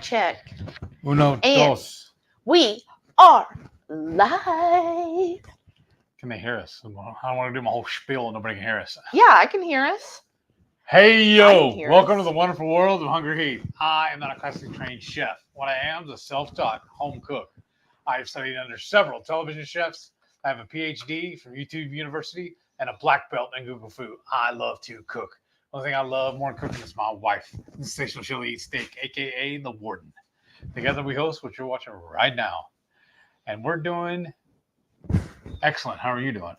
check. Uno, And dos. we are live. Can they hear us? I don't want to do my whole spiel and nobody can hear us. Yeah, I can hear us. Hey, yo. Welcome to us. the wonderful world of HungryHeath. I am not a classically trained chef. What I am is a self-taught home cook. I have studied under several television chefs. I have a PhD from YouTube University and a black belt in Google Food. I love to cook. The only thing I love more than cooking is my wife, the sensational chili eat steak, a.k.a. the Warden. Together we host what you're watching right now. And we're doing excellent. How are you doing?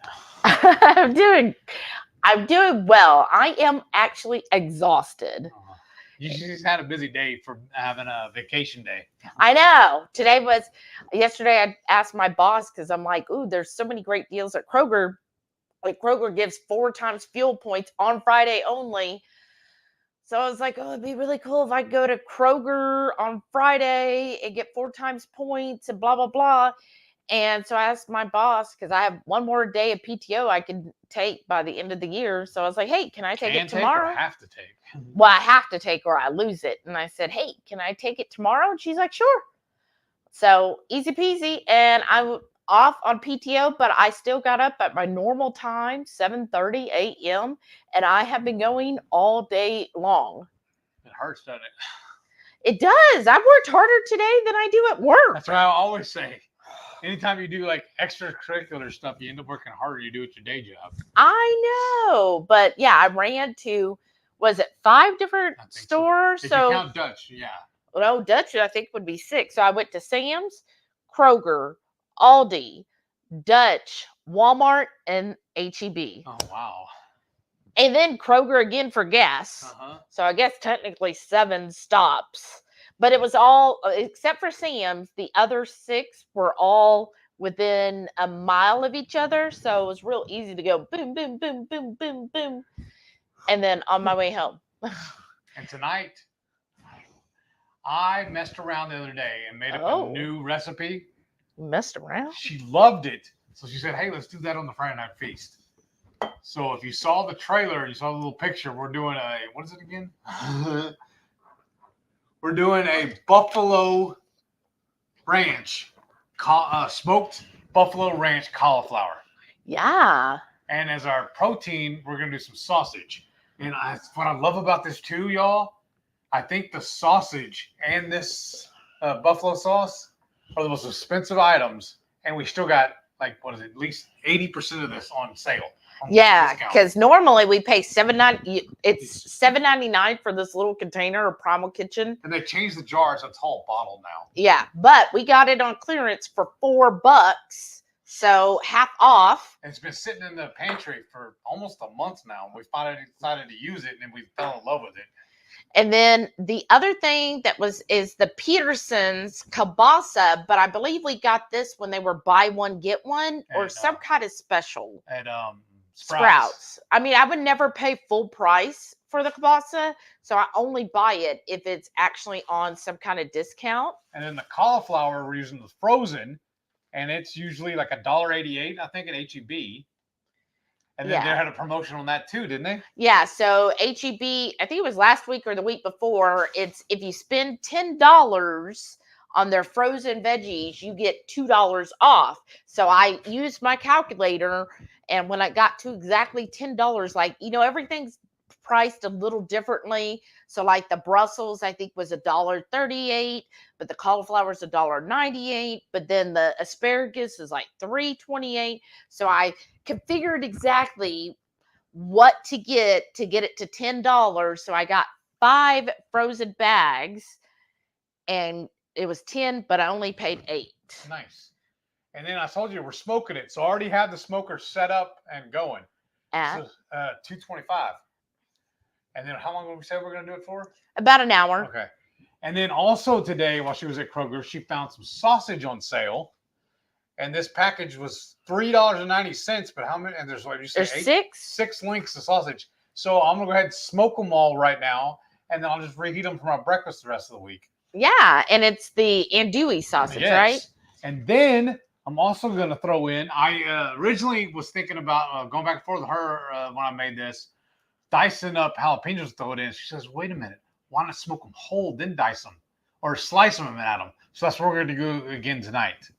I'm doing well. I am actually exhausted. You just had a busy day for having a vacation day. I know. Yesterday I asked my boss because I'm like, ooh, there's so many great deals at Kroger. Like Kroger gives 4 times fuel points on Friday only. So I was like, oh, it'd be really cool if I go to Kroger on Friday and get 4 times points and blah, blah, blah. And so I asked my boss, because I have one more day of PTO I can take by the end of the year. So I was like, hey, can I take it tomorrow? Or have to take? Well, I have to take or I lose it. And I said, hey, can I take it tomorrow? And she's like, sure. So easy peasy. And I'm off on PTO, but I still got up at my normal time, 7:30 a.m. And I have been going all day long. It hurts, doesn't it? It does. I've worked harder today than I do at work. That's what I always say. Anytime you do like extracurricular stuff, you end up working harder you do at your day job. I know. But yeah, I ran to, was it 5 different stores? So if you count Dutch, yeah. No, Dutch I think would be 6. So I went to Sam's, Kroger, Aldi, Dutch, Walmart, and HEB. Oh, wow. And then Kroger again for gas. So I guess technically 7 stops. But it was all, except for Sam's, the other 6 were all within a mile of each other. So it was real easy to go boom, boom, boom, boom, boom, boom. And then on my way home. And tonight, I messed around the other day and made up a new recipe. You messed around? She loved it. So she said, hey, let's do that on the Friday Night Feast. So if you saw the trailer, you saw the little picture, we're doing a, what is it again? We're doing a buffalo ranch, smoked buffalo ranch cauliflower. Yeah. And as our protein, we're going to do some sausage. And what I love about this too, y'all, I think the sausage and this buffalo sauce are the most expensive items. And we still got, like, what is it, at least 80% of this on sale. Yeah, because normally we pay $7.99. It's $7.99 for this little container of Primal Kitchen. And they changed the jar. It's a tall bottle now. Yeah, but we got it on clearance for $4. So half off. And it's been sitting in the pantry for almost a month now. We finally decided to use it, and then we fell in love with it. And then the other thing is the Peterson's kielbasa, but I believe we got this when they were buy one get one or some kind of special at Sprouts. I mean, I would never pay full price for the kielbasa, so I only buy it if it's actually on some kind of discount. And then the cauliflower we're using the frozen, and it's usually like $1.88, I think, at HEB. And then they had a promotion on that too, didn't they? Yeah. So HEB, I think it was last week or the week before. It's if you spend $10 on their frozen veggies, you get $2 off. So I used my calculator, and when I got to exactly $10, like, everything's priced a little differently. So like the Brussels, I think was $1.38, but the cauliflower is $1.98, but then the asparagus is like $3.28. So I configured exactly what to get it to $10. So I got 5 frozen bags, and it was 10, but I only paid 8. Nice. And then I told you we're smoking it, so I already have the smoker set up and going. At $2.25. And then how long did we say we're going to do it for? About an hour. Okay. And then also today, while she was at Kroger, she found some sausage on sale. And this package was $3.90. But how many? And there's, like you said, there's 6 links of sausage. So I'm going to go ahead and smoke them all right now. And then I'll just reheat them for my breakfast the rest of the week. Yeah. And it's the andouille sausage, right? And then I'm also going to throw in, I originally was thinking about going back and forth with her when I made this, dicing up jalapenos to throw it in. She says, wait a minute, why not smoke them whole, then dice them? or slice them at them. So that's what we're going to do again tonight.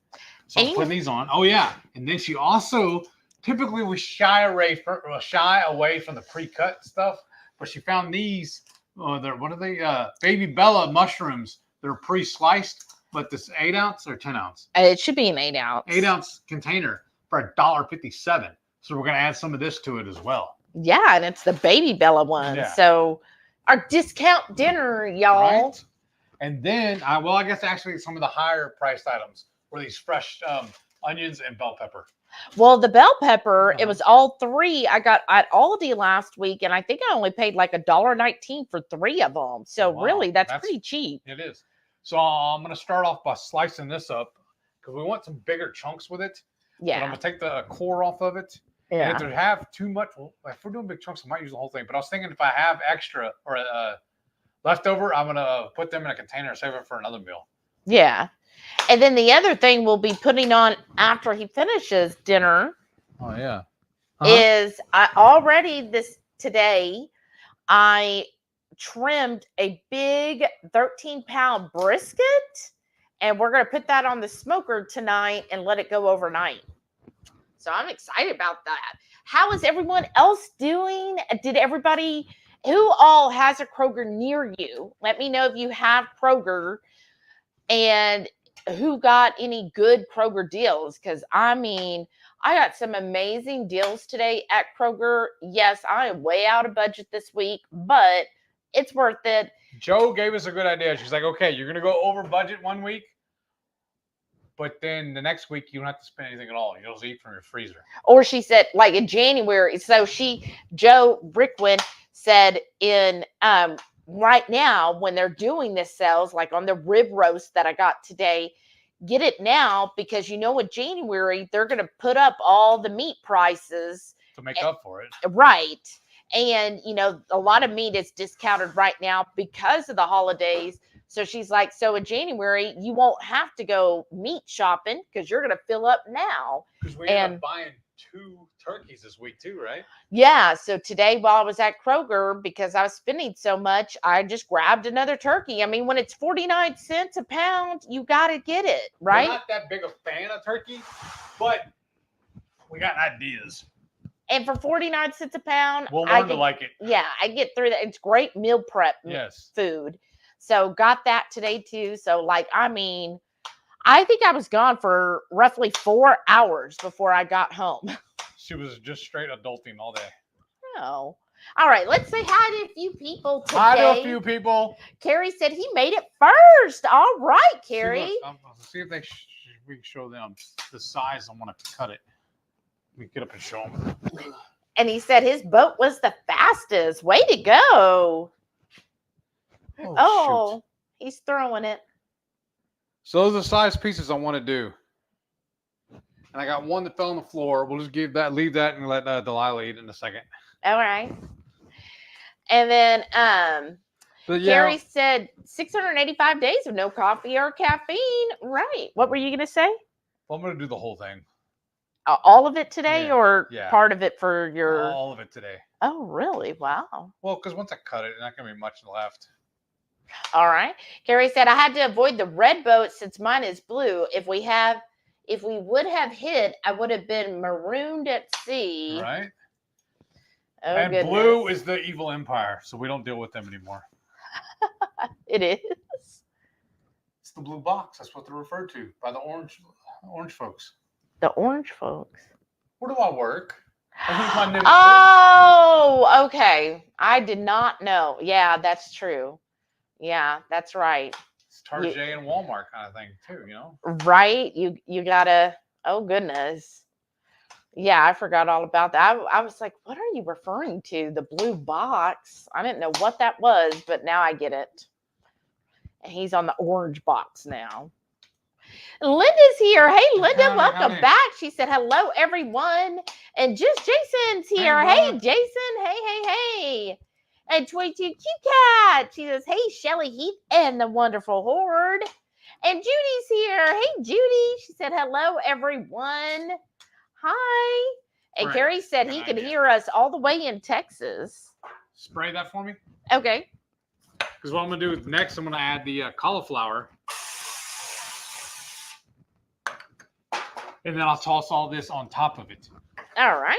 So I'm putting these on. Oh yeah, and then she also typically we shy away from the pre-cut stuff, but she found these. They're what are they? Baby Bella mushrooms. They're pre-sliced, but this 8 ounce or 10 ounce. It should be an 8 ounce. 8 ounce container for $1.57. So we're gonna add some of this to it as well. Yeah, and it's the Baby Bella one. Yeah. So our discount dinner, y'all. Right? And then, I guess actually some of the higher priced items were these fresh onions and bell pepper. Well, the bell pepper, it was all 3 I got at Aldi last week, and I think I only paid like $1.19 for 3 of them. So really, that's pretty cheap. It is. So I'm going to start off by slicing this up because we want some bigger chunks with it. Yeah. But I'm going to take the core off of it. Yeah. And if they have too much, if we're doing big chunks, I might use the whole thing. But I was thinking if I have extra or leftover, I'm going to put them in a container and save it for another meal. Yeah. And then the other thing we'll be putting on after he finishes dinner. Oh, yeah. Is today, I trimmed a big 13-pound brisket, and we're going to put that on the smoker tonight and let it go overnight. So I'm excited about that. How is everyone else doing? Did everybody, who all has a Kroger near you? Let me know if you have Kroger and who got any good Kroger deals. Because, I mean, I got some amazing deals today at Kroger. Yes, I am way out of budget this week, but it's worth it. Joe gave us a good idea. She's like, okay, you're going to go over budget one week, but then the next week you don't have to spend anything at all. You'll just eat from your freezer. Or she said, like in January, so Joe Brickwin said in right now when they're doing this sales, like on the rib roast that I got today, get it now because you know in January they're going to put up all the meat prices to make up for it. Right. And, you know, a lot of meat is discounted right now because of the holidays. So she's like, so in January, you won't have to go meat shopping because you're going to fill up now. Because we end up buying 2 turkeys this week too, right? Yeah. So today while I was at Kroger, because I was spending so much, I just grabbed another turkey. I mean, when it's 49 cents a pound, you got to get it, right? We're not that big a fan of turkey, but we got ideas. And for 49 cents a pound, we'll learn to like it. Yeah, I get through that. It's great meal prep food. So got that today too. So like, I mean, I think I was gone for roughly 4 hours before I got home. She was just straight adulting all day. Oh. All right, let's say hi to a few people today. Hi to a few people. Carrie said he made it first. All right, Carrie. See if we can show them the size I want to cut it. We get up and show them. And he said his boat was the fastest. Way to go. Oh, he's throwing it. So those are the size pieces I want to do. And I got one that fell on the floor. We'll just leave that and let Delilah eat in a second. All right. And then Carrie said 685 days of no coffee or caffeine. Right. What were you going to say? Well, I'm going to do the whole thing. All of it today or part of it for your... All of it today. Oh, really? Wow. Well, because once I cut it, there's not going to be much left. All right. Carrie said, I had to avoid the red boat since mine is blue. If we would have hit, I would have been marooned at sea. Right. Oh, and goodness. blue is the evil empire, so we don't deal with them anymore. It is. It's the blue box. That's what they're referred to by the orange folks. The orange folks. Where do I work? My oh, okay. I did not know. Yeah, that's true. Yeah, that's right. It's Target and Walmart kind of thing too, you know? Right? You gotta, oh goodness. Yeah, I forgot all about that. I was like, what are you referring to? The blue box? I didn't know what that was, but now I get it. And he's on the orange box now. Linda's here. Hey, Linda, welcome back. She said, hello, everyone. And just Jason's here. Hey, Jason. Hey. And 22 Cute Cat. She says, hey, Shelly Heath and the wonderful Horde. And Judy's here. Hey, Judy. She said, hello, everyone. Hi. And Carrie said he could hear us all the way in Texas. Spray that for me. Okay. Because what I'm going to do next, I'm going to add the cauliflower. And then I'll toss all this on top of it. All right.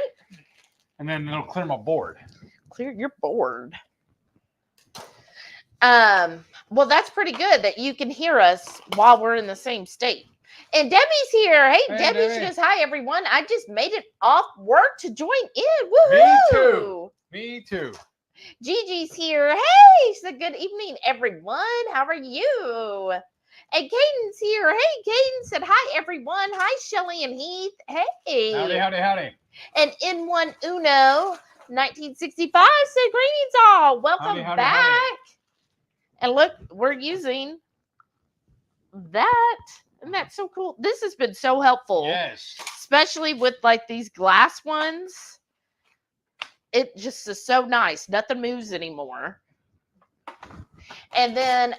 And then it'll clear my board. Clear your board. Well, that's pretty good that you can hear us while we're in the same state. And Debbie's here. Hey, Debbie. She goes, hi, everyone. I just made it off work to join in. Woohoo! Me too. Gigi's here. Hey, she said, good evening, everyone. How are you? And Caden's here. Hey, Caden said, hi, everyone. Hi, Shelly and Heath. Hey. Howdy. And N1 Uno 1965 said, greetings all. Welcome back. Howdy. And look, we're using that. Isn't that so cool? This has been so helpful. Yes. Especially with like these glass ones. It just is so nice. Nothing moves anymore. And then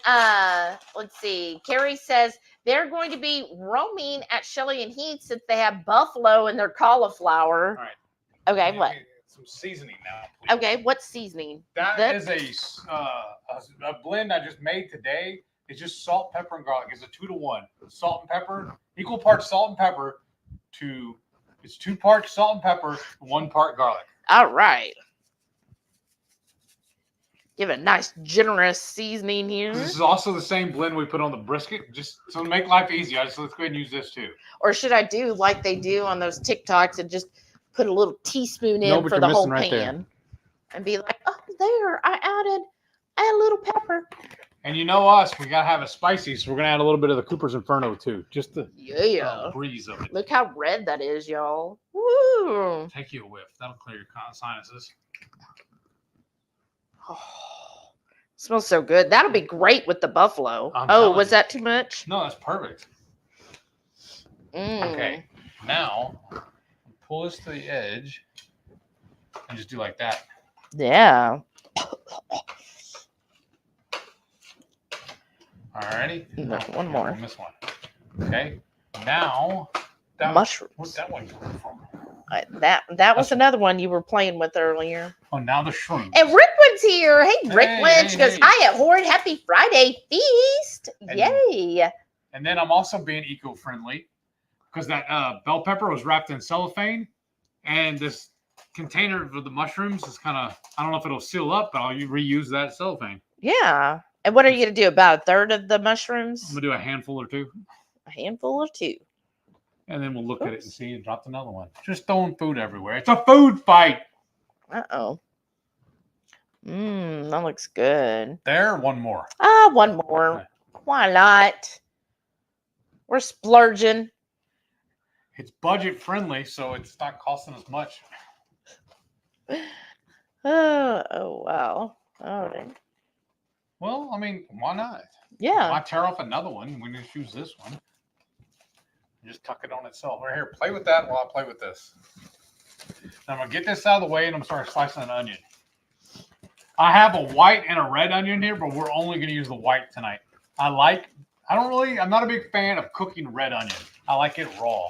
let's see. Carrie says they're going to be roaming at Shelly and Heath since they have buffalo in their cauliflower. All right. Okay, what? Some seasoning now, please. Okay, what seasoning? That is a blend I just made today. It's just salt, pepper, and garlic. It's a 2-to-1. Salt and pepper, equal parts salt and pepper it's 2 parts salt and pepper, 1 part garlic. All right. Give it a nice, generous seasoning here. This is also the same blend we put on the brisket, just so to make life easy. Let's go ahead and use this too. Or should I do like they do on those TikToks and just put a little teaspoon in for the whole pan? And be like, oh, there, I add a little pepper. And you know us, we got to have it spicy, so we're going to add a little bit of the Cooper's Inferno too. Just the breeze of it. Look how red that is, y'all. Woo! Take you a whiff. That'll clear your sinuses. Oh, smells so good. That'll be great with the buffalo. Was that too much? No, that's perfect. Okay, now pull this to the edge and just do like that. Yeah. Alrighty. No, one more. We'll miss one. Okay. Now mushrooms. Where's that one coming from? That was another one you were playing with earlier. Oh, now the shrooms. And Rickwin's here. Hey, Rickwin. She goes, hi at Horde. Happy Friday feast. Yay. And then I'm also being eco-friendly because that bell pepper was wrapped in cellophane. And this container for the mushrooms is kind of, I don't know if it'll seal up, but I'll reuse that cellophane. Yeah. And what are you going to do? About a third of the mushrooms? I'm going to do a handful or two. A handful or two. And then we'll look at it and see and drop another one. Just throwing food everywhere. It's a food fight. Uh-oh. That looks good. There, one more. One more. Okay. Why not? We're splurging. It's budget friendly, so it's not costing us much. Oh wow. All right. Well, I mean, why not? Yeah. Why tear off another one? We just use this one. Just tuck it on itself. Right here, play with that while I play with this. Now I'm going to get this out of the way and I'm going to start slicing an onion. I have a white and a red onion here, but we're only going to use the white tonight. I'm not a big fan of cooking red onion. I like it raw.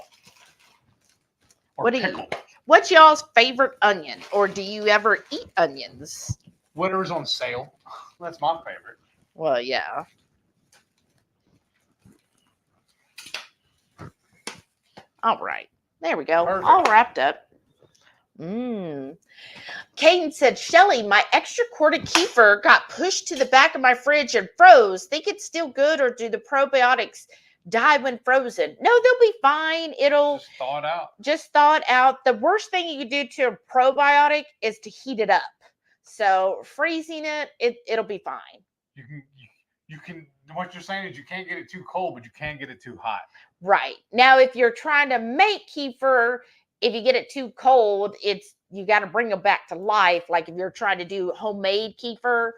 Or pickled. What's y'all's favorite onion? Or do you ever eat onions? Whatever's on sale. That's my favorite. Well, yeah. All right. There we go. Perfect. All wrapped up. Caden said, Shelly, my extra quart of kefir got pushed to the back of my fridge and froze. Think it's still good, or do the probiotics die when frozen? No, they'll be fine. It'll just thaw it out. The worst thing you can do to a probiotic is to heat it up. So freezing it'll be fine. You can. What you're saying is you can't get it too cold, but you can't get it too hot. Right. Now, if you're trying to make kefir, if you get it too cold, you got to bring them back to life. Like if you're trying to do homemade kefir,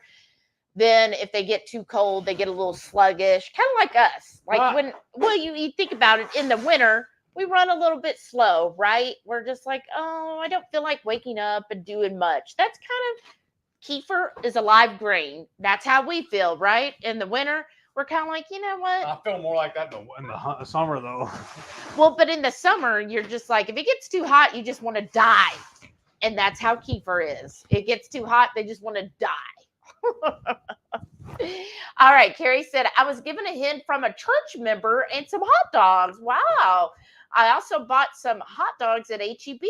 then if they get too cold, they get a little sluggish, kind of like us. Like you think about it, in the winter, we run a little bit slow, right? We're just like, oh, I don't feel like waking up and doing much. That's kind of, kefir is a live grain. That's how we feel, right? In the winter, we're kind of like, you know what? I feel more like that in the summer, though. Well, but in the summer, you're just like, if it gets too hot, you just want to die. And that's how kefir is. It gets too hot, they just want to die. All right. Carrie said, I was given a hint from a church member and some hot dogs. Wow. I also bought some hot dogs at HEB.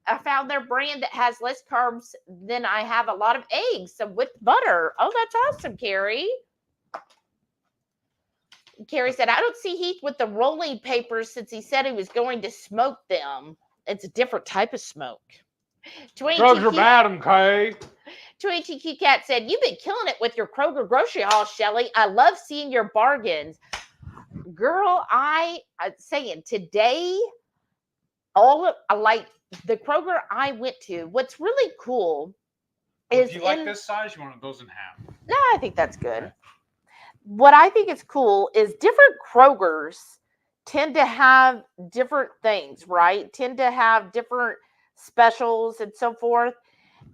I found their brand that has less carbs than I have a lot of eggs, some with butter. Oh, that's awesome, Carrie. Carrie said, I don't see Heath with the rolling papers since he said he was going to smoke them. It's a different type of smoke. Drugs are bad, okay? 2ATQ Cat said, you've been killing it with your Kroger grocery haul, Shelly. I love seeing your bargains. Girl, I'm saying today, like the Kroger I went to, what's really cool is if you like this size, you want those in half. No, I think that's good. Okay. What I think is cool is different Krogers tend to have different things, right? Tend to have different specials and so forth.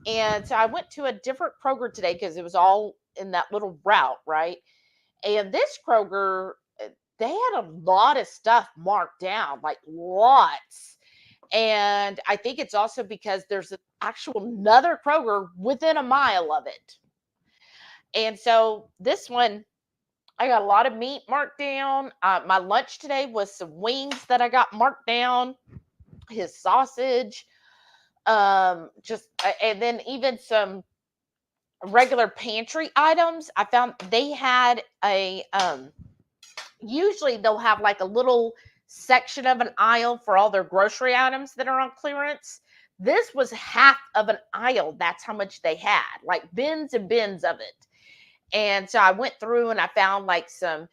And so I went to a different Kroger today because it was all in that little route, right? And this Kroger, they had a lot of stuff marked down, like lots. And I think it's also because there's an actual another Kroger within a mile of it. And so this one, I got a lot of meat marked down. My lunch today was some wings that I got marked down, his sausage, and then even some regular pantry items. I found they had a usually they'll have like a little section of an aisle for all their grocery items that are on clearance. This was half of an aisle. That's how much they had, like bins and bins of it. And so I went through and I found like some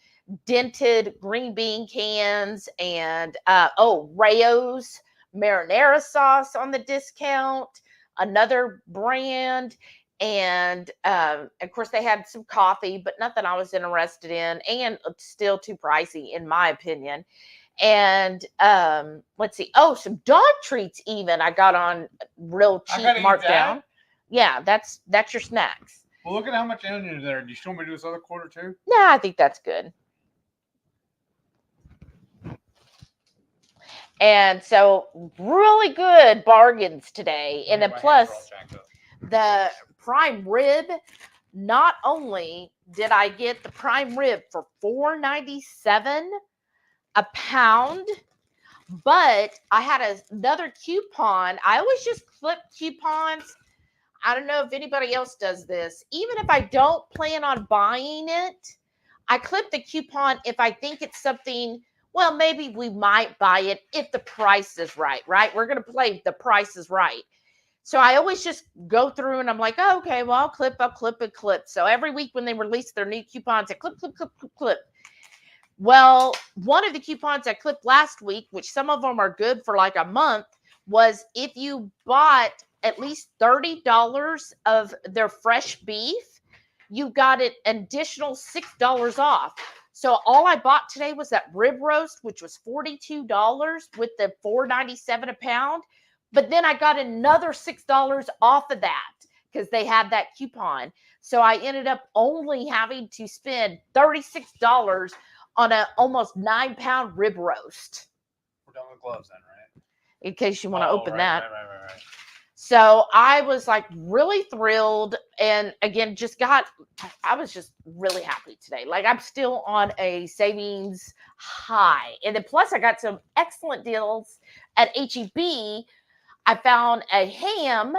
dented green bean cans and Rayo's marinara sauce on the discount, another brand. And of course they had some coffee, but nothing I was interested in and still too pricey in my opinion. And let's see. Oh, some dog treats even I got on real cheap markdown. Yeah, that's your snacks. Well, look at how much onion is there. Do you still want me to do this other quarter too? No, I think that's good. And so really good bargains today. And then plus the prime rib, not only did I get the prime rib for $4.97 a pound, but I had another coupon. I always just flip coupons. I don't know if anybody else does this. Even if I don't plan on buying it, I clip the coupon if I think it's something, well, maybe we might buy it if the price is right? We're going to play the price is right. So I always just go through and I'm like, oh, okay, well, I'll clip. So every week when they release their new coupons, I clip. Well, one of the coupons I clipped last week, which some of them are good for like a month, was if you bought at least $30 of their fresh beef, you got an additional $6 off. So all I bought today was that rib roast, which was $42 with the $4.97 a pound. But then I got another $6 off of that because they had that coupon. So I ended up only having to spend $36 on an almost 9-pound rib roast. We're done with gloves then, right? In case you want to open that. Right. So I was like really thrilled. And again, I was just really happy today. Like I'm still on a savings high. And then plus I got some excellent deals at HEB. I found a ham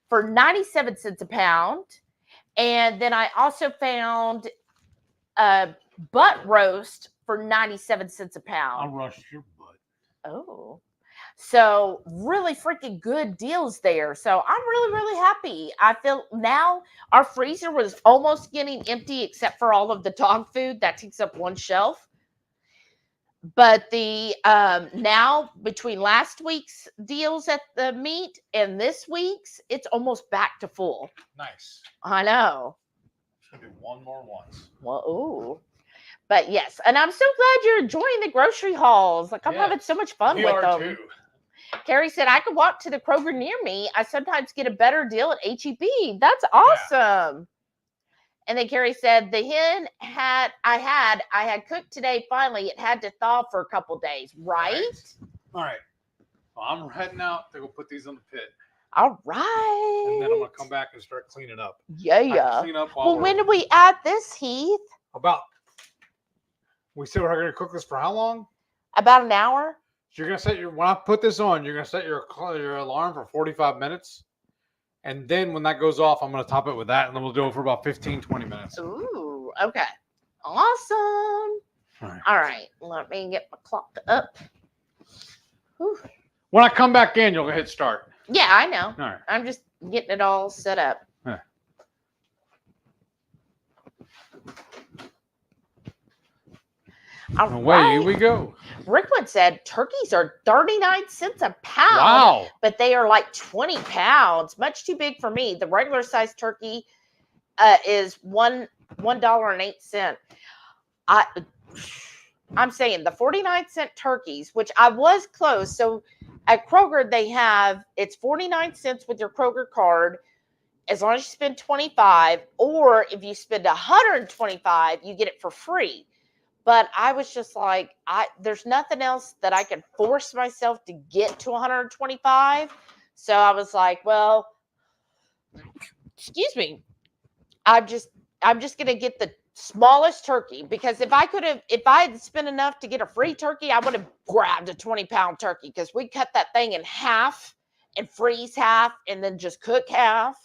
for 97 cents a pound. And then I also found a butt roast for 97 cents a pound. I'll rush your butt. Oh. So really freaking good deals there. So I'm really, really happy. I feel now our freezer was almost getting empty except for all of the dog food that takes up one shelf. But the now between last week's deals at the meat and this week's, it's almost back to full. Nice. I know. Should do one more once. Well, ooh. But yes, and I'm so glad you're enjoying the grocery hauls. Like I'm having so much fun with them. Too. Carrie said, I could walk to the Kroger near me. I sometimes get a better deal at HEB. That's awesome. Yeah. And then Carrie said, the hen I had cooked today. Finally, it had to thaw for a couple days, right? All right. Well, I'm heading out to go put these on the pit. All right. And then I'm gonna come back and start cleaning up. Yeah. Clean up Well, when do we add this, Heath? We said we're gonna cook this for how long? About an hour. So you're gonna set when I put this on, you're gonna set your alarm for 45 minutes. And then when that goes off, I'm gonna top it with that, and then we'll do it for about 15-20 minutes. Ooh, okay. Awesome. All right. Let me get my clock up. Whew. When I come back in, you'll hit start. Yeah, I know. All right. I'm just getting it all set up. Yeah. Away we go. Rickwood said turkeys are 39 cents a pound. Wow. But they are like 20 pounds. Much too big for me. The regular size turkey is $1.08. I'm saying the 49-cent turkeys, which I was close. So at Kroger, it's 49 cents with your Kroger card, as long as you spend 25, or if you spend 125, you get it for free. But I was just like, there's nothing else that I can force myself to get to 125. So I was like, well, excuse me. I'm just going to get the smallest turkey, because if I had spent enough to get a free turkey, I would have grabbed a 20-pound turkey, because we cut that thing in half and freeze half and then just cook half.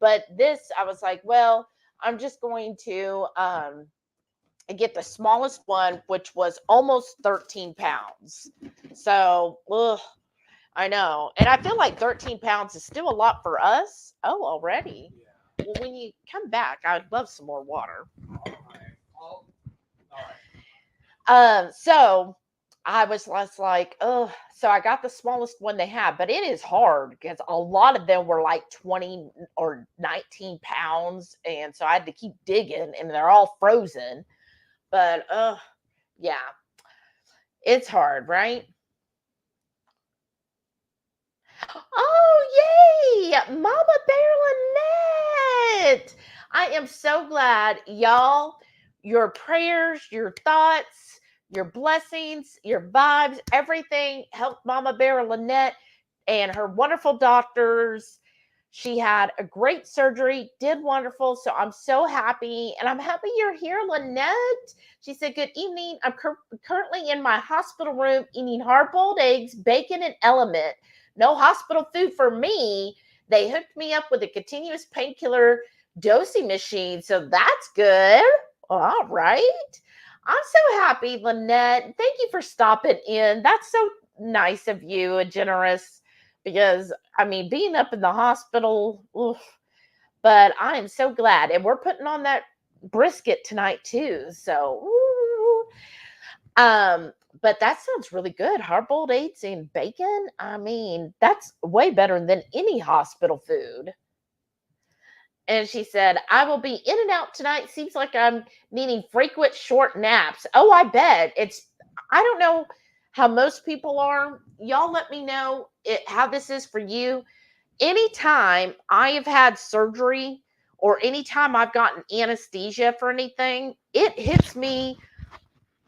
But this, I was like, well, I'm just going to get the smallest one, which was almost 13 pounds. So, I know. And I feel like 13 pounds is still a lot for us. Oh, already. Yeah. Well, when you come back, I'd love some more water. All right. So I was less like, so I got the smallest one they have, but it is hard because a lot of them were like 20 or 19 pounds. And so I had to keep digging, and they're all frozen. But, yeah, it's hard, right? Oh, yay! Mama Bear Lynette! I am so glad, y'all. Your prayers, your thoughts, your blessings, your vibes, everything helped Mama Bear Lynette and her wonderful doctors. She had a great surgery, did wonderful. So I'm so happy. And I'm happy you're here, Lynette. She said, good evening. I'm currently in my hospital room eating hard-boiled eggs, bacon, and element. No hospital food for me. They hooked me up with a continuous painkiller dosing machine. So that's good. All right. I'm so happy, Lynette. Thank you for stopping in. That's so nice of you and generous. Because, I mean, being up in the hospital, oof, but I am so glad. And we're putting on that brisket tonight, too. So, ooh. But that sounds really good. Hard-boiled eggs and bacon. I mean, that's way better than any hospital food. And she said, I will be in and out tonight. Seems like I'm needing frequent short naps. Oh, I bet. I don't know how most people are. Y'all let me know how this is for you. Anytime I have had surgery or anytime I've gotten anesthesia for anything, it hits me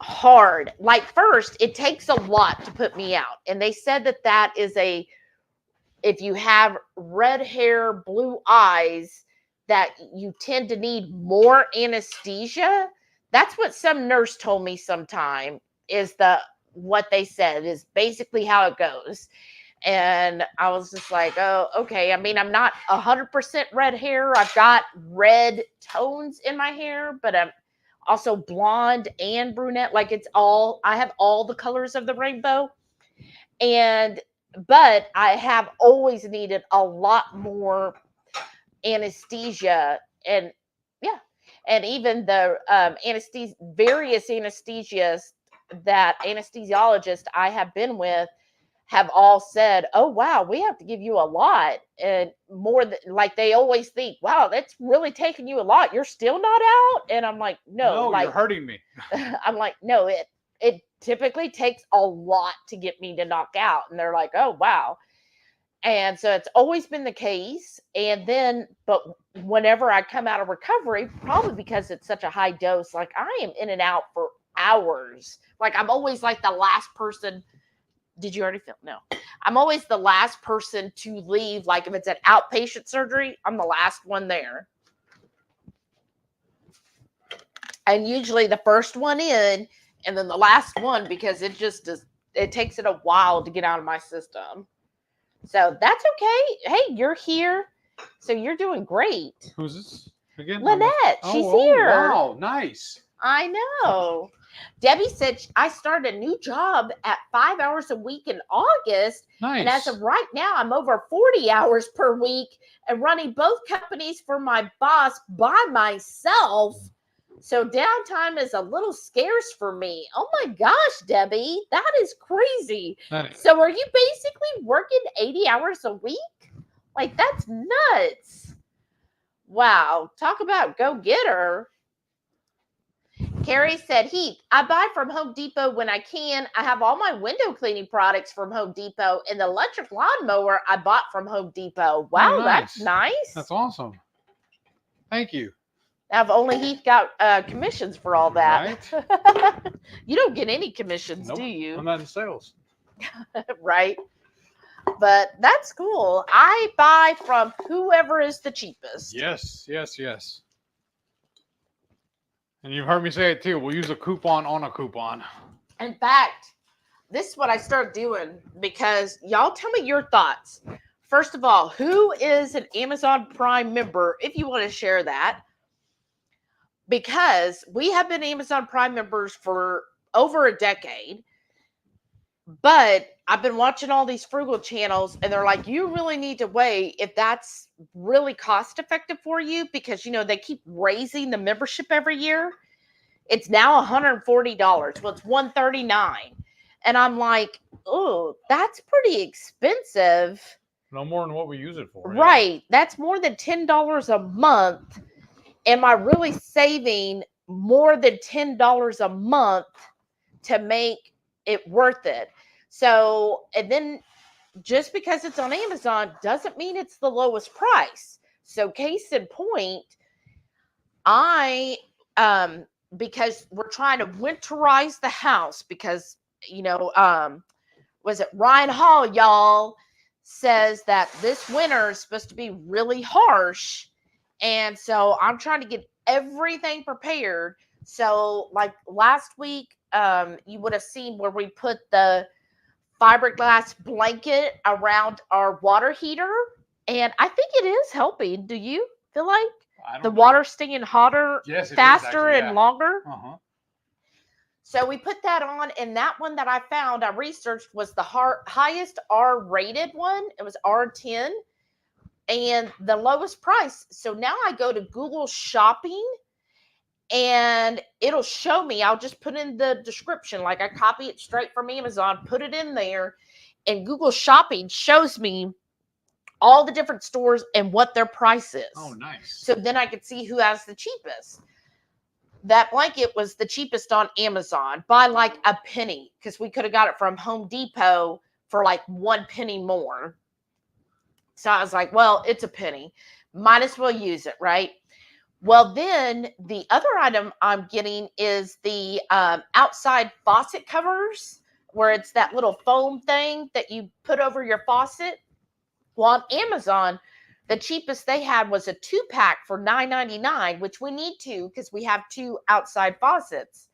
hard. Like, first, it takes a lot to put me out. And they said that is if you have red hair, blue eyes, that you tend to need more anesthesia. That's what some nurse told me sometime what they said is basically how it goes. And I was just like, oh, okay. I mean, I'm not 100% red hair. I've got red tones in my hair, but I'm also blonde and brunette. Like I have all the colors of the rainbow. But I have always needed a lot more anesthesia. And yeah. And even the various anesthesias that anesthesiologists I have been with have all said, oh, wow, we have to give you a lot. And more than, like, they always think, wow, that's really taking you a lot. You're still not out? And I'm like, no, like, you're hurting me. I'm like, no, it typically takes a lot to get me to knock out. And they're like, oh, wow. And so it's always been the case. And then, but whenever I come out of recovery, probably because it's such a high dose, like I am in and out for hours. Like I'm always like the last person. Did you already film? No. I'm always the last person to leave. Like if it's an outpatient surgery, I'm the last one there. And usually the first one in and then the last one, because it just does, it takes it a while to get out of my system. So that's okay. Hey, you're here. So you're doing great. Who's this again? Lynette. She's here. Wow, nice. I know. Debbie said I started a new job at 5 hours a week in August. Nice. And as of right now, I'm over 40 hours per week and running both companies for my boss by myself. So downtime is a little scarce for me. Oh my gosh, Debbie, that is crazy. Nice. So are you basically working 80 hours a week? Like, that's nuts. Wow. Talk about go-getter. Carrie said, Heath, I buy from Home Depot when I can. I have all my window cleaning products from Home Depot, and the electric lawnmower I bought from Home Depot. Wow, that's nice. That's awesome. Thank you. Now, if only Heath got commissions for all that. Right? You don't get any commissions, Nope, do you? I'm not in sales. Right. But that's cool. I buy from whoever is the cheapest. Yes, yes, yes. And you've heard me say it too. We'll use a coupon on a coupon. In fact, this is what I started doing because y'all tell me your thoughts. First of all, who is an Amazon Prime member, if you want to share that? Because we have been Amazon Prime members for over a decade. But I've been watching all these frugal channels and they're like, you really need to weigh if that's really cost effective for you because, you know, they keep raising the membership every year. It's now $140. Well, it's $139. And I'm like, oh, that's pretty expensive. No more than what we use it for. Right. Yeah. That's more than $10 a month. Am I really saving more than $10 a month to make it worth it? So, and then just because it's on Amazon doesn't mean it's the lowest price. So case in point, because we're trying to winterize the house because, you know, was it Ryan Hall, y'all, says that this winter is supposed to be really harsh. And so I'm trying to get everything prepared. So like last week, you would have seen where we put the fiberglass blanket around our water heater. And I think it is helping. Do you feel like the water staying hotter faster and longer? Uh-huh. So we put that on, and that one that I found, I researched, was the highest R-rated one. It was R10 and the lowest price. So now I go to Google Shopping and it'll show me. I'll just put in the description, like I copy it straight from Amazon, put it in there, and Google Shopping shows me all the different stores and what their price is. Oh, nice. So then I could see who has the cheapest. That blanket was the cheapest on Amazon by like a penny because we could have got it from Home Depot for like 1 penny more. So I was like, well, it's a penny. Might as well use it, right? Well, then the other item I'm getting is the outside faucet covers, where it's that little foam thing that you put over your faucet. Well, on Amazon, the cheapest they had was a 2-pack for $9.99, which we need to because we have 2 outside faucets.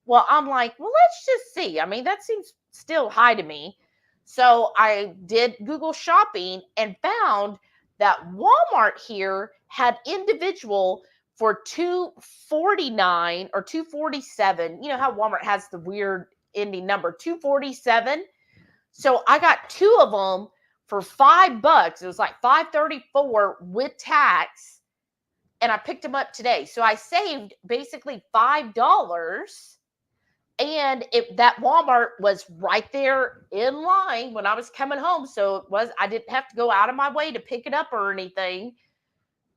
Well, I'm like, well, let's just see. I mean, that seems still high to me. So I did Google Shopping and found that Walmart here had individual for $249 or $247. You know how Walmart has the weird ending number, $247. So I got 2 of them for $5. It was like $5.34 with tax. And I picked them up today. So I saved basically $5. And that Walmart was right there in line when I was coming home. So I didn't have to go out of my way to pick it up or anything.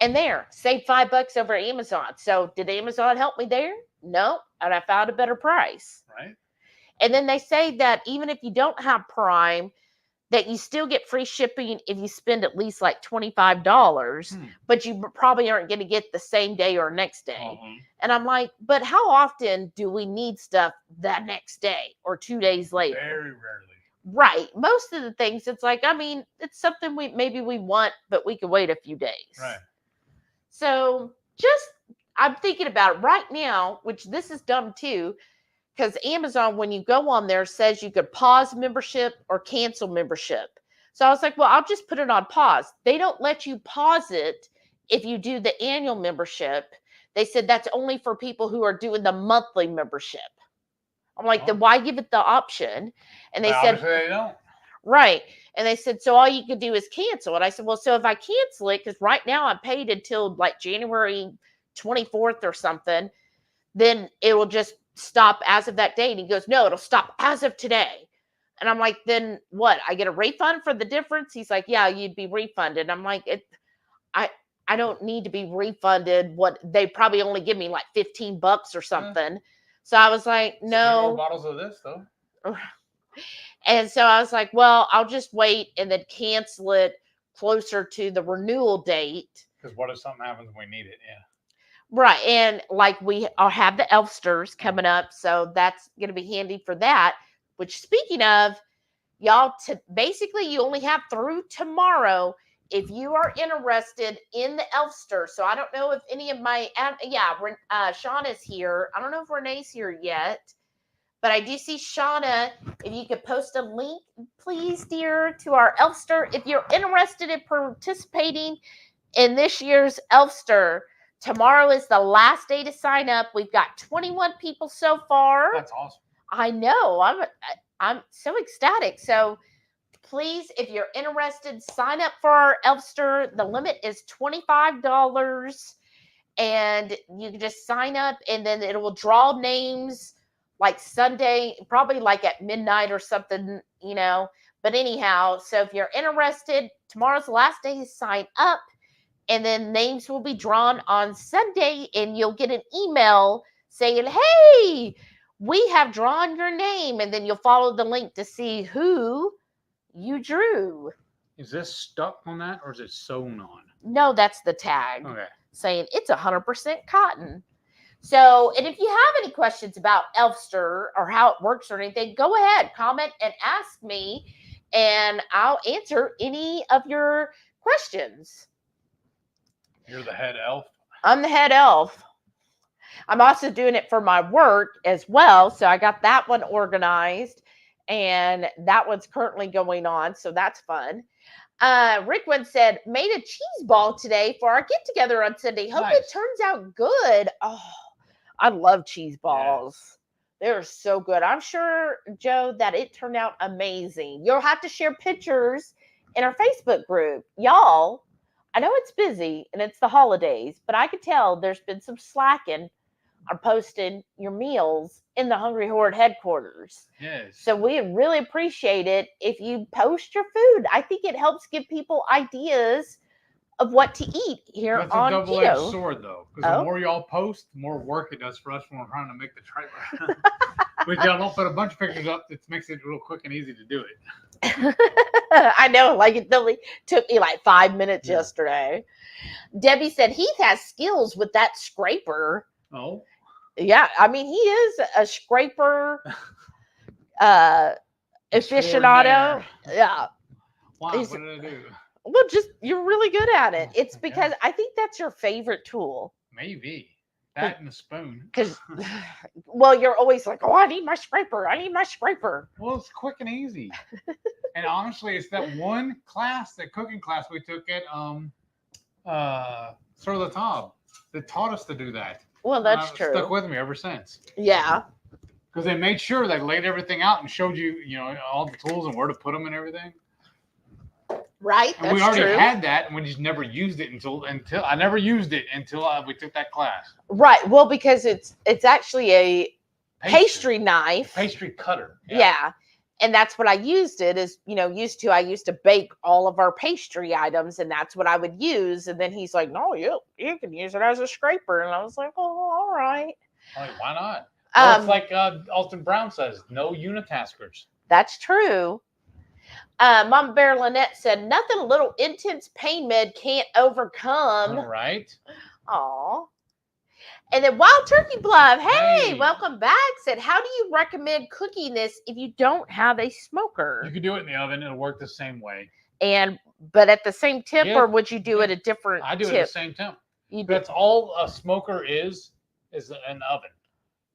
And there, saved $5 over Amazon. So did Amazon help me there? No. And I found a better price. Right. And then they say that even if you don't have Prime, that you still get free shipping if you spend at least like $25, but you probably aren't going to get the same day or next day. And I'm like, but how often do we need stuff that next day or 2 days later? Very rarely. Right. Most of the things, it's like, I mean, it's something we want, but we could wait a few days. Right. So I'm thinking about it right now, which this is dumb too, because Amazon, when you go on there, says you could pause membership or cancel membership. So I was like, well, I'll just put it on pause. They don't let you pause it if you do the annual membership. They said that's only for people who are doing the monthly membership. I'm like, then why give it the option? And they said, obviously they don't. right. And they said, so all you can do is cancel it. I said, well, so if I cancel it, because right now I'm paid until like January 24th or something, then it will just stop as of that date. And he goes, no, it'll stop as of today. And I'm like, then what? I get a refund for the difference? He's like, yeah, you'd be refunded. I'm like, I don't need to be refunded. What they probably only give me like $15 or something. So I was like, no. More bottles of this though. And so I was like, well, I'll just wait and then cancel it closer to the renewal date. Because what if something happens and we need it? Yeah. Right. And like we have the Elfsters coming up. So that's going to be handy for that. Which, speaking of, y'all, basically you only have through tomorrow if you are interested in the Elfster. So I don't know if any of my, Sean is here. I don't know if Renee's here yet. But I do see Shauna, if you could post a link, please, dear, to our Elfster. If you're interested in participating in this year's Elfster, tomorrow is the last day to sign up. We've got 21 people so far. That's awesome. I know. I'm so ecstatic. So please, if you're interested, sign up for our Elfster. The limit is $25. And you can just sign up, and then it will draw names like Sunday, probably like at midnight or something, But anyhow, so if you're interested, tomorrow's the last day to sign up, and then names will be drawn on Sunday, and you'll get an email saying, hey, we have drawn your name, and then you'll follow the link to see who you drew. Is this stuck on that, or is it sewn on? No, that's the tag. Okay. Saying it's 100% cotton. So, and if you have any questions about Elfster or how it works or anything, go ahead, comment and ask me, and I'll answer any of your questions. You're the head elf? I'm the head elf. I'm also doing it for my work as well. So I got that one organized, and that one's currently going on. So that's fun. Rickman said, made a cheese ball today for our get together on Sunday. Hope it turns out good. Oh, I love cheese balls. Yes. They're so good. I'm sure, Joe, that it turned out amazing. You'll have to share pictures in our Facebook group. Y'all, I know it's busy and it's the holidays, but I could tell there's been some slacking on posting your meals in the HungryHorde headquarters. Yes. So we really appreciate it if you post your food. I think it helps give people ideas of what to eat here on Keto. That's a double-edged sword, though, because the more y'all post, the more work it does for us when we're trying to make the trailer. We don't put a bunch of pictures up. It makes it real quick and easy to do it. I know, like it took me like 5 minutes yesterday. Debbie said Heath has skills with that scraper. Oh. Yeah, I mean, he is a scraper aficionado. Yeah. Wow, what did I do? Well, you're really good at it. It's because I think that's your favorite tool. Maybe. That and the spoon. Because, well, you're always like, oh, I need my scraper. I need my scraper. Well, it's quick and easy. And honestly, it's that one class, that cooking class we took at Sur La Table that taught us to do that. Well, that's true. Stuck with me ever since. Yeah. Because they made sure they laid everything out and showed you, all the tools and where to put them and everything. Right. And we already had that, and we just never used it until I never used it until we took that class. Right. Well, because it's actually a pastry knife. Pastry cutter. Yeah. And that's what I used it as, I used to bake all of our pastry items, and that's what I would use. And then he's like, no, you can use it as a scraper. And I was like, oh, all right. Like, why not? Well, it's like Alton Brown says, no unitaskers. That's true. Mama Bear Lynette said, nothing a little intense pain med can't overcome. All right. Aw. And then Wild Turkey Bluff, hey, Hey. welcome back. Said, how do you recommend cooking this if you don't have a smoker? You can do it in the oven. It'll work the same way. But at the same temp, Yeah, or would you do yeah. it a different I do it tip? at the same temp. You do. That's all a smoker is an oven.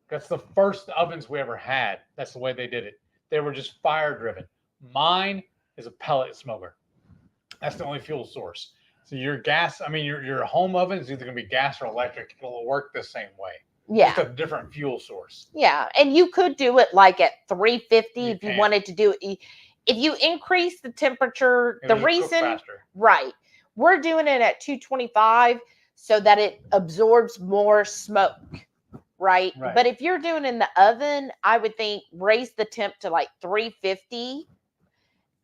That's the first ovens we ever had. That's the way they did it. They were just fire driven. Mine is a pellet smoker. That's the only fuel source. So your gas, your home oven is either going to be gas or electric. It'll work the same way. Yeah. Just a different fuel source. Yeah. And you could do it like at 350 You if you can. wanted to do it. If you increase the temperature, the It'll cook reason, faster. right, we're doing it at 225 so that it absorbs more smoke, right? But if you're doing it in the oven, I would think raise the temp to like 350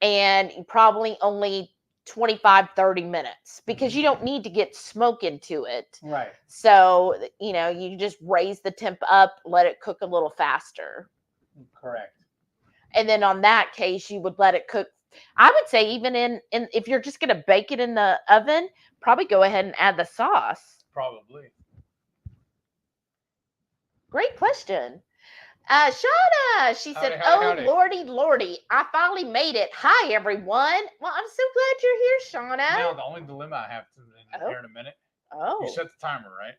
and you probably only 25-30 minutes because you don't need to get smoke into it. Right. So, you just raise the temp up, let it cook a little faster. Correct. And then on that case, you would let it cook. I would say even in if you're just going to bake it in the oven, probably go ahead and add the sauce. Probably. Great question. Shauna, she said, howdy. Lordy, I finally made it. Hi, everyone. Well, I'm so glad you're here, Shauna. Now, the only dilemma I have here in a minute. Oh. You set the timer, right?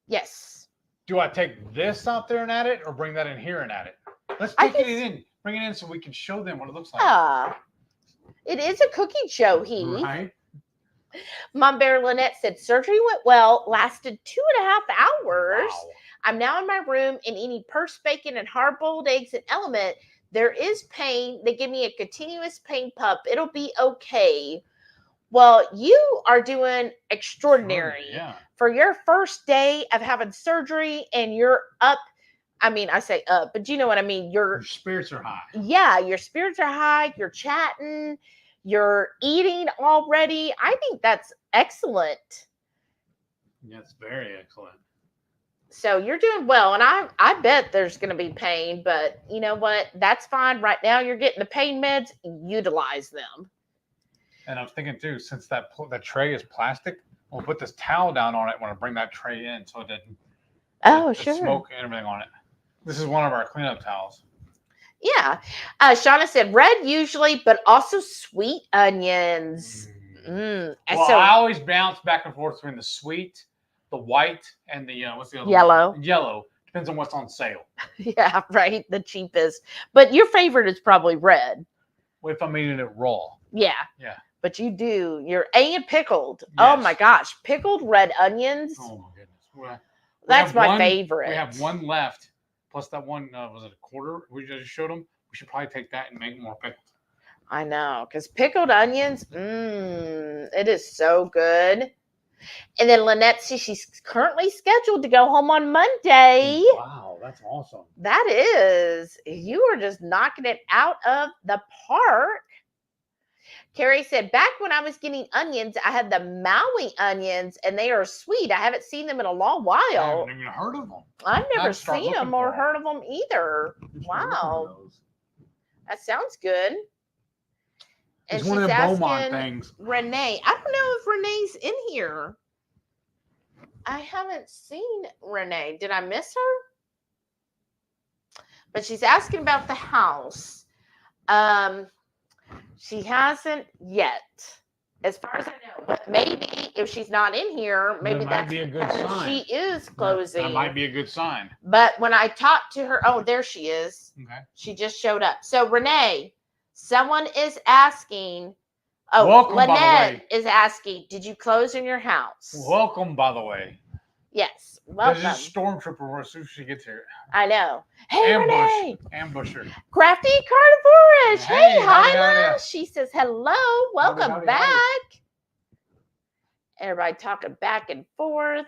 Yes. Do I take this out there and add it, or bring that in here and add it? Let's take it in. Bring it in so we can show them what it looks like. It is a cooking show, Heath. Right. Mom Bear Lynette said, surgery went well, lasted 2.5 hours. Wow. I'm now in my room and eating purse bacon and hard-boiled eggs and Element. There is pain. They give me a continuous pain pup. It'll be okay. Well, you are doing extraordinary. Yeah. For your first day of having surgery and you're up. I say up, but you know what I mean? Your spirits are high. Yeah, your spirits are high. You're chatting. You're eating already. I think that's excellent. That's very excellent. So you're doing well. And I bet there's going to be pain, but you know what? That's fine. Right now you're getting the pain meds. Utilize them. And I'm thinking too, since that tray is plastic, we'll put this towel down on it when I bring that tray in so it doesn't Sure. smoke and everything on it. This is one of our cleanup towels. Yeah. Shauna said red usually, but also sweet onions. Well, I always bounce back and forth between the sweet, the white, and the what's the other yellow. one? Yellow. Depends on what's on sale. Yeah, right. The cheapest. But your favorite is probably red. Well, if I'm eating it raw. Yeah. Yeah. But you do. And pickled. Yes. Oh my gosh. Pickled red onions. Oh my goodness. That's my favorite. We have one left. Plus that one, was it a quarter? We just showed them. We should probably take that and make more pickled. I know. Because pickled onions, it is so good. And then Lynette says she's currently scheduled to go home on Monday. Wow, that's awesome. That is. You are just knocking it out of the park. Carrie said, back when I was getting onions, I had the Maui onions, and they are sweet. I haven't seen them in a long while. I haven't even heard of them. I've never seen them or heard of them either. Wow. That sounds good. And it's one of the Beaumont things. Renee. I don't know if Renee's in here. I haven't seen Renee. Did I miss her? But she's asking about the house. She hasn't yet, as far as I know. But maybe if she's not in here, maybe that might be a good sign. She is closing. That might be a good sign. But when I talked to her, there she is. Okay. She just showed up. So Renee, someone is asking. Oh, welcome, Lynette is asking, did you close in your house? Welcome, by the way. Yes. Welcome. There's a stormtrooper as soon as she gets here. I know. Hey, Renee. Ambush her. Crafty Carnivorous. Hey, hi, howdy. Mom. She says, hello. Welcome howdy, back. howdy. Everybody talking back and forth.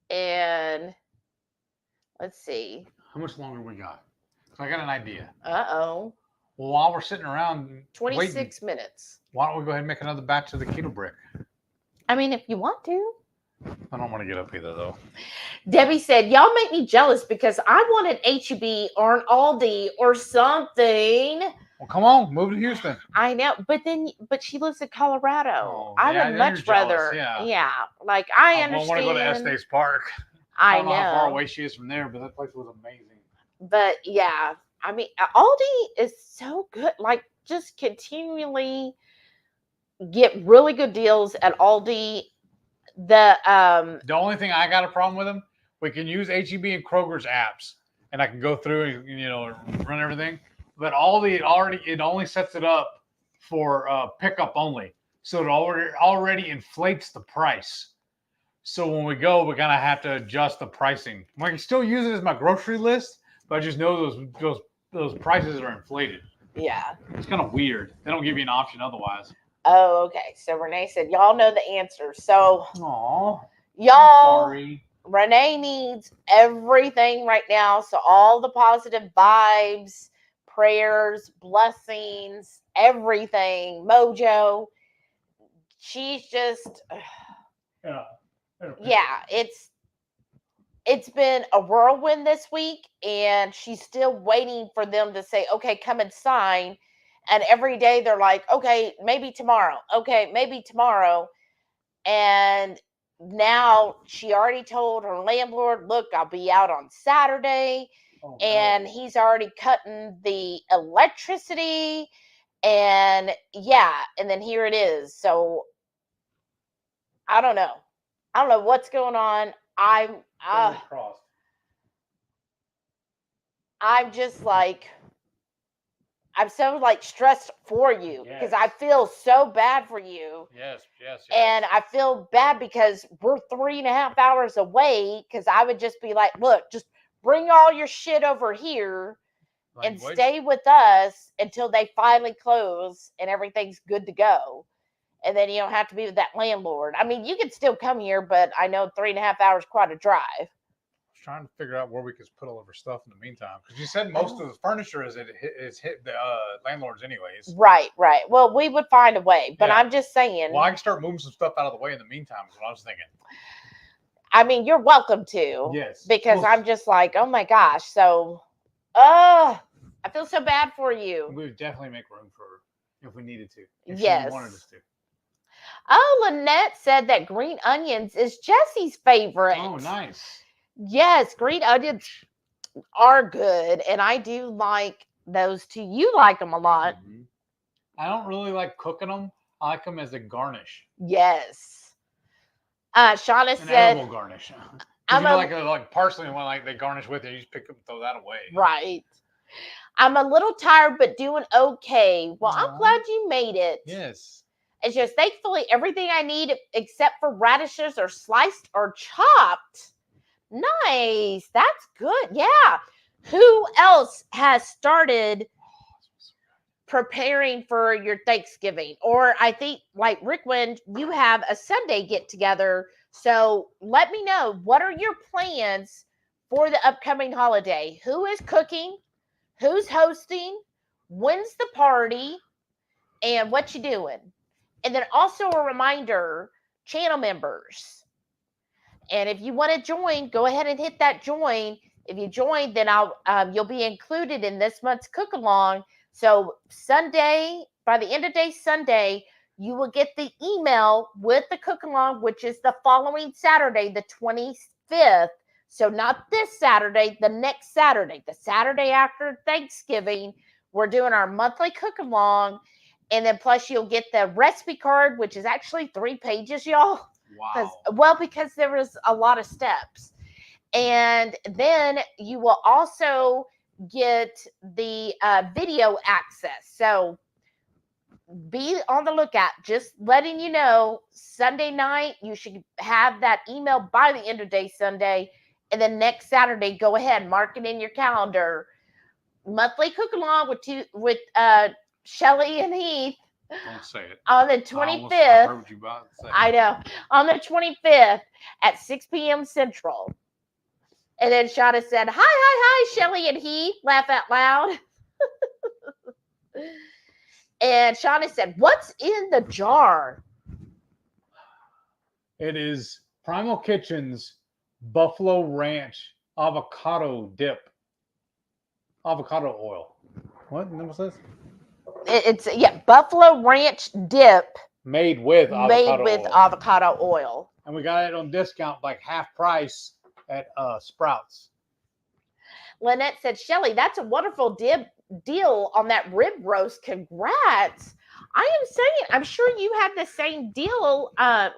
And let's see. How much longer we got? So I got an idea. Uh-oh. Well, while we're sitting around 26 minutes. Why don't we go ahead and make another batch of the keto brick? I mean, if you want to. I don't want to get up either, though. Debbie said, y'all make me jealous because I want an H-E-B or an Aldi or something. Well, come on, move to Houston. I know, but she lives in Colorado. Oh, I would much rather. Yeah. Yeah, like I understand. I want to go to Estes Park. I don't know how far know. away she is from there, but that place was amazing. But yeah, I mean, Aldi is so good. Like, just continually get really good deals at Aldi. The only thing I got a problem with them, we can use HEB and Kroger's apps, and I can go through and run everything. But Aldi it only sets it up for pickup only, so it already inflates the price. So when we go, we're gonna have to adjust the pricing. I can still use it as my grocery list, but I just know those prices are inflated. yeah. It's kind of weird. They don't give you an option otherwise. Oh, okay. So Renee said, y'all know the answer. So Aw, y'all, sorry. Renee needs everything right now. So all the positive vibes, prayers, blessings, everything, mojo. She's just, yeah, it's been a whirlwind this week, and she's still waiting for them to say, okay, come and sign. And every day they're like, okay, maybe tomorrow. Okay, maybe tomorrow. And now she already told her landlord, look, I'll be out on Saturday. Oh, and no. he's already cutting the electricity. And yeah, and then here it is. So I don't know. I don't know what's going on. I'm just like, I'm so like stressed for you because I feel so bad for you. Yes. And I feel bad because we're 3.5 hours away, because I would just be like, look, just bring all your shit over here and stay with us until they finally close and everything's good to go. And then you don't have to be with that landlord. I mean, you can still come here, but I know 3.5 hours is quite a drive. Trying to figure out where we could put all of our stuff in the meantime, because you said most of the furniture is hit the landlords anyways. Right. Well, we would find a way, but I'm just saying. Well, I can start moving some stuff out of the way in the meantime, is what I was thinking. I mean, you're welcome to. Yes. Because I'm just like, oh my gosh. So, I feel so bad for you. We would definitely make room for her if we needed to. If yes. She wanted us to. Oh, Lynette said that green onions is Jesse's favorite. Oh, nice. Yes, green onions are good, and I do like those too. You like them a lot. Mm-hmm. I don't really like cooking them. I like them as a garnish. Yes. Shauna said, edible garnish. Like parsley, when like they garnish with it, you just pick up and throw that away. Right. I'm a little tired, but doing okay. Well, I'm glad you made it. Yes. It's just, thankfully, everything I need except for radishes are sliced or chopped. Nice. That's good. Yeah. Who else has started preparing for your Thanksgiving? Or I think, like Rickwind, you have a Sunday get together. So let me know, what are your plans for the upcoming holiday? Who is cooking? Who's hosting? When's the party? And what you doing? And then also a reminder, channel members. And if you want to join, go ahead and hit that join. If you join, then you'll be included in this month's cook along. So Sunday, by the end of day Sunday, you will get the email with the cook along, which is the following Saturday, the 25th. So not this Saturday, the next Saturday, the Saturday after Thanksgiving, we're doing our monthly cook along. And then plus you'll get the recipe card, which is actually 3 pages, y'all. Wow. Because there was a lot of steps. And then you will also get the video access. So be on the lookout. Just letting you know, Sunday night, you should have that email by the end of day Sunday. And then next Saturday, go ahead, mark it in your calendar. Monthly cook along with Shelly and Heath. Don't say it. On the 25th. I heard what you about to say. I know. On the 25th at 6 p.m. Central. And then Shauna said, hi, Shelly and Heath. Laugh out loud. And Shauna said, what's in the jar? It is Primal Kitchen's Buffalo Ranch avocado dip. Avocado oil. What's this? It's Buffalo Ranch dip. Made with avocado oil. Avocado oil. And we got it on discount, like half price at Sprouts. Lynette said, Shelly, that's a wonderful deal on that rib roast. Congrats. I am saying, I'm sure you had the same deal,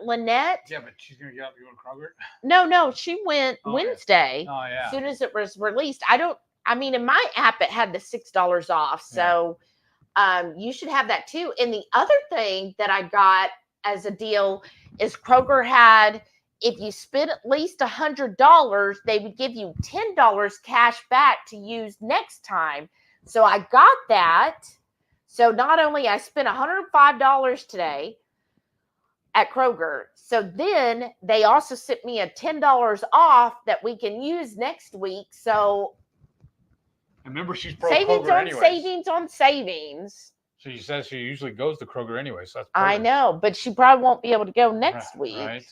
Lynette. Yeah, but she's going to get up and go to Kroger? No, she went Wednesday. Oh, yeah. As soon as it was released. In my app, it had the $6 off. So you should have that too. And the other thing that I got as a deal is Kroger had, if you spend at least $100, they would give you $10 cash back to use next time. So I got that. So not only I spent $105 today at Kroger, so then they also sent me a $10 off that we can use next week. So remember, she's pro savings Kroger on anyways. savings on savings. So she says she usually goes to Kroger anyway. So that's I know, but she probably won't be able to go next week. Right.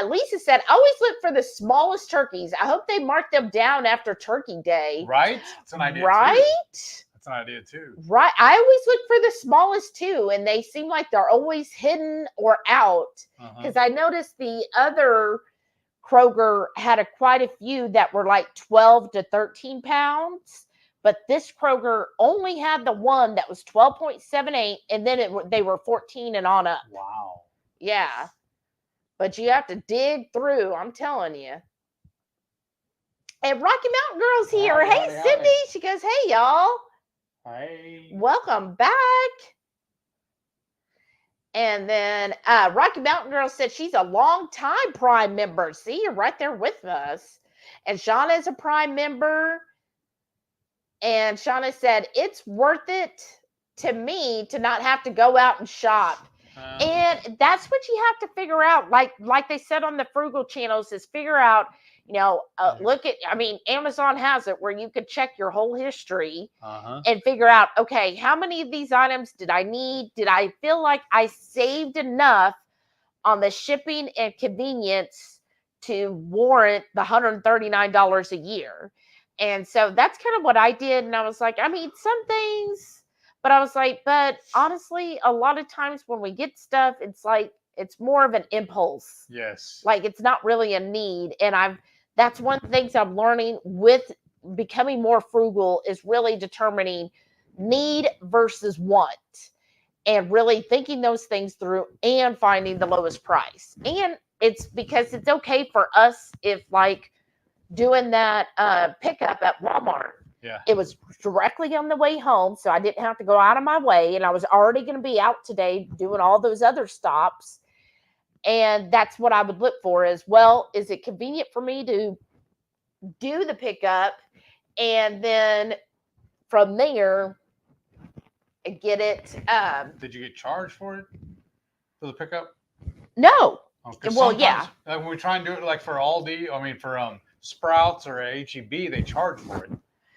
Lisa said, always look for the smallest turkeys. I hope they mark them down after Turkey Day. Right? That's an idea right? Too. That's an idea too. Right. I always look for the smallest too, and they seem like they're always hidden or out. Because I noticed the other Kroger had quite a few that were like 12 to 13 pounds. But this Kroger only had the one that was 12.78, and then they were 14 and on up. Wow. Yeah. But you have to dig through, I'm telling you. And Rocky Mountain Girl's here. Hey, Cindy. She goes, hey, y'all. Hey. Welcome back. And then Rocky Mountain Girl said she's a long-time Prime member. See, you're right there with us. And Shauna is a Prime member. And Shauna said, it's worth it to me to not have to go out and shop. And that's what you have to figure out. Like they said on the frugal channels, is figure out, look at, Amazon has it where you could check your whole history and figure out, okay, how many of these items did I need? Did I feel like I saved enough on the shipping and convenience to warrant the $139 a year? And so that's kind of what I did. And I was like, some things. But I was like, but honestly, a lot of times when we get stuff, it's like, it's more of an impulse. Yes. Like it's not really a need. And that's one of the things I'm learning with becoming more frugal is really determining need versus want and really thinking those things through and finding the lowest price. And it's because it's okay for us if like doing that pickup at Walmart. Yeah. It was directly on the way home, so I didn't have to go out of my way, and I was already going to be out today doing all those other stops. And that's what I would look for as well. Is it convenient for me to do the pickup and then from there get it? Did you get charged for it? For the pickup? No. Well, yeah. When we try and do it like for Aldi, for Sprouts or HEB, they charge for it.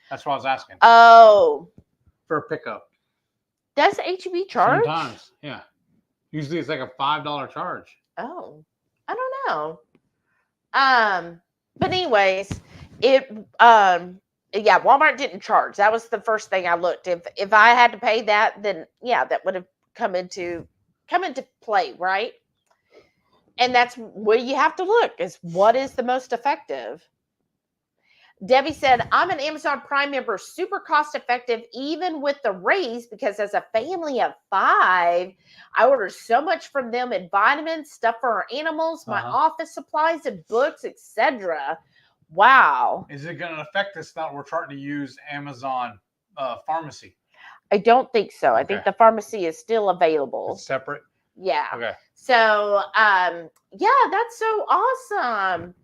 That's what I was asking. Oh. For a pickup. Does HEB charge? Sometimes, yeah. Usually it's like a $5 charge. Oh. I don't know. But anyways, Walmart didn't charge. That was the first thing I looked. If I had to pay that, then yeah, that would have come into play, right? And that's where you have to look, is what is the most effective. Debbie said, I'm an Amazon Prime member, super cost effective, even with the raise, because as a family of 5, I order so much from them in vitamins, stuff for our animals, my office supplies and books, etc. Wow. Is it going to affect us now we're trying to use Amazon pharmacy? I don't think so. Okay. I think the pharmacy is still available. It's separate? Yeah. Okay. So, that's so awesome.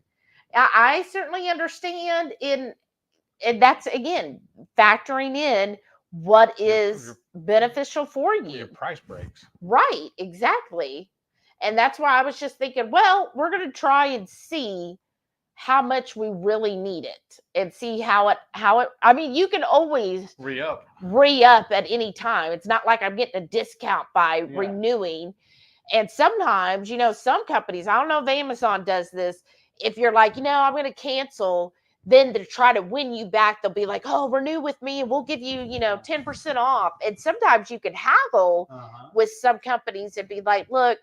I certainly understand and that's, again, factoring in what is beneficial for you. Your price breaks. Right, exactly. And that's why I was just thinking, well, we're going to try and see how much we really need it and see how it, you can always re-up at any time. It's not like I'm getting a discount by renewing. And sometimes, some companies, I don't know if Amazon does this, if you're like, I'm going to cancel, then to try to win you back, they'll be like, oh, renew with me and we'll give you, 10% off. And sometimes you can haggle with some companies and be like, look,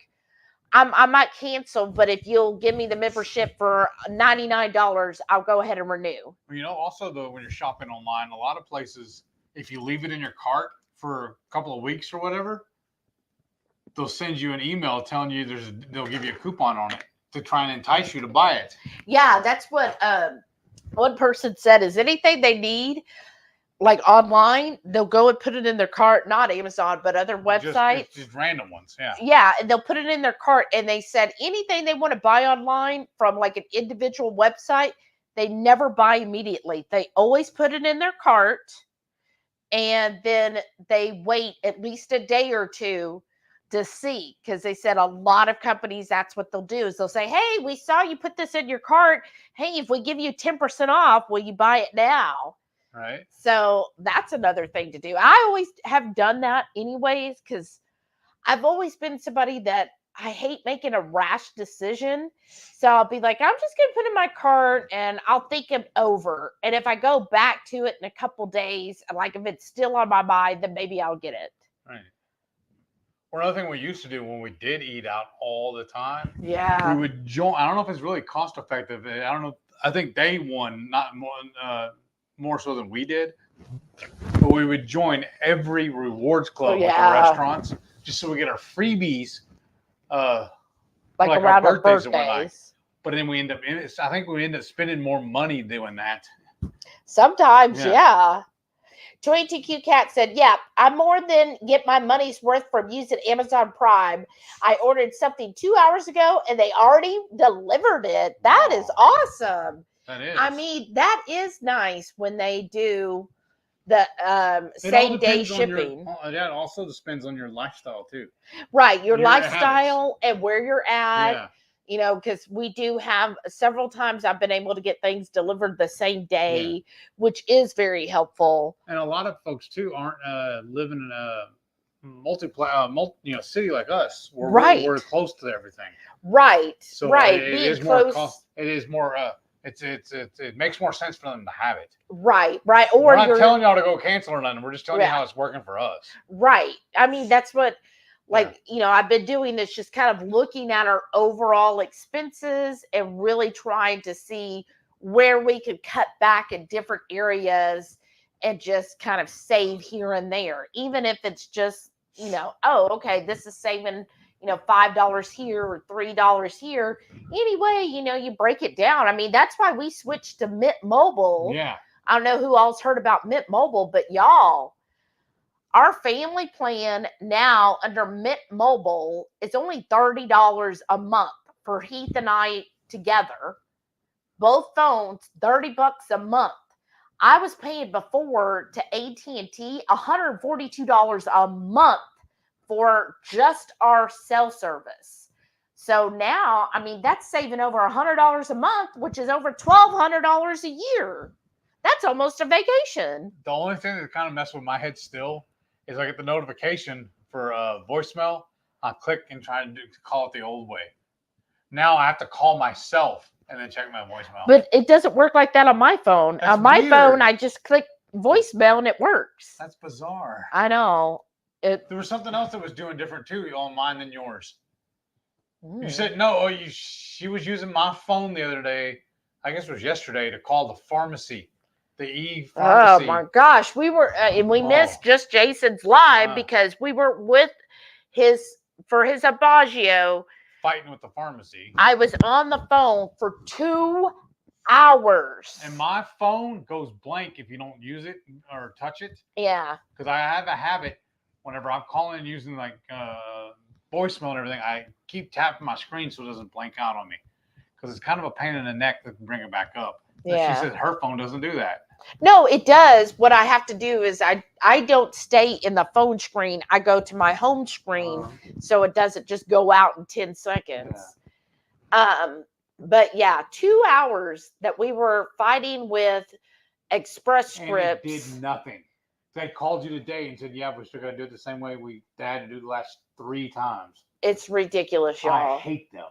I might cancel, but if you'll give me the membership for $99, I'll go ahead and renew. Also though, when you're shopping online, a lot of places, if you leave it in your cart for a couple of weeks or whatever, they'll send you an email telling you they'll give you a coupon on it to try and entice you to buy it. Yeah, that's what one person said. Is anything they need, like online, they'll go and put it in their cart, not Amazon, but other websites. Just random ones, yeah. Yeah, and they'll put it in their cart, and they said anything they want to buy online from like an individual website, they never buy immediately. They always put it in their cart, and then they wait at least a day or two to see, because they said a lot of companies, that's what they'll do, is they'll say, hey, we saw you put this in your cart. Hey, if we give you 10% off, will you buy it now? Right. So that's another thing to do. I always have done that anyways, because I've always been somebody that I hate making a rash decision. So I'll be like, I'm just going to put it in my cart and I'll think it over. And if I go back to it in a couple days, like if it's still on my mind, then maybe I'll get it. Right. Or another thing we used to do when we did eat out all the time. Yeah. We would join. I don't know if it's really cost effective. I don't know. I think they won not more so than we did. But we would join every rewards club with the restaurants just so we get our freebies. Like around our birthdays. But then I think we end up spending more money doing that. Sometimes, yeah. 22Q Cat said, yeah, I more than get my money's worth from using Amazon Prime. I ordered something 2 hours ago and they already delivered it. That is awesome. That is. I mean, that is nice when they do the same day shipping. That also depends on your lifestyle too. Right. Your lifestyle and where you're at. Yeah. Because we do have several times I've been able to get things delivered the same day, which is very helpful. And a lot of folks too aren't living in a city like us, where we're close to everything. Right. So right. It is more cost. It is more. It makes more sense for them to have it. Right. Right. Or we're not telling y'all to go cancel or nothing. We're just telling you how it's working for us. Right. I mean, that's what. I've been doing this, just kind of looking at our overall expenses and really trying to see where we could cut back in different areas and just kind of save here and there, even if it's just, this is saving, $5 here or $3 here. Anyway, you break it down. I mean, that's why we switched to Mint Mobile. Yeah. I don't know who all's heard about Mint Mobile, but y'all, our family plan now under Mint Mobile is only $30 a month for Heath and I together. Both phones, $30 a month. I was paying before to AT&T $142 a month for just our cell service. So now, I mean, that's saving over $100 a month, which is over $1,200 a year. That's almost a vacation. The only thing that kind of messes with my head still is I get the notification for voicemail. I click and try to call it the old way. Now I have to call myself and then check my voicemail. But it doesn't work like that on my phone. That's on my weird. phone, I just click voicemail and it works. That's bizarre. I know. There was something else that was doing different too on mine than yours. You said no. She was using my phone the other day. I guess it was yesterday to call the pharmacy. The e-pharmacy. Oh my gosh, we were and we missed just Jason's live because we were with his Abagio fighting with the pharmacy. I was on the phone for 2 hours. And my phone goes blank if you don't use it or touch it. Yeah. Because I have a habit whenever I'm calling and using like voicemail and everything, I keep tapping my screen so it doesn't blank out on me. Because it's kind of a pain in the neck to bring it back up. Yeah. She said her phone doesn't do that. No, it does. What I have to do is I don't stay in the phone screen. I go to my home screen so it doesn't just go out in 10 seconds. Yeah. But yeah, 2 hours that we were fighting with Express Scripts. And it did nothing. They called you today and said, yeah, we're still going to do it the same way we had to do the last 3 times. It's ridiculous, y'all. I hate them.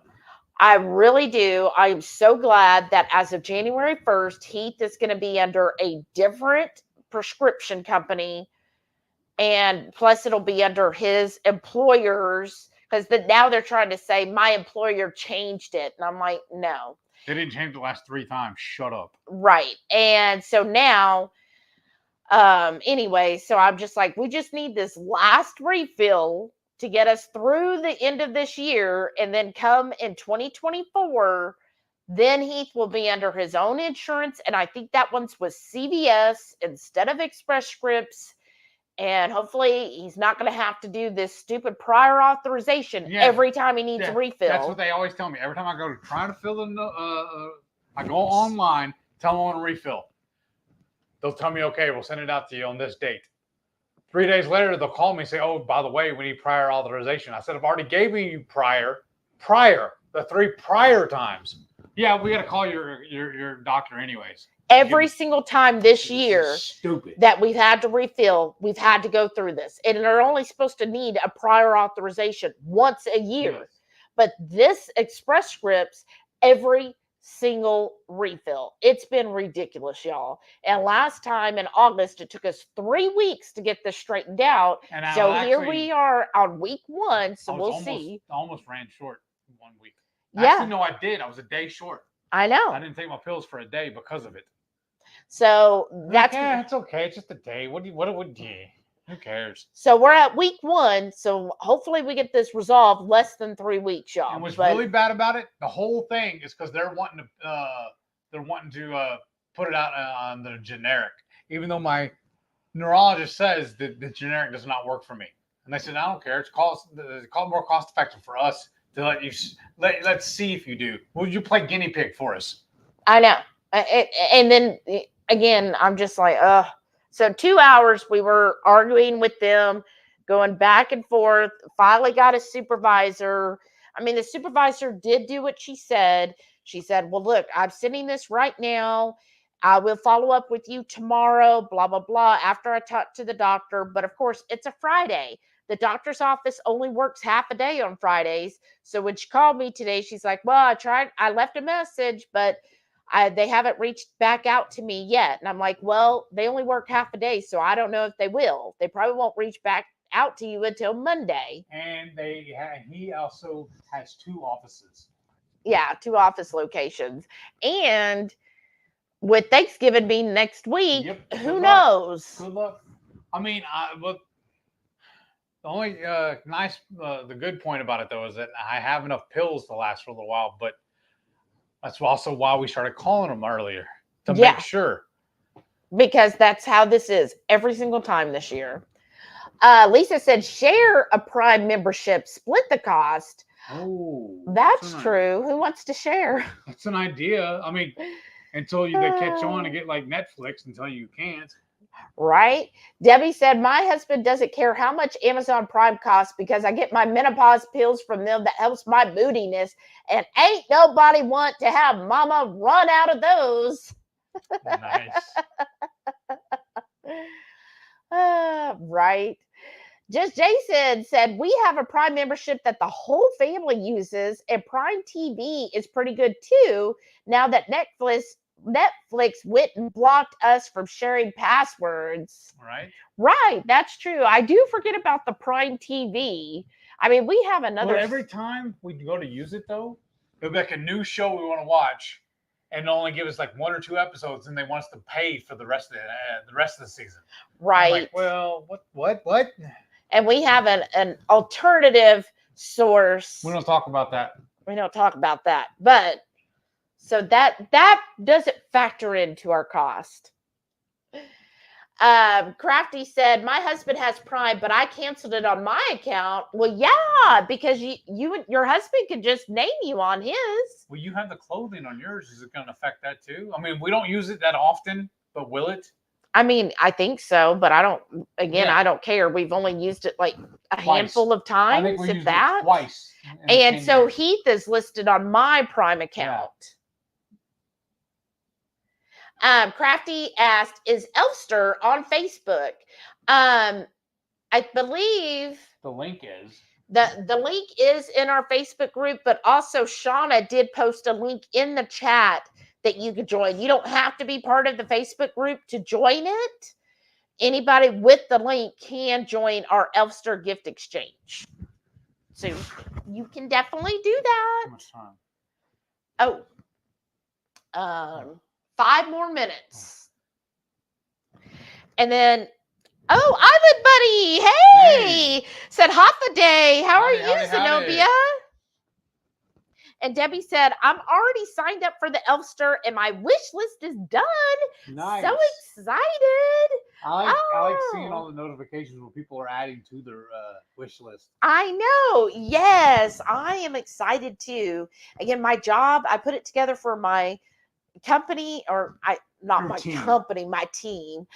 I really do. I'm so glad that as of January 1st, Heath is going to be under a different prescription company. And plus it'll be under his employer's, Because now they're trying to say my employer changed it. And I'm like, no. They didn't change the last 3 times. Shut up. Right. And so now, anyway, so I'm just like, we just need this last refill to get us through the end of this year. And then come in 2024, then Heath will be under his own insurance. And I think that one's with CVS instead of Express Scripts. And hopefully he's not going to have to do this stupid prior authorization every time he needs a refill. That's what they always tell me. Every time I go to try to fill in I go online, tell them I want a refill. They'll tell me, okay, we'll send it out to you on this date. 3 days later, they'll call me and say, oh, by the way, we need prior authorization. I said, I've already given you prior, the 3 prior times. Yeah, we got to call your doctor anyways. Every single time this year that we've had to refill, we've had to go through this. And they're only supposed to need a prior authorization once a year. Yes. But this Express Scripts, every single refill. It's been ridiculous, y'all. And last time in August, it took us 3 weeks to get this straightened out. And so here we are on week 1. So we'll see. I almost ran short 1 week. Actually, no, I did. I was a day short. I know. I didn't take my pills for a day because of it. So that's it's okay. It's just a day. What would you? Who cares? So we're at week 1. So hopefully we get this resolved less than 3 weeks, y'all. And what's really bad about it, the whole thing is because they're wanting to put it out on the generic, even though my neurologist says that the generic does not work for me. And they said, I don't care. It's more cost effective for us to let you let's see if you do. Would you play guinea pig for us? I know. And then again, I'm just like, So 2 hours we were arguing with them, going back and forth. Finally got a supervisor. I mean, the supervisor did do what she said. She said, well, look, I'm sending this right now. I will follow up with you tomorrow, blah, blah, blah, after I talk to the doctor. But of course, it's a Friday. The doctor's office only works half a day on Fridays. So when she called me today, she's like, well, I left a message, but they haven't reached back out to me yet. And I'm like, well, they only work half a day, so I don't know if they will. They probably won't reach back out to you until Monday. And he also has 2 offices. Yeah, 2 office locations. And with Thanksgiving being next week, who knows? Good luck. I mean, the only the good point about it, though, is that I have enough pills to last for a little while, but that's also why we started calling them earlier, to make sure. Because that's how this is every single time this year. Lisa said, share a Prime membership, split the cost. Oh, that's true. Who wants to share? That's an idea. I mean, until they catch on and get like Netflix, until you can't. Right? Debbie said, my husband doesn't care how much Amazon Prime costs because I get my menopause pills from them that helps my moodiness, and ain't nobody want to have mama run out of those. Nice. Right. Just Jason said, we have a Prime membership that the whole family uses, and Prime TV is pretty good too, now that Netflix went and blocked us from sharing passwords. Right. That's true. I do forget about the Prime TV. I mean, we have another. But every time we go to use it, though, it'll be like a new show we want to watch, and they'll only give us like 1 or 2 episodes, and they want us to pay for the rest of the season. Right. I'm like, well, what? And we have an alternative source. We don't talk about that. But so that doesn't factor into our cost. Crafty said, my husband has Prime, but I canceled it on my account. Well, yeah, because you and your husband could just name you on his. Well, you have the clothing on yours. Is it going to affect that too? I mean, we don't use it that often, but will it? I mean, I think so, but I don't care. We've only used it like a handful of times, I think we if used that. It twice. And so Heath is listed on my Prime account. Crafty asked, is Elster on Facebook? I believe the link is. The link is in our Facebook group, but also Shauna did post a link in the chat that you could join. You don't have to be part of the Facebook group to join it. Anybody with the link can join our Elster gift exchange. So you can definitely do that. How much time? Oh, 5 more minutes. And then, Island Buddy, hey! Said Hoffa Day. How are you, Zenobia? And Debbie said, I'm already signed up for the Elfster and my wish list is done. Nice. So excited. I like seeing all the notifications when people are adding to their wish list. I know. Yes, I am excited too. Again, my job, I put it together for my company, company, my team.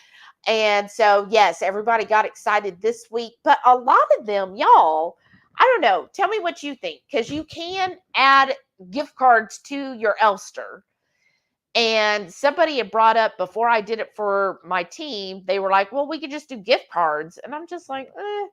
And so, yes, everybody got excited this week, but a lot of them, y'all, I don't know. Tell me what you think, because you can add gift cards to your Elfster. And somebody had brought up before I did it for my team, they were like, well, we could just do gift cards. And I'm just like, eh.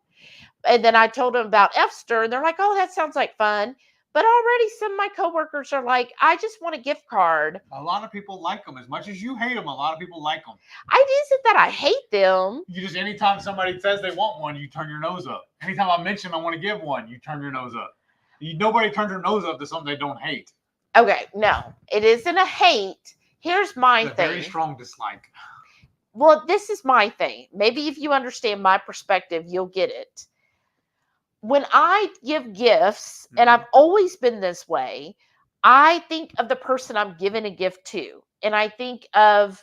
And then I told them about Elfster, and they're like, oh, that sounds like fun. But already some of my coworkers are like, I just want a gift card. A lot of people like them. As much as you hate them, a lot of people like them. It isn't that I hate them. You just, anytime somebody says they want one, you turn your nose up. Anytime I mention I want to give one, you turn your nose up. Nobody turns their nose up to something they don't hate. Okay, no, it isn't a hate. Here's my thing. Very strong dislike. Well, this is my thing. Maybe if you understand my perspective, you'll get it. When I give gifts, and I've always been this way, I think of the person I'm giving a gift to. And I think of,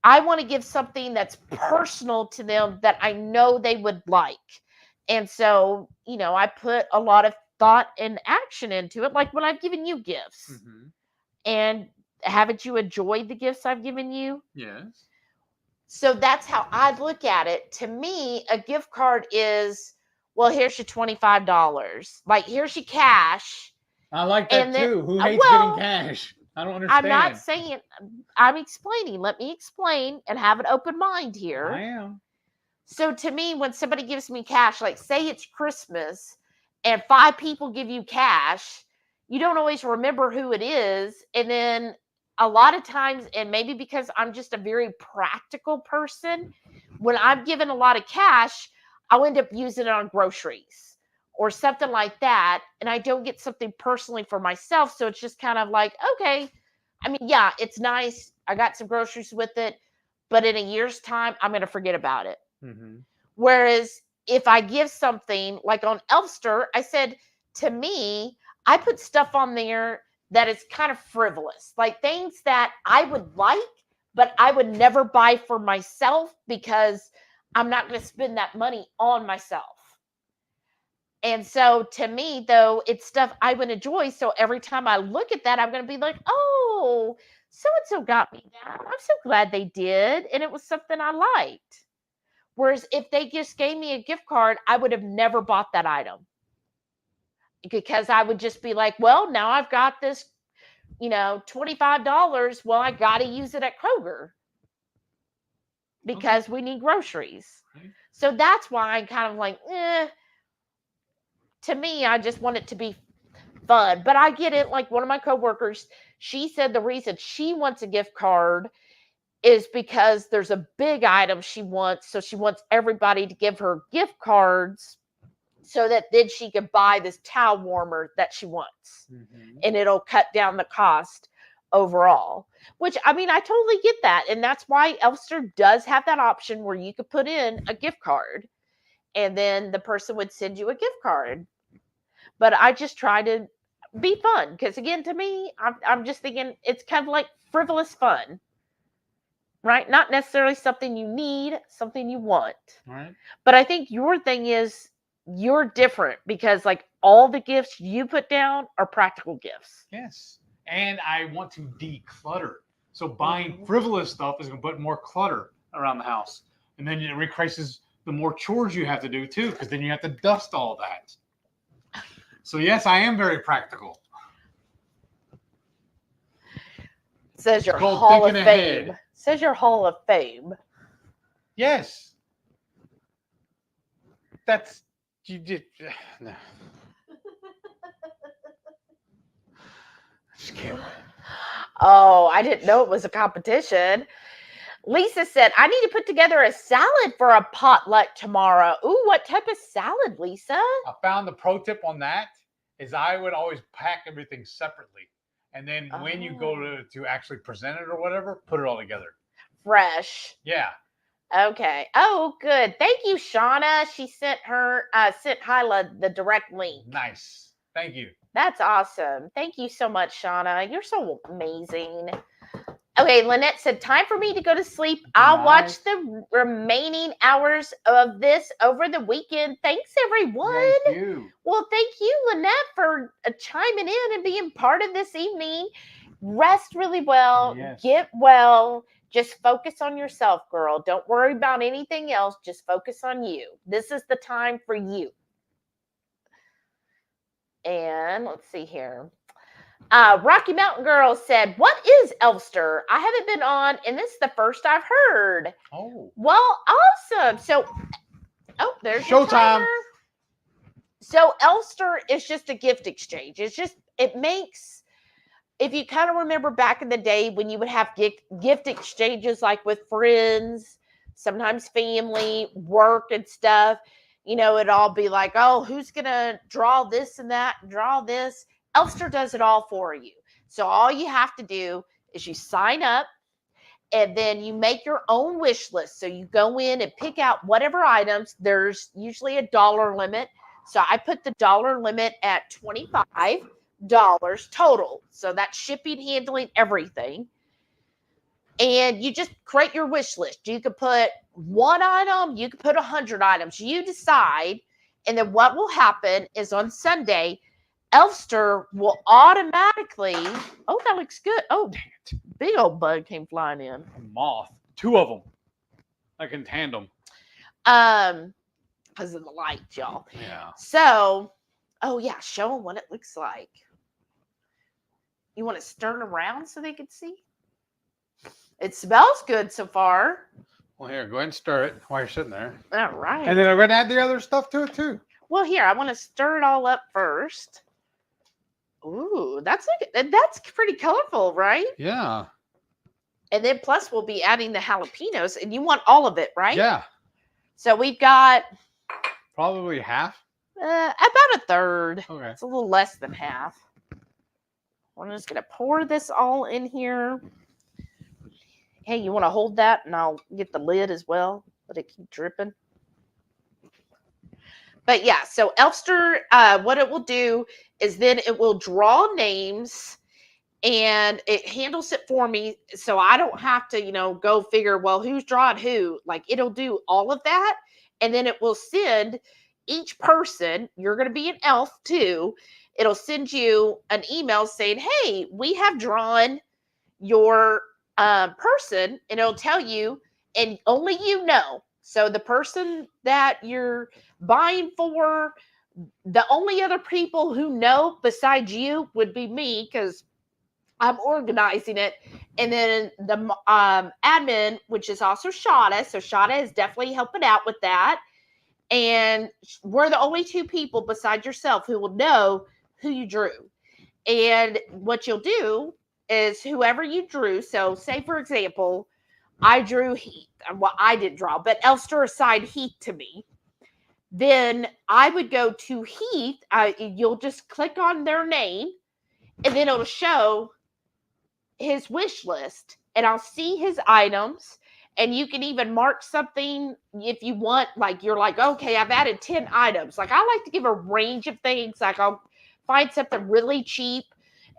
I want to give something that's personal to them that I know they would like. And so, I put a lot of thought and action into it, like when I've given you gifts. Mm-hmm. And haven't you enjoyed the gifts I've given you? Yes. So that's how I look at it. To me, a gift card is, well, here's your $25. Like, here's your cash. I like that too. Who hates getting cash? I don't understand. I'm not saying, I'm explaining. Let me explain and have an open mind here. I am. So to me, when somebody gives me cash, like say it's Christmas and 5 people give you cash, you don't always remember who it is. And then a lot of times, and maybe because I'm just a very practical person, when I'm given a lot of cash, I'll end up using it on groceries or something like that. And I don't get something personally for myself. So it's just kind of like, okay, I mean, yeah, it's nice. I got some groceries with it, but in a year's time, I'm going to forget about it. Mm-hmm. Whereas if I give something like on Elfster, I said, to me, I put stuff on there that is kind of frivolous, like things that I would like, but I would never buy for myself because I'm not going to spend that money on myself. And so to me, though, it's stuff I would enjoy. So every time I look at that, I'm going to be like, oh, so-and-so got me that. I'm so glad they did. And it was something I liked. Whereas if they just gave me a gift card, I would have never bought that item. Because I would just be like, well, now I've got this, $25. Well, I got to use it at Kroger. Because we need groceries. Right. So that's why I'm kind of like, to me, I just want it to be fun. But I get it. Like one of my coworkers, she said the reason she wants a gift card is because there's a big item she wants. So she wants everybody to give her gift cards so that then she can buy this towel warmer that she wants. Mm-hmm. And it'll cut down the cost overall. Which, I mean, I totally get that. And that's why Elfster does have that option where you could put in a gift card. And then the person would send you a gift card. But I just try to be fun. Because again, to me, I'm just thinking it's kind of like frivolous fun. Right? Not necessarily something you need, something you want. Right. But I think your thing is you're different because like all the gifts you put down are practical gifts. Yes. And I want to declutter. So buying frivolous stuff is going to put more clutter around the house. And then it increases the more chores you have to do too, because then you have to dust all that. So yes, I am very practical. Says your Hall of Fame. Says your Hall of Fame. Yes. That's you did. No. Just kidding. Oh, I didn't know it was a competition. Lisa said, I need to put together a salad for a potluck tomorrow. Ooh, what type of salad, Lisa? I found the pro tip on that is I would always pack everything separately. And then when you go to actually present it or whatever, put it all together. Fresh. Yeah. Okay. Oh, good. Thank you, Shauna. She sent Hyla the direct link. Nice. Thank you. That's awesome. Thank you so much, Shauna. You're so amazing. Okay, Lynette said, time for me to go to sleep. I'll watch the remaining hours of this over the weekend. Thanks, everyone. Thank you. Well, thank you, Lynette, for chiming in and being part of this evening. Rest really well. Yes. Get well. Just focus on yourself, girl. Don't worry about anything else. Just focus on you. This is the time for you. And let's see here. Rocky Mountain Girl said, what is Elfster? I haven't been on, and this is the first I've heard. Oh. Well, awesome. So, there's showtime. So Elfster is just a gift exchange. It makes, if you kind of remember back in the day when you would have gift exchanges like with friends, sometimes family, work and stuff, it'd all be like, oh, who's going to draw this and that, draw this. Elfster does it all for you. So all you have to do is you sign up and then you make your own wish list. So you go in and pick out whatever items. There's usually a dollar limit. So I put the dollar limit at $25 total. So that's shipping, handling, everything. And you just create your wish list. You could put one item, you could put 100 items. You decide. And then what will happen is on Sunday, Elfster will automatically, that looks good. Oh, dang it. Big old bug came flying in. A moth. 2 of them. I can tandem. Because of the light, y'all. Yeah. So, show them what it looks like. You want to stir it around so they can see? It smells good so far. Well, here, go ahead and stir it while you're sitting there. All right. And then I'm going to add the other stuff to it, too. Well, here, I want to stir it all up first. Ooh, that's pretty colorful, right? Yeah. And then plus we'll be adding the jalapenos, and you want all of it, right? Yeah. So we've got probably half. About a third. Okay. It's a little less than half. We're just gonna pour this all in here. Hey, you want to hold that, and I'll get the lid as well. Let it keep dripping. But yeah, so Elfster, what it will do is then it will draw names and it handles it for me. So I don't have to, go figure, well, who's drawing who. Like it'll do all of that. And then it will send each person, you're going to be an elf too. It'll send you an email saying, hey, we have drawn your person, and it'll tell you, and only you know. So the person that you're buying for, the only other people who know besides you would be me, because I'm organizing it. And then the admin, which is also Shada. So Shada is definitely helping out with that. And we're the only 2 people besides yourself who will know who you drew. And what you'll do is whoever you drew. So say, for example, I drew Heath. Well, I didn't draw, but Elfster assigned Heath to me. Then I would go to Heath. You'll just click on their name, and then it'll show his wish list, and I'll see his items. And you can even mark something if you want, like you're like, okay, I've added 10 items. Like I like to give a range of things. Like I'll find something really cheap,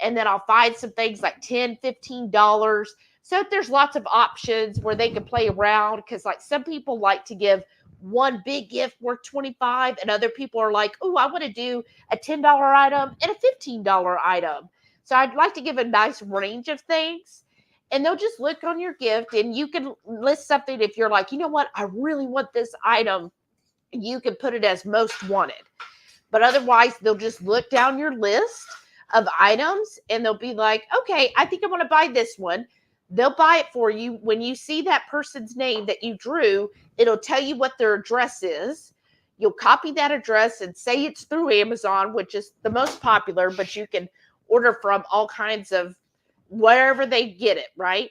and then I'll find some things like $10, $15. So there's lots of options where they can play around, because like some people like to give one big gift worth $25, and other people are like, oh, I want to do a $10 item and a $15 item. So I'd like to give a nice range of things, and they'll just look on your gift, and you can list something. If you're like, you know what, I really want this item, you can put it as most wanted. But otherwise, they'll just look down your list of items, and they'll be like, okay, I think I want to buy this one. They'll buy it for you. When you see that person's name that you drew, it'll tell you what their address is. You'll copy that address and say it's through Amazon, which is the most popular, but you can order from all kinds of wherever they get it, right?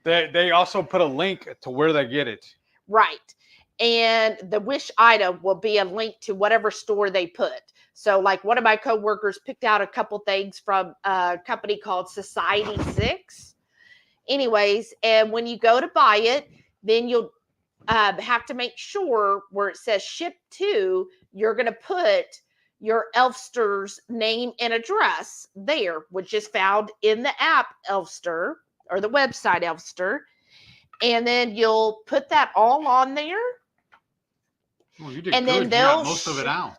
They also put a link to where they get it. Right. And the wish item will be a link to whatever store they put. So like one of my coworkers picked out a couple things from a company called Society 6. Anyways, and when you go to buy it, then you'll have to make sure where it says ship to, you're going to put your Elfster's name and address there, which is found in the app Elfster or the website Elfster. And then you'll put that all on there. Well, you did and good. Then You they'll got most of it out.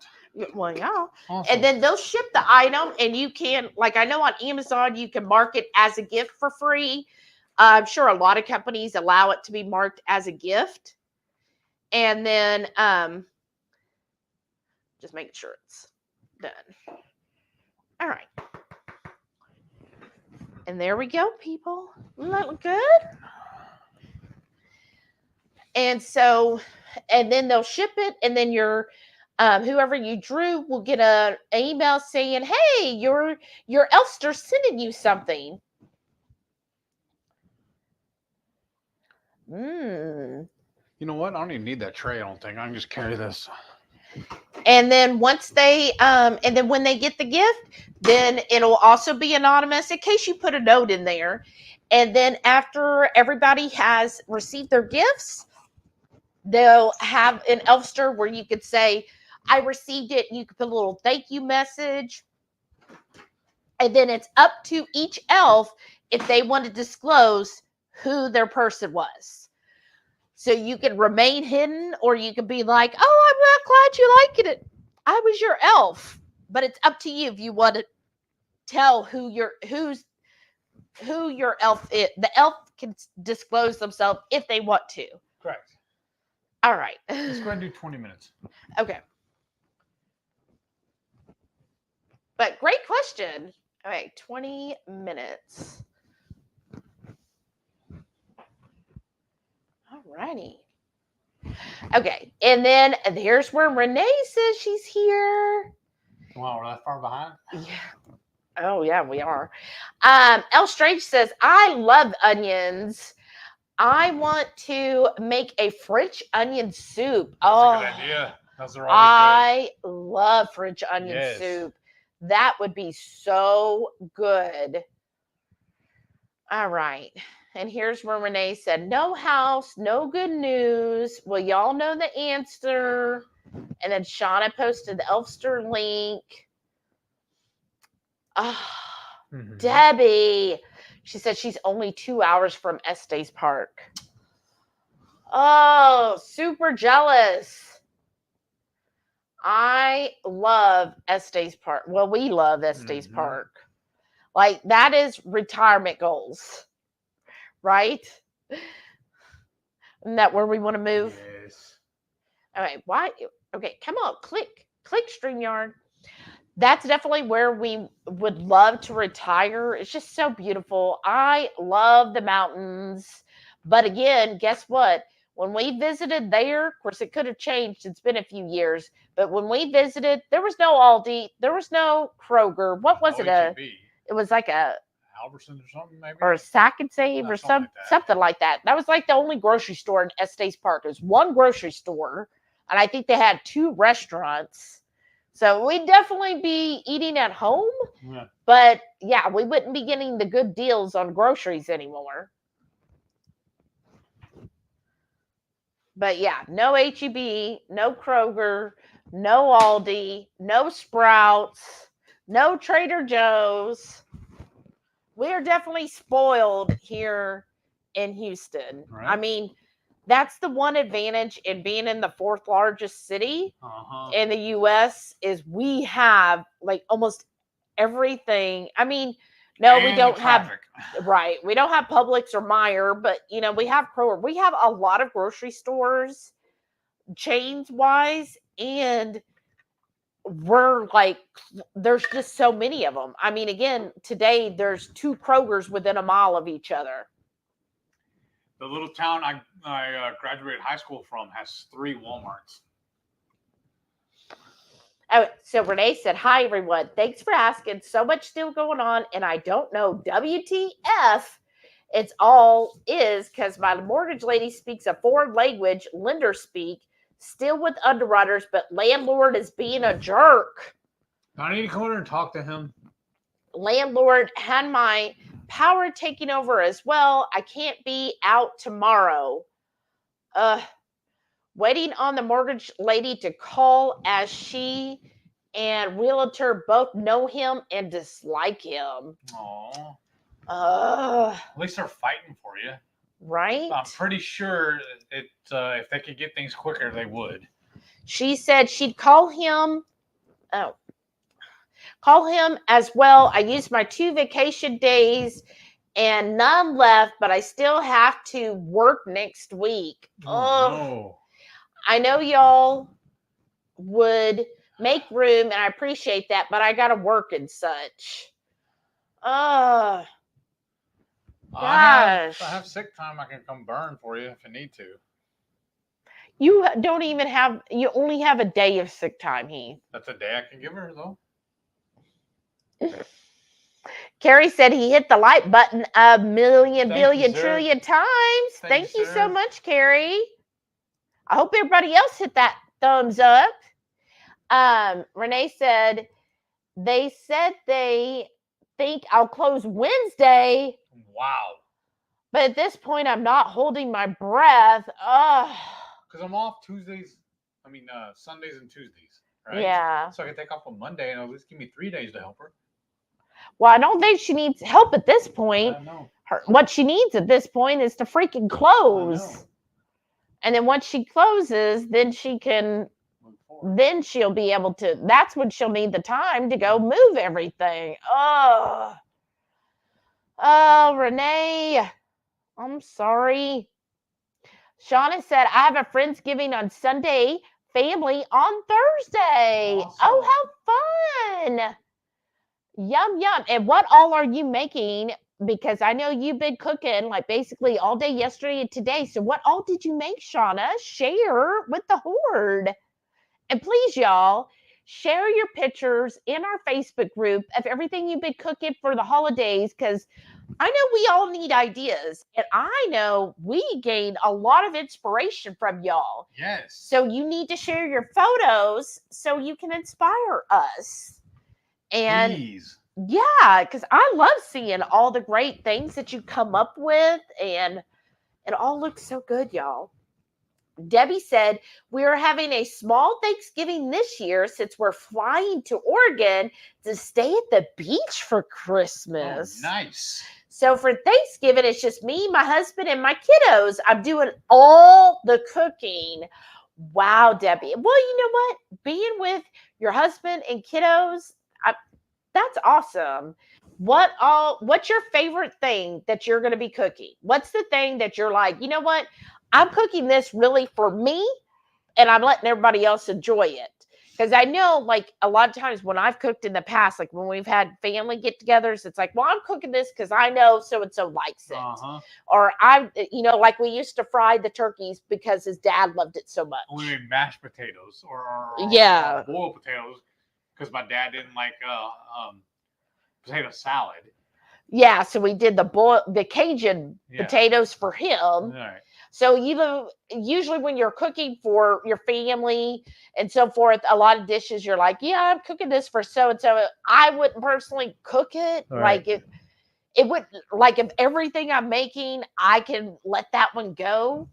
Well, yeah. Awesome. And then they'll ship the item, and you can, like I know on Amazon, you can mark it as a gift for free. I'm sure a lot of companies allow it to be marked as a gift. And then just making sure it's done. All right. And there we go, people. Look good. And so, and then they'll ship it, and then your whoever you drew will get an email saying, "Hey, your Elfster's sending you something." You know what? I don't even need that tray. I don't think I can just carry this. And then once they and then when they get the gift, then it'll also be anonymous in case you put a note in there. And then after everybody has received their gifts, they'll have an Elfster where you could say, "I received it." You could put a little thank you message. And then it's up to each elf if they want to disclose who their person was. So you can remain hidden, or you can be like, "Oh, I'm not glad you liked it. I was your elf." But it's up to you if you want to tell who your elf is. The elf can disclose themselves if they want to. Correct. All right. Let's go ahead and do 20 minutes. Okay. But great question. All right, 20 minutes. All righty. Okay, and then here's where Renee says she's here. Wow, we're that far behind? Yeah. Oh, yeah, we are. L Strange says, "I love onions. I want to make a French onion soup." That's a good idea. Those are always good. I love French onion soup. That would be so good. All right. And here's where Renee said, "No house, no good news. Well, y'all know the answer." And then Shauna posted the Elfster link. Oh, Debbie. She said she's only 2 hours from Estes Park. Oh, super jealous. I love Estes Park. Well, we love Estes Park. Like, that is retirement goals, right? Isn't that where we want to move? Yes. Okay, why? Okay, come on, click StreamYard. That's definitely where we would love to retire. It's just so beautiful. I love the mountains. But again, guess what? When we visited there, of course, it could have changed. It's been a few years. But when we visited, there was no Aldi. There was no Kroger. What was it? It was like a Albertsons or something, maybe? Or a Sack and Save or something like that. That was like the only grocery store in Estes Park. It was one grocery store. And I think they had 2 restaurants. So we'd definitely be eating at home. Yeah. But yeah, we wouldn't be getting the good deals on groceries anymore. But yeah, no H-E-B, no Kroger, no Aldi, no Sprouts, no Trader Joe's. We're definitely spoiled here in Houston. Right. I mean, that's the one advantage in being in the 4th largest city in the U.S. is we have like almost everything. I mean, no, we don't have, right. We don't have Publix or Meijer, but you know, we have Kroger. We have a lot of grocery stores chains wise, and we're like, there's just so many of them. I mean, again, today there's 2 Krogers within a mile of each other. The little town I graduated high school from has 3 Walmarts. Oh, so Renee said, "Hi, everyone. Thanks for asking. So much still going on, and I don't know WTF It's all is because my mortgage lady speaks a foreign language, lender speak, still with underwriters, but landlord is being a jerk. Do I need to come over and talk to him? Landlord had my power taken over as well. I can't be out tomorrow. Waiting on the mortgage lady to call as she and realtor both know him and dislike him. Aww. At least they're fighting for you. Right? I'm pretty sure if they could get things quicker, they would. She said she'd call him. Call him as well. I used my 2 vacation days and none left, but I still have to work next week. No. I know y'all would make room, and I appreciate that, but I got to work and such. Gosh. I have sick time. I can come burn for you if I need to. You don't even have, you only have a day of sick time, Heath. That's a day I can give her, though. Carrie said he hit the like button a million, Thank billion, you, trillion times. Thank you sir. so much, Carrie. I hope everybody else hit that thumbs up. Renee said, they said they think I'll close Wednesday. Wow. But at this point, I'm not holding my breath. Because I'm off Sundays and Tuesdays, right? Yeah. So I can take off on Monday and at least give me 3 days to help her. Well, I don't think she needs help at this point. I know. What she needs at this point is to freaking close. And then once she closes, then she can, then she'll be able to, that's when she'll need the time to go move everything. Oh, Renee, I'm sorry. Shauna said, I have a Friendsgiving on Sunday, family on Thursday. Awesome. Oh, how fun. Yum, yum. And what all are you making? Because I know you've been cooking like basically all day yesterday and today. So what all did you make, Shauna? Share with the horde. And please, y'all, share your pictures in our Facebook group of everything you've been cooking for the holidays, because I know we all need ideas. And I know we gained a lot of inspiration from y'all. Yes. So you need to share your photos so you can inspire us. And please. Yeah, because I love seeing all the great things that you come up with, and it all looks so good, y'all. Debbie said, we're having a small Thanksgiving this year since we're flying to Oregon to stay at the beach for Christmas. Oh, nice. So for Thanksgiving, it's just me, my husband, and my kiddos. I'm doing all the cooking. Wow, Debbie. Well, you know what? Being with your husband and kiddos, that's awesome. What's your favorite thing that you're going to be cooking? What's the thing that you're like, you know what? I'm cooking this really for me, and I'm letting everybody else enjoy it. Because I know, like, a lot of times when I've cooked in the past, like when we've had family get-togethers, it's like, well, I'm cooking this because I know so-and-so likes it. Or like we used to fry the turkeys because his dad loved it so much. We made mashed potatoes or boiled potatoes because my dad didn't like potato salad. Yeah, so we did the Cajun potatoes for him. All right. So usually when you're cooking for your family and so forth, a lot of dishes you're like, yeah, I'm cooking this for so and so. I wouldn't personally cook it. Right. Like it would, like, if everything I'm making, I can let that one go.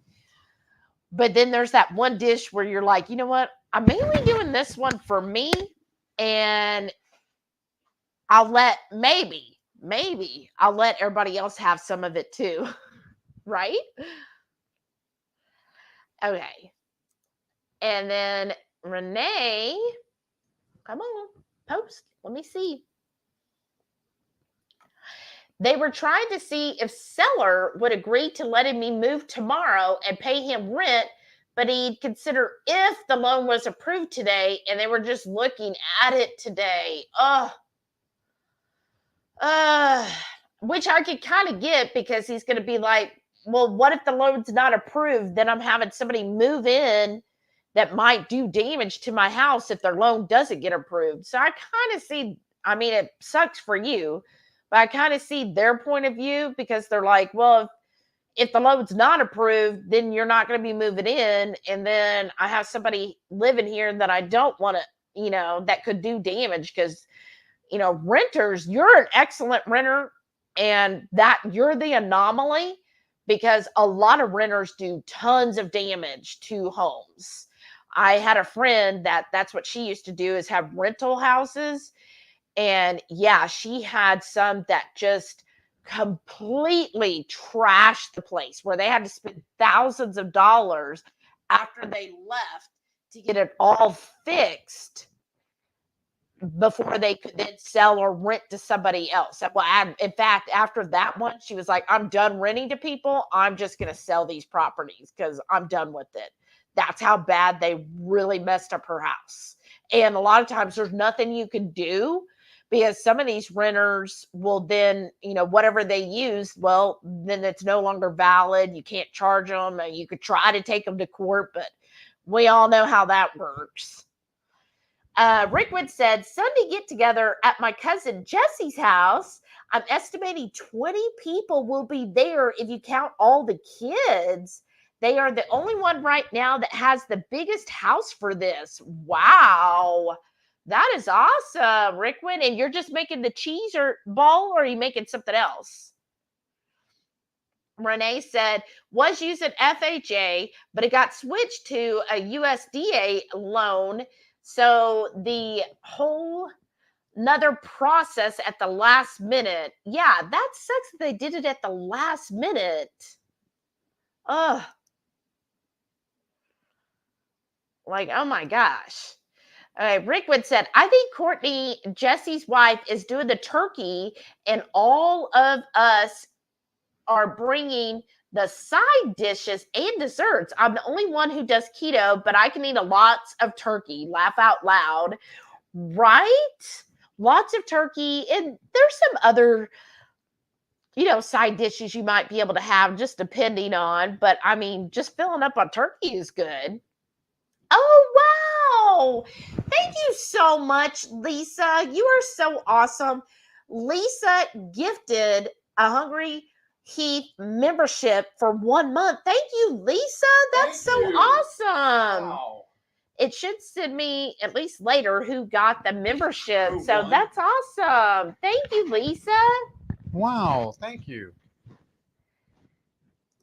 But then there's that one dish where you're like, you know what? I'm mainly doing this one for me, and I'll let maybe I'll let everybody else have some of it too. Right? Okay. And then Renee, come on, post. Let me see. They were trying to see if seller would agree to letting me move tomorrow and pay him rent, but he'd consider if the loan was approved today, and they were just looking at it today. Which I could kind of get, because he's going to be like, well, what if the loan's not approved? Then I'm having somebody move in that might do damage to my house if their loan doesn't get approved. So I kind of see, I mean, it sucks for you, But I kind of see their point of view because they're like, well, if the load's not approved, then you're not going to be moving in. And then I have somebody living here that I don't want to, that could do damage because, renters, you're an excellent renter and that you're the anomaly because a lot of renters do tons of damage to homes. I had a friend that's what she used to do is have rental houses. And yeah, she had some that just completely trashed the place where they had to spend thousands of dollars after they left to get it all fixed before they could then sell or rent to somebody else. Well, in fact, after that one, she was like, I'm done renting to people. I'm just going to sell these properties because I'm done with it. That's how bad they really messed up her house. And a lot of times there's nothing you can do because some of these renters will then, whatever they use, well, then it's no longer valid. You can't charge them. You could try to take them to court, but we all know how that works. Rickwood said, Sunday get together at my cousin Jesse's house. I'm estimating 20 people will be there if you count all the kids. They are the only one right now that has the biggest house for this. Wow. That is awesome, Rickwood. And you're just making the cheese or ball, or are you making something else? Renee said, was using FHA, but it got switched to a USDA loan. So the whole another process at the last minute. Yeah, that sucks that they did it at the last minute. Ugh. Like, oh my gosh. Rickwood said, I think Courtney, Jesse's wife, is doing the turkey, and all of us are bringing the side dishes and desserts. I'm the only one who does keto, but I can eat lots of turkey. Laugh out loud. Right? Lots of turkey. And there's some other, side dishes you might be able to have just depending on. But I mean, just filling up on turkey is good. Oh, wow. Thank you so much, Lisa. You are so awesome. Lisa gifted a HungryHeath membership for 1 month. Thank you, Lisa. That's so awesome. Wow. It should send me at least later who got the membership. So that's awesome. Thank you, Lisa. Wow. Thank you.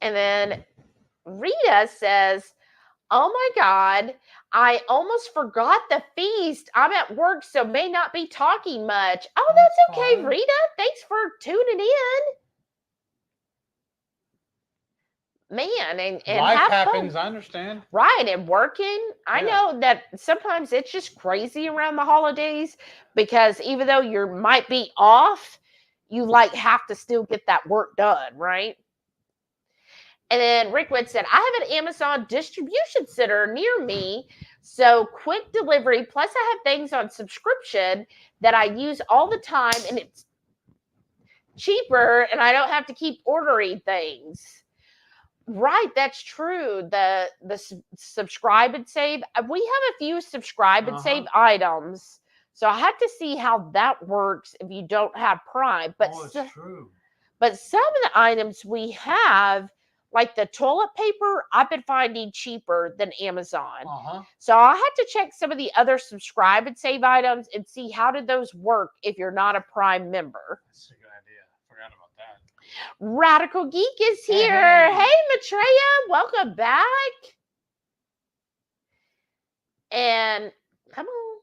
And then Rita says, oh my God, I almost forgot the feast. I'm at work, so may not be talking much. Oh, that's okay, fine. Rita. Thanks for tuning in. Man, and life have happens, fun. I understand. Right, and working. I know that sometimes it's just crazy around the holidays because even though you might be off, you have to still get that work done, right? And then Rickwood said, I have an Amazon distribution center near me, so quick delivery. Plus, I have things on subscription that I use all the time, and it's cheaper, and I don't have to keep ordering things. Right, that's true. The subscribe and save. We have a few subscribe and save items, so I have to see how that works if you don't have Prime. But it's true. But some of the items we have, like the toilet paper, I've been finding cheaper than Amazon. So I'll have to check some of the other subscribe and save items and see how did those work if you're not a Prime member. That's a good idea. Forgot about that. Radical Geek is here. Hey, Maitreya, welcome back. And come on.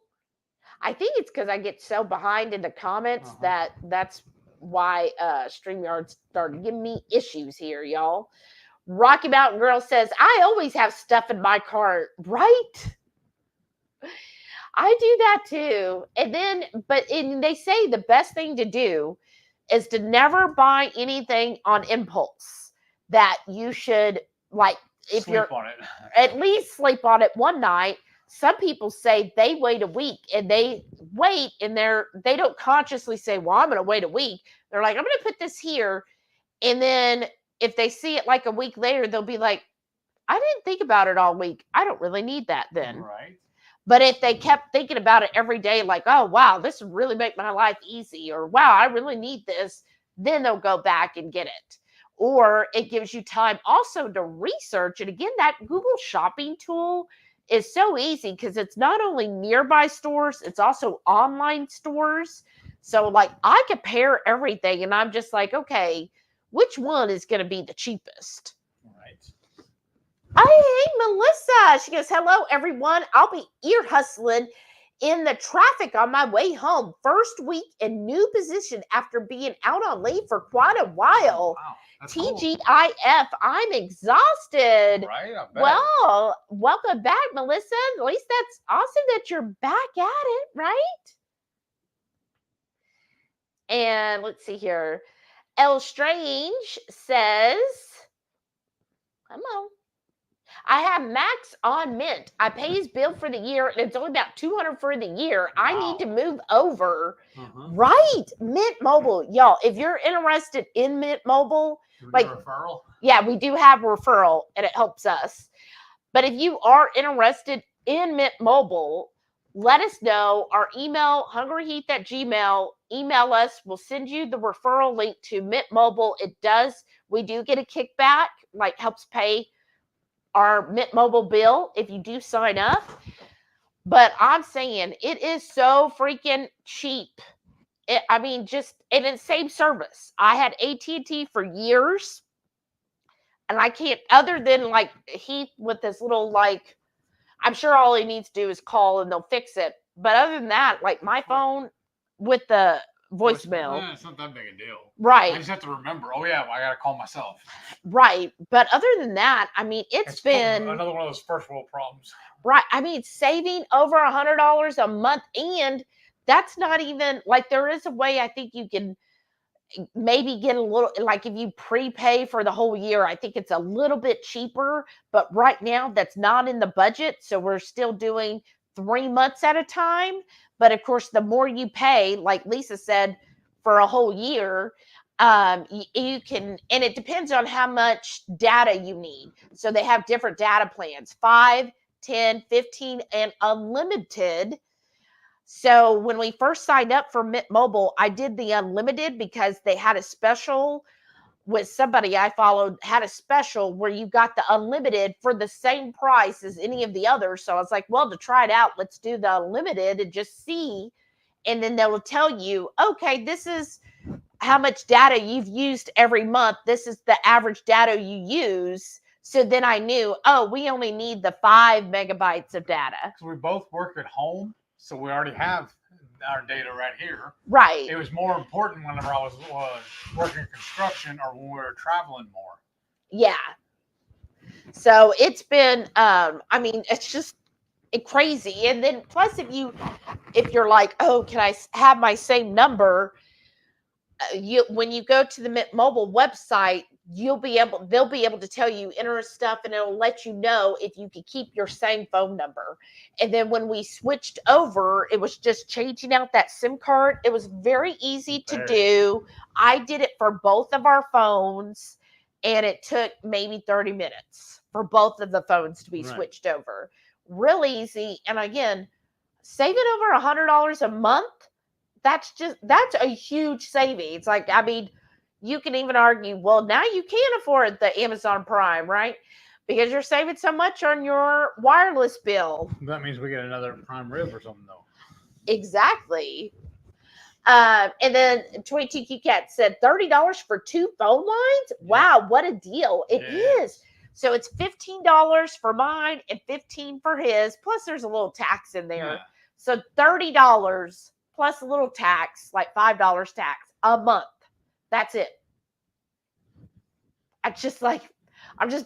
I think it's because I get so behind in the comments that's why StreamYard started giving me issues here, y'all. Rocky Mountain Girl says, I always have stuff in my cart, right? I do that too. And then, they say the best thing to do is to never buy anything on impulse. That you should, if sleep on it. At least sleep on it one night. Some people say they wait a week and they wait and they don't consciously say, well, I'm going to wait a week. They're like, I'm going to put this here. And then if they see it a week later, they'll be like, I didn't think about it all week. I don't really need that then. Right. But if they kept thinking about it every day, like, oh, wow, this would really make my life easy, or wow, I really need this, then they'll go back and get it. Or it gives you time also to research. And again, that Google Shopping tool is so easy because it's not only nearby stores, it's also online stores. So, like, I compare everything and I'm just like, okay, which one is going to be the cheapest? Right. Hey, Melissa. She goes, hello, everyone. I'll be ear hustling in the traffic on my way home. First week in new position after being out on leave for quite a while. Wow. That's TGIF, cool. I'm exhausted. Right? I bet. Well, welcome back, Melissa. At least that's awesome that you're back at it, right? And let's see here. L Strange says, come on. I have Max on Mint. I pay his bill for the year, and it's only about $200 for the year. Wow. I need to move over. Right. Mint Mobile. Y'all, if you're interested in Mint Mobile, like, referral? Yeah, we do have referral, and it helps us. But if you are interested in Mint Mobile, let us know. Our email, HungryHeath@gmail. Email us. We'll send you the referral link to Mint Mobile. We do get a kickback, like helps pay our Mint Mobile bill if you do sign up. But I'm saying it is so freaking cheap. And it's same service. I had AT&T for years, and I can't, other than like Heath with this little, like, I'm sure all he needs to do is call and they'll fix it. But other than that, like my phone with the voicemail. Yeah, it's not that big a deal. Right. I just have to remember, oh yeah, I got to call myself. Right. But other than that, I mean, it's been another one of those first world problems. Right. I mean, saving over $100 a month, and that's not even, like, there is a way I think you can maybe get a little, like, if you prepay for the whole year, I think it's a little bit cheaper, but right now that's not in the budget. So we're still doing 3 months at a time. But of course, the more you pay, like Lisa said, for a whole year, you can, and it depends on how much data you need. So they have different data plans, 5, 10, 15, and unlimited. So when we first signed up for Mint Mobile, I did the unlimited because they had a special with somebody I followed, had a special where you got the unlimited for the same price as any of the others. So I was like, well, to try it out, let's do the unlimited and just see. And then they will tell you, okay, this is how much data you've used every month. This is the average data you use. So then I knew, oh, we only need the 5 megabytes of data. So we both work at home, so we already have our data right here. Right. It was more important whenever I was working construction or when we were traveling more. Yeah. So it's been, it's just crazy. And then plus if you're like, oh, can I have my same number? When you go to the Mint Mobile website, they'll be able to tell you, enter stuff, and it'll let you know if you can keep your same phone number. And then when we switched over, it was just changing out that SIM card. It was very easy to do. I did it for both of our phones, and it took maybe 30 minutes for both of the phones to be switched over. Real easy. And again, saving over $100 a month, that's a huge savings. Like, I mean, you can even argue, well, now you can't afford the Amazon Prime, right? Because you're saving so much on your wireless bill. That means we get another Prime Rib or something, though. Exactly. And then 22Q Cat said $30 for 2 phone lines. Wow, what a deal. It is. So it's $15 for mine and $15 for his. Plus there's a little tax in there. Yeah. So $30 plus a little tax, like $5 tax a month. That's it. I'm just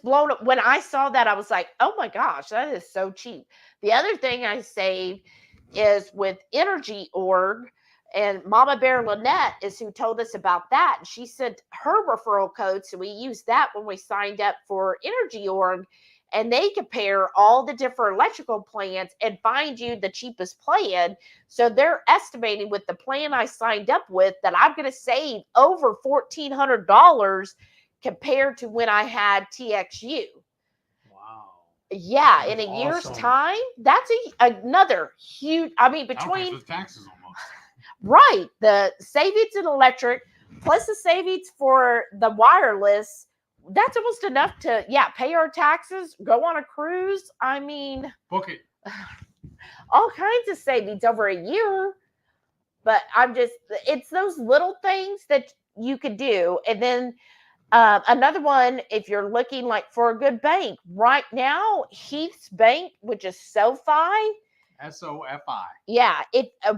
blown up. When I saw that, I was like, oh my gosh, that is so cheap. The other thing I saved is with HungryHorde, and Mama Bear Lynette is who told us about that. And she sent her referral code. So we used that when we signed up for HungryHorde, and they compare all the different electrical plans and find you the cheapest plan. So they're estimating with the plan I signed up with that I'm going to save over $1,400 compared to when I had TXU. Wow. Yeah, in That's a year's awesome. time, that's another huge. I mean, That pays between with taxes almost. right the savings in electric plus the savings for the wireless, that's almost enough to pay our taxes, go on a cruise. I mean, Book it. all kinds of savings over a year. But it's those little things that you could do, and then another one, if you're looking like for a good bank right now, Heath's bank, which is SoFi. SOFI. Yeah,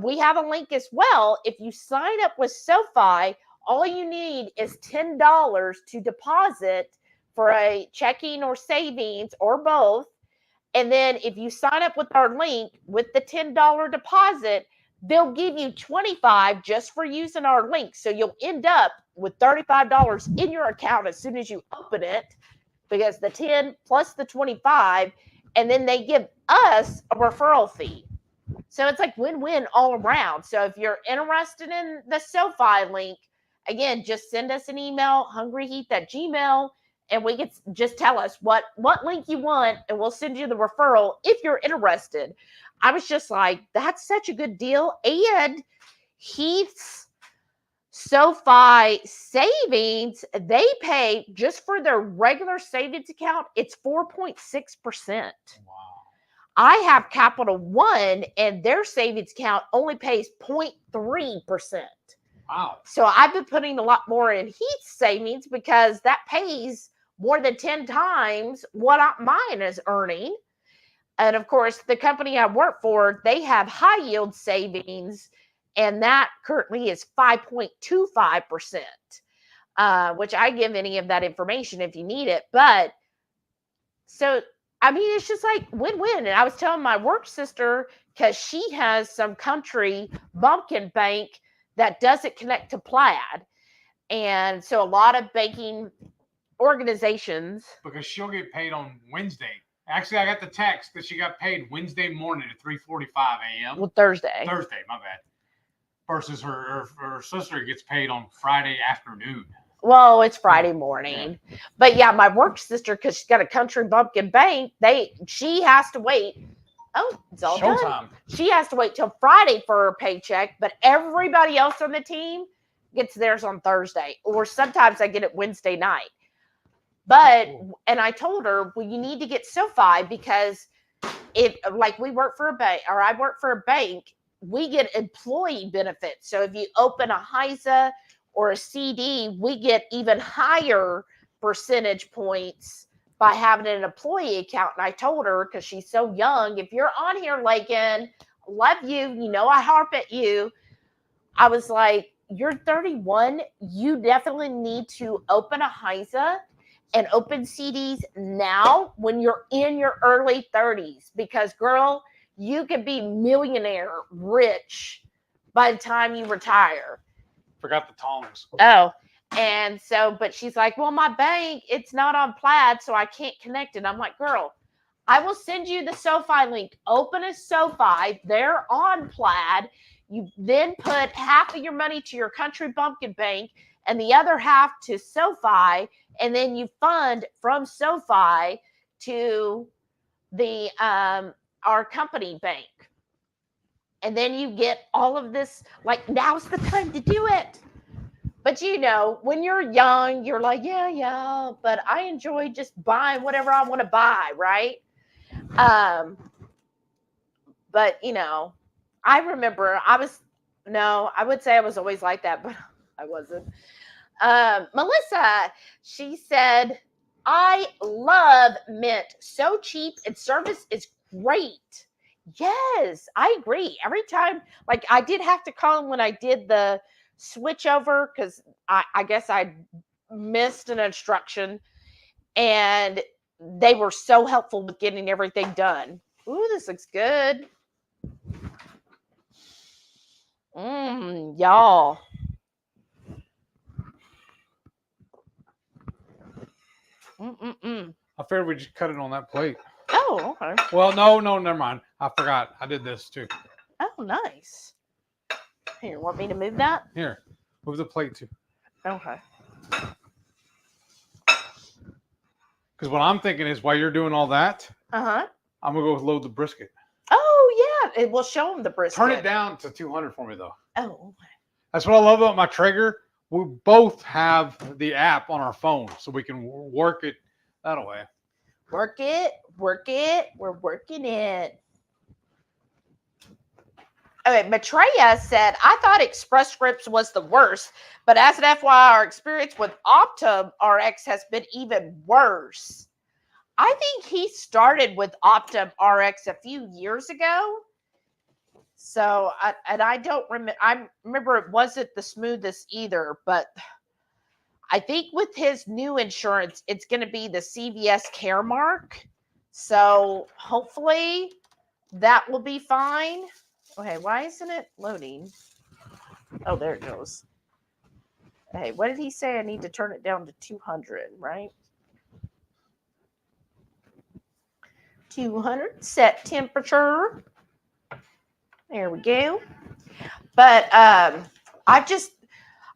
we have a link as well. If you sign up with SoFi, all you need is $10 to deposit for a checking or savings or both. And then if you sign up with our link with the $10 deposit, they'll give you $25 just for using our link. So you'll end up with $35 in your account as soon as you open it, because the 10 plus the 25, and then they give us a referral fee. So it's like win-win all around. So if you're interested in the SoFi link, again, just send us an email, HungryHeath@gmail.com, and we can just tell us what link you want, and we'll send you the referral if you're interested. I was just like, that's such a good deal. And Heath's SoFi savings, they pay just for their regular savings account, it's 4.6%. Wow. I have Capital One, and their savings account only pays 0.3%. Wow. So I've been putting a lot more in Heath's savings because that pays more than 10 times what mine is earning. And of course, the company I work for, they have high yield savings, and that currently is 5.25%, which I give any of that information if you need it. But so, I mean, it's just like win-win. And I was telling my work sister, because she has some country bumpkin bank that doesn't connect to Plaid. And so a lot of banking organizations. Because she'll get paid on Wednesday. Actually, I got the text that she got paid Wednesday morning at 3:45 a.m. Well, Thursday, my bad. Versus her sister gets paid on Friday afternoon. Well, it's Friday morning. Yeah. But yeah, my work sister, because she's got a country bumpkin bank, she has to wait. Oh, it's all Showtime. done. She has to wait till Friday for her paycheck, but everybody else on the team gets theirs on Thursday, or sometimes I get it Wednesday night. But, and I told her, well, you need to get SoFi, because if, like, we work for a bank, or I work for a bank, we get employee benefits. So if you open a HISA or a CD, we get even higher percentage points by having an employee account. And I told her, because she's so young, if you're on here, Lakin, love you, you know I harp at you. I was like, you're 31, you definitely need to open a HISA and open CDs now when you're in your early 30s, because girl, you could be millionaire rich by the time you retire. Forgot the tongs. Oh, and so, but she's like, well, my bank, it's not on Plaid, so I can't connect it. I'm like, girl, I will send you the SoFi link. Open a SoFi. They're on Plaid. You then put half of your money to your country bumpkin bank and the other half to SoFi, and then you fund from SoFi to the our company bank. And then you get all of this, like, now's the time to do it. But you know, when you're young, you're like, yeah, but I enjoy just buying whatever I want to buy, right? But you know, I remember I would say I was always like that, but I wasn't. Melissa, she said, I love Mint. So cheap and service is great. Yes, I agree. Every time, like, I did have to call him when I did the switch over, because I guess I missed an instruction, and they were so helpful with getting everything done. Ooh, this looks good. Y'all. I figured we just cut it on that plate. Oh, okay. Well, no, never mind. I forgot. I did this too. Oh, nice. Here, want me to move that? Here, move the plate too. Okay. Because what I'm thinking is, while you're doing all that, Uh-huh. I'm gonna go load the brisket. Oh yeah, it will show them the brisket. Turn it down to 200 for me though. Oh. That's what I love about my Traeger. We both have the app on our phone, so we can work it that way. Work it. We're working it. Okay, Maitreya said, I thought Express Scripts was the worst, but as an FYI, our experience with Optum RX has been even worse. I think he started with Optum RX a few years ago. So, I don't remember. I remember it wasn't the smoothest either, but I think with his new insurance, it's going to be the CVS Caremark. So hopefully that will be fine. Okay, why isn't it loading? Oh, there it goes. Hey, what did he say? I need to turn it down to 200, right? 200, set temperature. There we go. But I've just,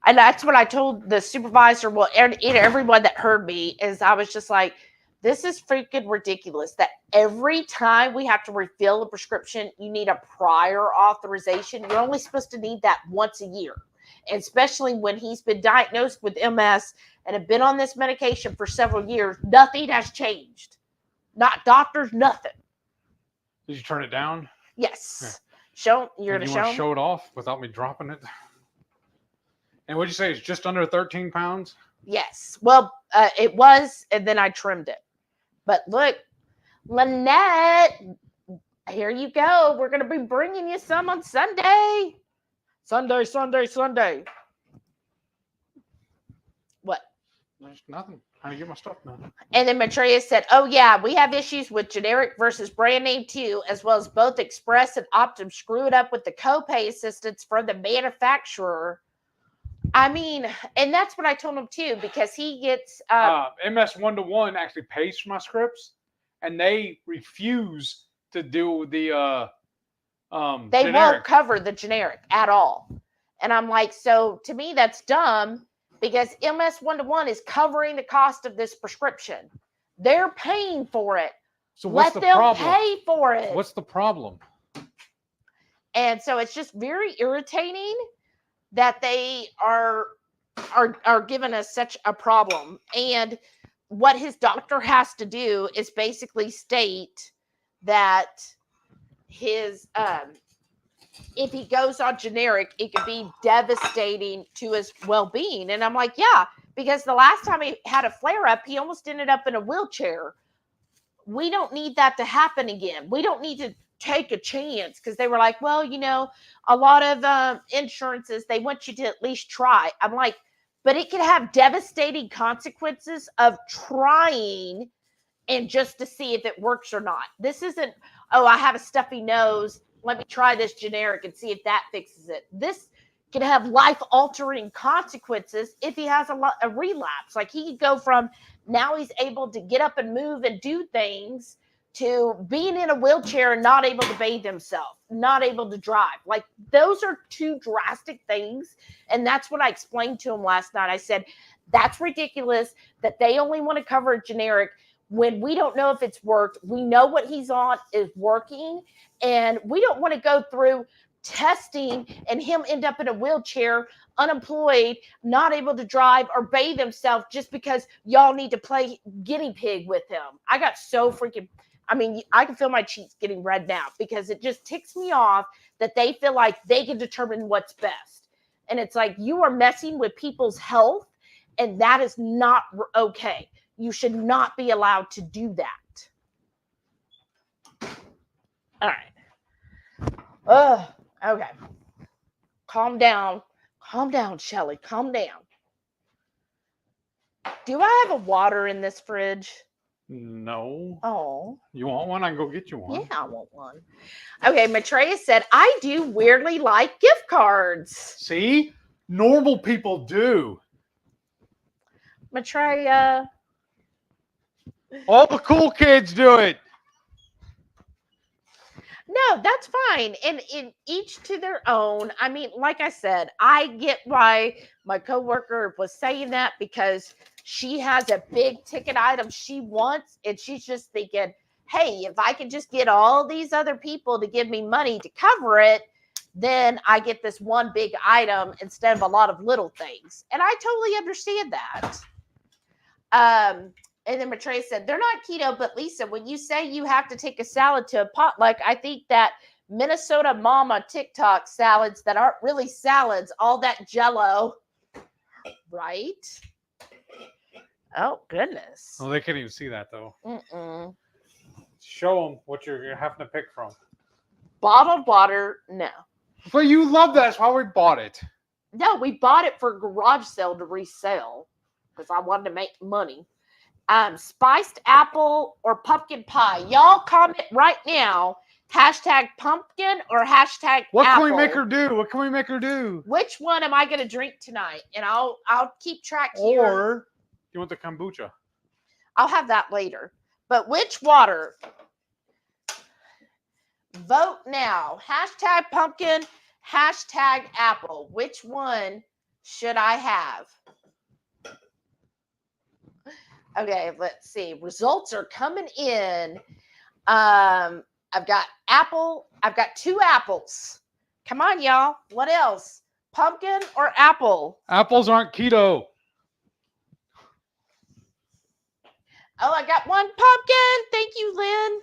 and that's what I told the supervisor, well, and everyone that heard me, is I was just like, this is freaking ridiculous that every time we have to refill a prescription, you need a prior authorization. You're only supposed to need that once a year. And especially when he's been diagnosed with MS and have been on this medication for several years, nothing has changed. Not doctors, nothing. Did you turn it down? Yes. Yeah. You're going to show it off without me dropping it? And what'd you say? It's just under 13 pounds? Yes. Well, it was, and then I trimmed it. But look, Lynette, here you go. We're going to be bringing you some on Sunday. Sunday. What? There's nothing. How do you get my stuff now? And then Maitreya said, oh, yeah, we have issues with generic versus brand name, too, as well as both Express and Optum screwed up with the copay assistance from the manufacturer. I mean, and that's what I told him, too, because he gets... MS 1-to-1 actually pays for my scripts, and they refuse to do the they generic. won't cover the generic at all. And I'm like, so to me, that's dumb, because MS 1-to-1 is covering the cost of this prescription. They're paying for it. So what's Let the them problem? pay for it. What's the problem? And so it's just very irritating that they are giving us such a problem. And what his doctor has to do is basically state that his if he goes on generic, it could be devastating to his well-being. And I'm like, yeah, because the last time he had a flare-up, he almost ended up in a wheelchair. We don't need that to happen again. We don't need to take a chance, because they were like, well, you know, a lot of insurances, they want you to at least try. I'm like, but it could have devastating consequences of trying and just to see if it works or not. This isn't, oh, I have a stuffy nose, let me try this generic and see if that fixes it. This could have life-altering consequences if he has a relapse. Like, he could go from now he's able to get up and move and do things to being in a wheelchair and not able to bathe himself, not able to drive. Like, those are two drastic things. And that's what I explained to him last night. I said, that's ridiculous that they only want to cover a generic when we don't know if it's worked. We know what he's on is working, and we don't want to go through testing and him end up in a wheelchair, unemployed, not able to drive or bathe himself just because y'all need to play guinea pig with him. I got so freaking, I mean, I can feel my cheeks getting red now, because it just ticks me off that they feel like they can determine what's best. And it's like, you are messing with people's health, and that is not okay. You should not be allowed to do that. All right. Okay. Calm down. Calm down, Shelly. Calm down. Do I have a water in this fridge? No. Oh. You want one? I can go get you one. Yeah, I want one. Okay, Maitreya said, I do weirdly like gift cards. See? Normal people do. Maitreya. All the cool kids do it. No, that's fine. And in each to their own. I mean, like I said, I get why my coworker was saying that, because she has a big ticket item she wants, and she's just thinking, hey, if I could just get all these other people to give me money to cover it, then I get this one big item instead of a lot of little things. And I totally understand that. And then Maitreya said, they're not keto, but Lisa, when you say you have to take a salad to a potluck, I think that Minnesota Mama TikTok salads that aren't really salads, all that Jello, right? Oh, goodness. Well, they can't even see that, though. Mm-mm. Show them what you're having to pick from. Bottled water, no. But you love that. That's why we bought it. No, we bought it for garage sale to resell because I wanted to make money. Spiced apple or pumpkin pie. Y'all comment right now. Hashtag pumpkin or hashtag What apple. can we make her do? What can we make her do? Which one am I going to drink tonight? And I'll keep track here. Or you want the kombucha? I'll have that later. But which water? Vote now. Hashtag pumpkin, hashtag apple. Which one should I have? Okay, let's see. Results are coming in. I've got apple. I've got 2 apples. Come on, y'all. What else? Pumpkin or apple? Apples aren't keto. Oh, I got 1 pumpkin. Thank you, Lynn.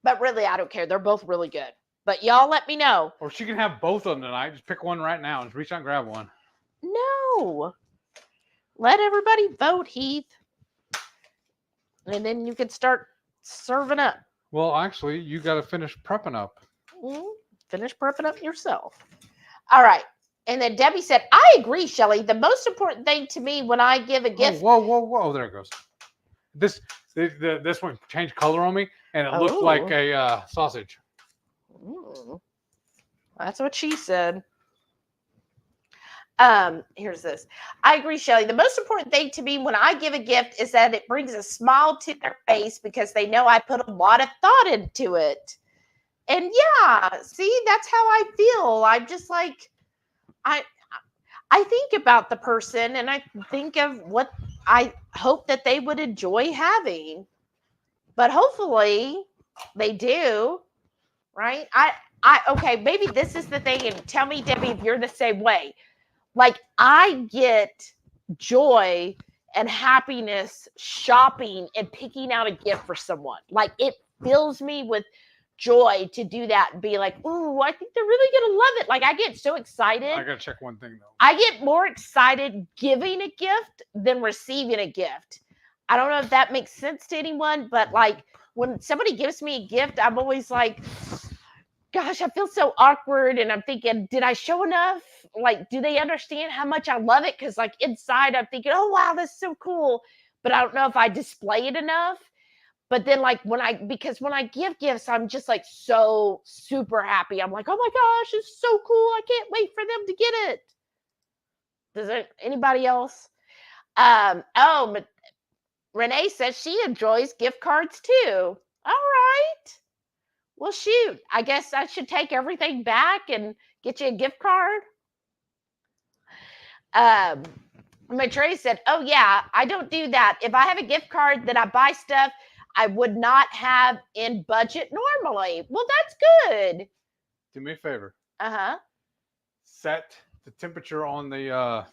But really, I don't care. They're both really good. But y'all let me know. Or she can have both of them tonight. Just pick one right now. Just reach out and grab one. No. Let everybody vote, Heath. And then you can start serving up. Well, actually, you got to finish prepping up. Finish prepping up yourself. All right. And then Debbie said, I agree, Shelly. The most important thing to me when I give a gift. Oh, whoa. There it goes. This one changed color on me, and it looked like a sausage. That's what she said. Here's this. I agree, Shelly. The most important thing to me when I give a gift is that it brings a smile to their face because they know I put a lot of thought into it. And yeah, see, that's how I feel. I'm just like, I think about the person and I think of what I hope that they would enjoy having. But hopefully they do, right? Okay, maybe this is the thing, and tell me, Debbie, if you're the same way. Like, I get joy and happiness shopping and picking out a gift for someone. Like, it fills me with joy to do that and be like, ooh, I think they're really going to love it. Like, I get so excited. I got to check one thing, though. I get more excited giving a gift than receiving a gift. I don't know if that makes sense to anyone, but, like, when somebody gives me a gift, I'm always like, gosh, I feel so awkward. And I'm thinking, did I show enough? Like, do they understand how much I love it? Because, like, inside I'm thinking, oh, wow, that's so cool. But I don't know if I display it enough. But then, like, when I give gifts, I'm just, like, so super happy. I'm like, oh, my gosh, it's so cool. I can't wait for them to get it. Does anybody else? Renee says she enjoys gift cards, too. All right. Well, shoot, I guess I should take everything back and get you a gift card. Maitreya said, oh, yeah, I don't do that. If I have a gift card that I buy stuff I would not have in budget normally. Well, that's good. Do me a favor. Uh-huh. Set the temperature on the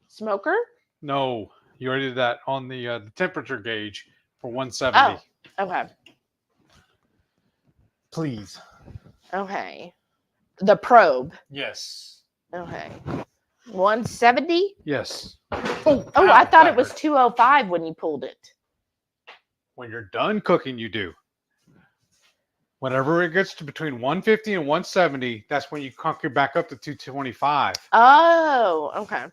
smoker? No, you already did that on the temperature gauge for 170. Oh, okay. Please. Okay. The probe. Yes. Okay. 170? Yes. Oh, I thought it was 205 when you pulled it. When you're done cooking, you do. Whenever it gets to between 150 and 170, that's when you conquer back up to 225. Oh, okay.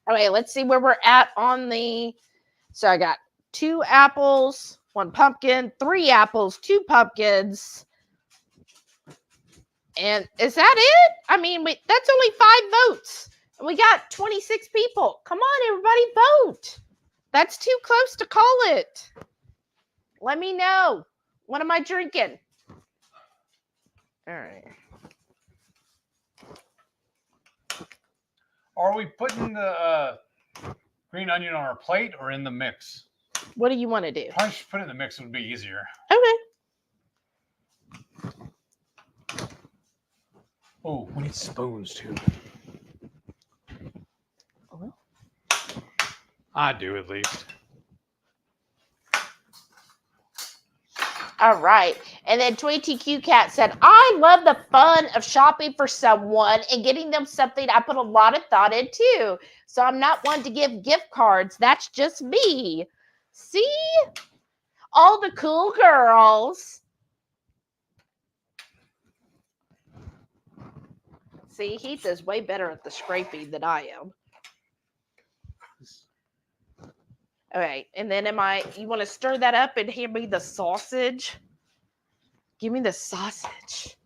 Okay, let's see where we're at on the... So I got 2 apples, 1 pumpkin, 3 apples, 2 pumpkins. And is that it? I mean, that's only 5 votes. And we got 26 people. Come on, everybody, vote. That's too close to call it. Let me know. What am I drinking? All right. Are we putting the green onion on our plate or in the mix? What do you want to do? Probably should put it in the mix. It would be easier. Okay. Oh, we need spoons too. Well. I do at least. All right. And then TQ Cat said, I love the fun of shopping for someone and getting them something I put a lot of thought into. So I'm not one to give gift cards. That's just me. See? All the cool girls. See, Heath is way better at the scraping than I am. All right, and then you want to stir that up and hand me the sausage? Give me the sausage.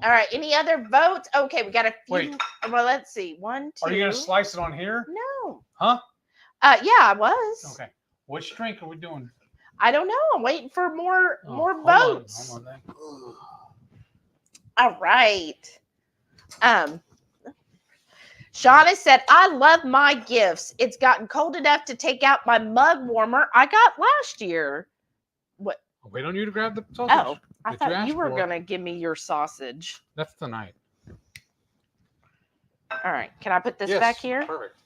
All right, any other votes? Okay, we got a few. Wait. Well, let's see. 1, 2. Are you going to slice it on here? No. Huh? Yeah, I was. Okay. Which drink are we doing? I don't know. I'm waiting for more hold votes. On, then. All right. Shauna said, I love my gifts. It's gotten cold enough to take out my mug warmer I got last year. What? I'll wait on you to grab the sausage. Oh, I thought you were going to give me your sausage. That's tonight. All right. Can I put this back here? Perfect.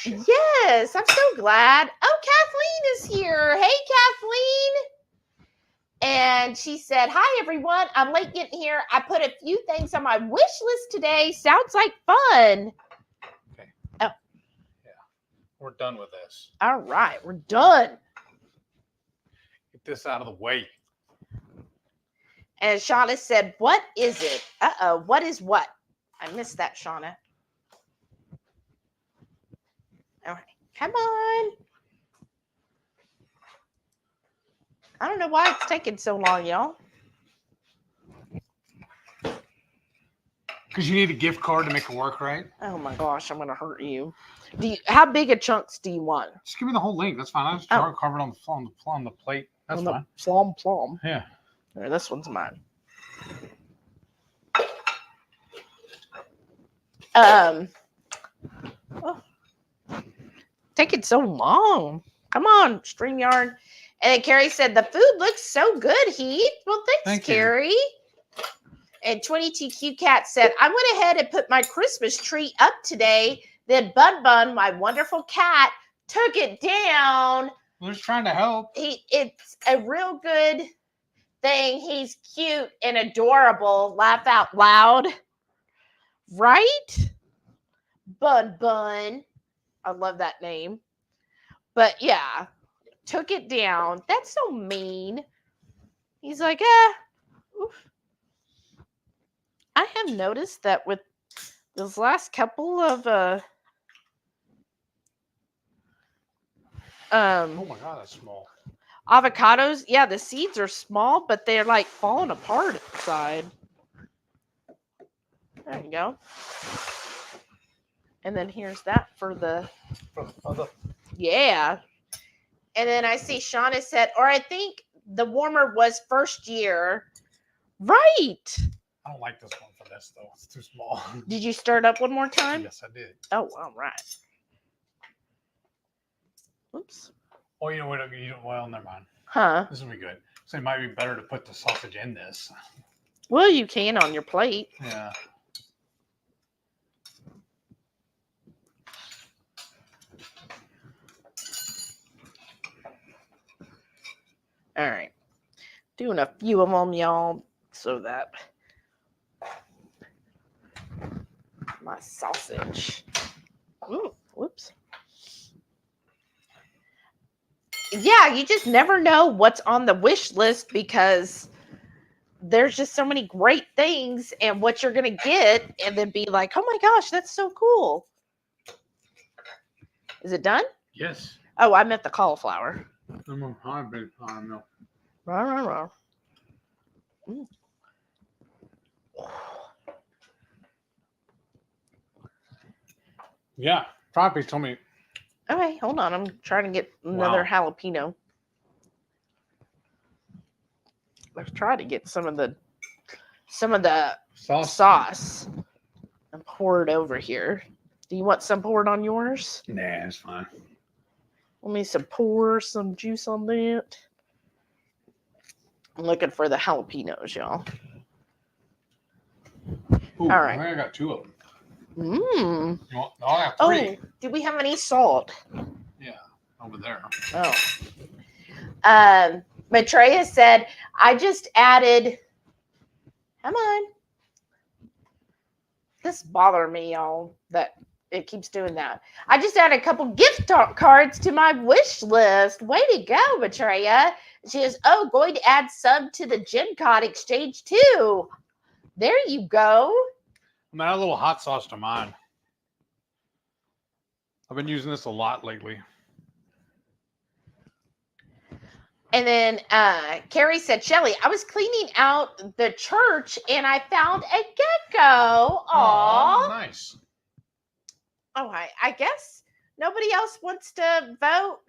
Yes, I'm so glad. Oh, Kathleen is here. Hey, Kathleen. And she said, hi, everyone. I'm late getting here. I put a few things on my wish list today. Sounds like fun. Okay. Oh. Yeah. We're done with this. All right. We're done. Get this out of the way. And Shauna said, what is it? Uh-oh. What is what? I missed that, Shauna. All right. Come on. I don't know why it's taking so long, y'all. Because you need a gift card to make it work, right? Oh my gosh, I'm gonna hurt you. How big of chunks do you want? Just give me the whole link. That's fine. I'll just carve it on the plate. That's fine. Plum. Yeah. All right, this one's mine. Oh, taking so long. Come on, StreamYard. And then Carrie said, the food looks so good, Heath. Well, thanks, Carrie. And 22Q Cat said, I went ahead and put my Christmas tree up today. Then Bun Bun, my wonderful cat, took it down. We're just trying to help. It's a real good thing. He's cute and adorable. Laugh out loud. Right? Bun Bun. I love that name. But yeah. Took it down. That's so mean. He's like, oof. I have noticed that with those last couple of oh my god, that's small. Avocados, yeah, the seeds are small, but they're like falling apart inside. There you go. And then here's that for the yeah. And then I see Shauna said, or I think the warmer was first year. Right. I don't like this one for this, though. It's too small. Did you stir it up one more time? Yes, I did. Oh, all right. Oops. Oh, you know what? Well, never mind. Huh? This will be good. So it might be better to put the sausage in this. Well, you can on your plate. Yeah. All right. Doing a few of them, y'all, so that my sausage. Ooh, whoops. Yeah, you just never know what's on the wish list because there's just so many great things and what you're going to get and then be like, oh my gosh, that's so cool. Is it done? Yes. Oh, I meant the cauliflower. No. Mm. Yeah, Poppy told me. Okay, hold on. I'm trying to get another jalapeno. Let's try to get some of the sauce and pour it over here. Do you want some poured on yours? Nah, it's fine. Let me pour some juice on that. I'm looking for the jalapenos, y'all. Ooh, all right. I think I got 2 of them. Mmm. No, I have 3. Oh, do we have any salt? Yeah, over there. Oh. Maitreya said, I just added. Come on. This bothered me, y'all, that it keeps doing that. I just added a couple gift cards to my wish list. Way to go, Maitreya. She is, going to add some to the Gen Con exchange too. There you go. I'm add a little hot sauce to mine. I've been using this a lot lately. And then Carrie said, Shelly, I was cleaning out the church and I found a gecko. Aww. Nice. Oh, I guess nobody else wants to vote.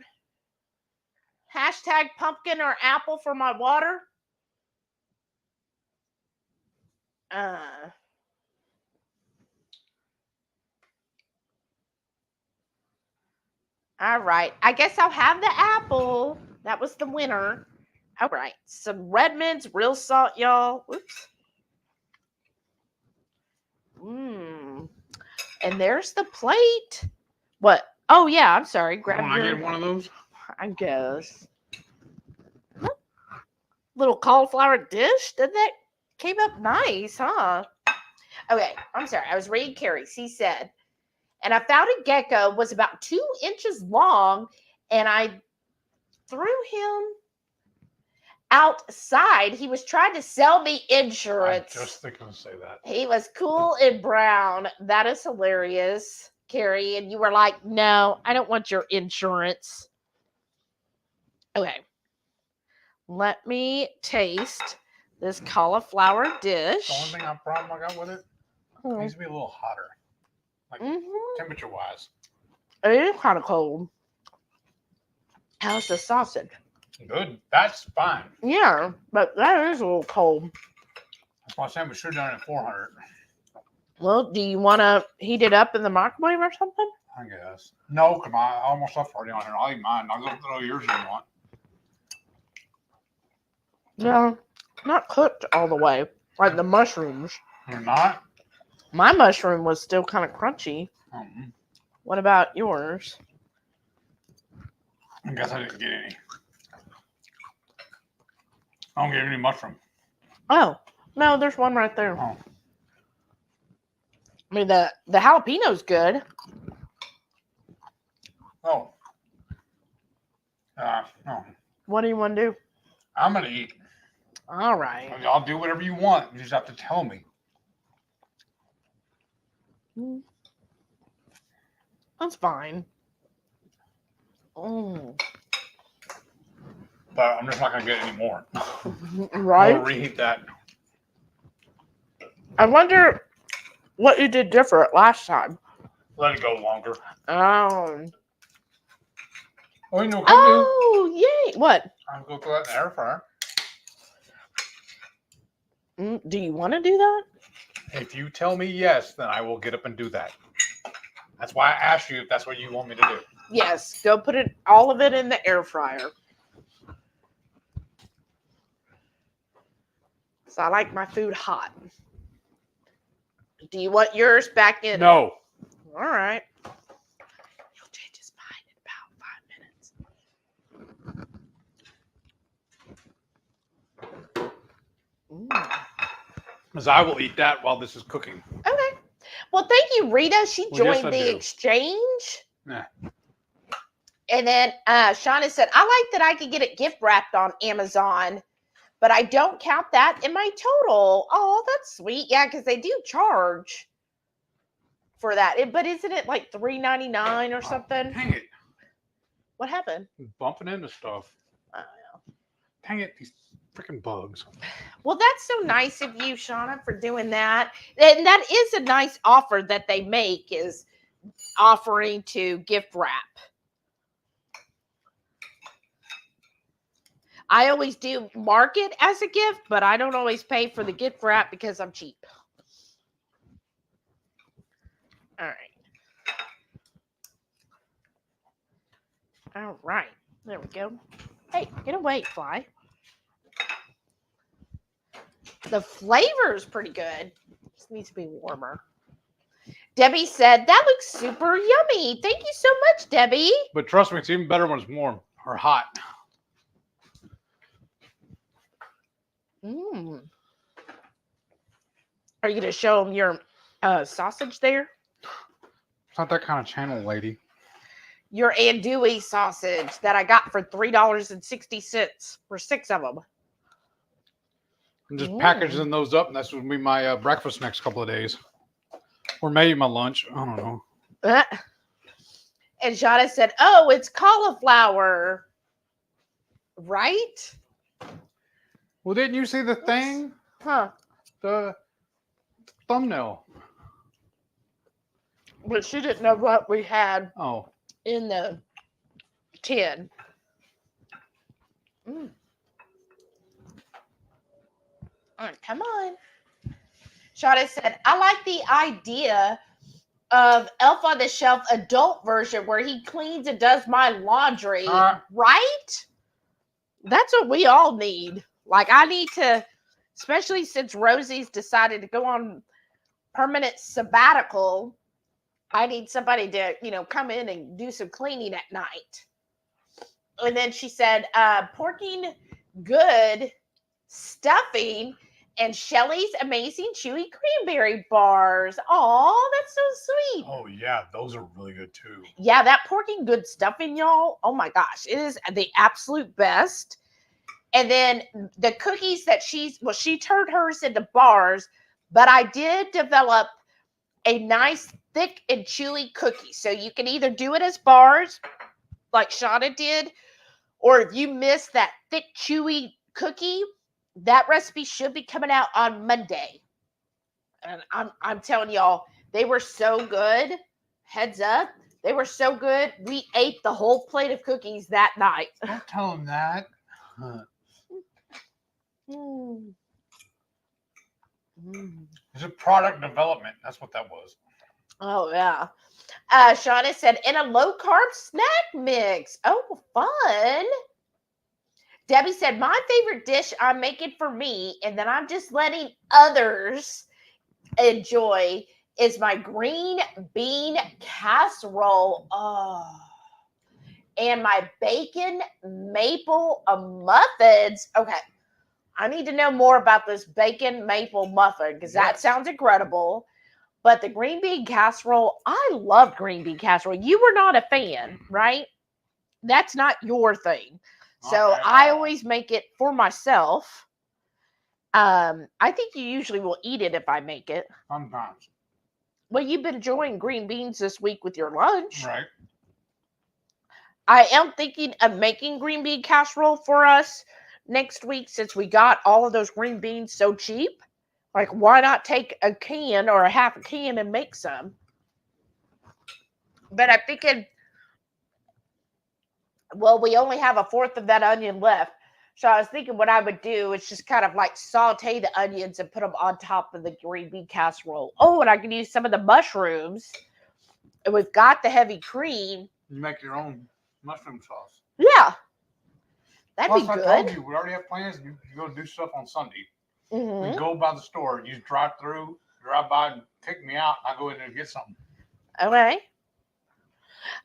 Hashtag pumpkin or apple for my water. All right. I guess I'll have the apple. That was the winner. All right. Some Redmond's real salt, y'all. Whoops. And there's the plate. What? Oh, yeah. I'm sorry. Grab I get one of those? I guess. Little cauliflower dish. That came up nice, huh? Okay. I'm sorry. I was reading Carrie's. He said, and I found a gecko was about 2 inches long, and I threw him outside. He was trying to sell me insurance. I just thinking to say that. He was cool and brown. That is hilarious, Carrie. And you were like, no, I don't want your insurance. Okay. Let me taste this cauliflower dish. The only problem I got with it, it needs to be a little hotter. Like temperature-wise. It is kind of cold. How's the sausage? Good. That's fine. Yeah, but that is a little cold. That's why I said we should have done it at 400. Well, do you want to heat it up in the microwave or something? I guess. No, come on. All my stuff's already on here. I'll eat mine. I'll go throw yours if you want. No, not cooked all the way. Like the mushrooms. They're not? My mushroom was still kind of crunchy. Mm-hmm. What about yours? I guess I didn't get any. I don't get any mushroom. Oh, no, there's one right there. Oh. I mean, the jalapeno's good. Oh. No. What do you want to do? I'm going to eat. All right. I'll do whatever you want. You just have to tell me. That's fine. Oh. But I'm just not going to get any more. Right? I'll reheat that. I wonder what you did different last time. Let it go longer. Oh. Oh, you know what Oh, yay. What? I'll go throw that in the air fryer. Do you want to do that? If you tell me yes, then I will get up and do that. That's why I asked you if that's what you want me to do. Yes. Go put all of it in the air fryer. So I like my food hot. Do you want yours back in? No. All right. He'll change his mind in about 5 minutes. Because I will eat that while this is cooking. Okay. Well, thank you, Rita. She joined the exchange. Yeah. And then Shauna said, I like that I could get it gift wrapped on Amazon, but I don't count that in my total. Oh, that's sweet. Yeah, because they do charge for that. But isn't it like $3.99 or something? Dang it. What happened? Bumping into stuff. Oh, yeah. Dang it, these freaking bugs. Well, that's so nice of you, Shauna, for doing that. And that is a nice offer that they make, is offering to gift wrap. I always do mark it as a gift, but I don't always pay for the gift wrap because I'm cheap. All right. All right. There we go. Hey, get away, fly. The flavor is pretty good. Just needs to be warmer. Debbie said, that looks super yummy. Thank you so much, Debbie. But trust me, it's even better when it's warm or hot. Mm. Are you going to show them your sausage there? It's not that kind of channel, lady. Your andouille sausage that I got for $3.60 for 6 of them. I'm just packaging those up, and that's going to be my breakfast next couple of days. Or maybe my lunch. I don't know. And Shauna said, oh, it's cauliflower. Right? Well, didn't you see the thing? Huh. The thumbnail. But she didn't know what we had in the tin. Mm. All right, come on. Shauna said, I like the idea of Elf on the Shelf adult version where he cleans and does my laundry. Right? That's what we all need. Like, I need to, especially since Rosie's decided to go on permanent sabbatical, I need somebody to, come in and do some cleaning at night. And then she said, porking good stuffing and Shelly's amazing chewy cranberry bars. Oh, that's so sweet. Oh, yeah. Those are really good, too. Yeah, that porking good stuffing, y'all. Oh, my gosh. It is the absolute best. And then the cookies that she turned hers into bars, but I did develop a nice thick and chewy cookie. So you can either do it as bars like Shauna did, or if you miss that thick, chewy cookie, that recipe should be coming out on Monday. And I'm telling y'all, they were so good. Heads up. They were so good. We ate the whole plate of cookies that night. Don't tell them that. It's a product development. That's what that was. Oh, yeah. Shauna said, in a low-carb snack mix. Oh, fun. Debbie said, my favorite dish I'm making for me, and then I'm just letting others enjoy, is my green bean casserole. Oh. And my bacon maple muffins. Okay. I need to know more about this bacon maple muffin because that sounds incredible. But the green bean casserole, I love green bean casserole. You were not a fan, right? That's not your thing. So I always make it for myself. I think you usually will eat it if I make it. Sometimes. Well, you've been enjoying green beans this week with your lunch. Right. I am thinking of making green bean casserole for us next week since we got all of those green beans so cheap. Like, why not take a can or a half a can and make some? But I'm thinking, well, we only have a fourth of that onion left. So I was thinking what I would do is just kind of like saute the onions and put them on top of the green bean casserole. Oh, and I can use some of the mushrooms. And we've got the heavy cream. You make your own mushroom sauce. Yeah. That'd be good. I told you, we already have plans. You go do stuff on Sunday. Mm-hmm. We go by the store. You drive by and pick me out. I go in there and get something. Okay.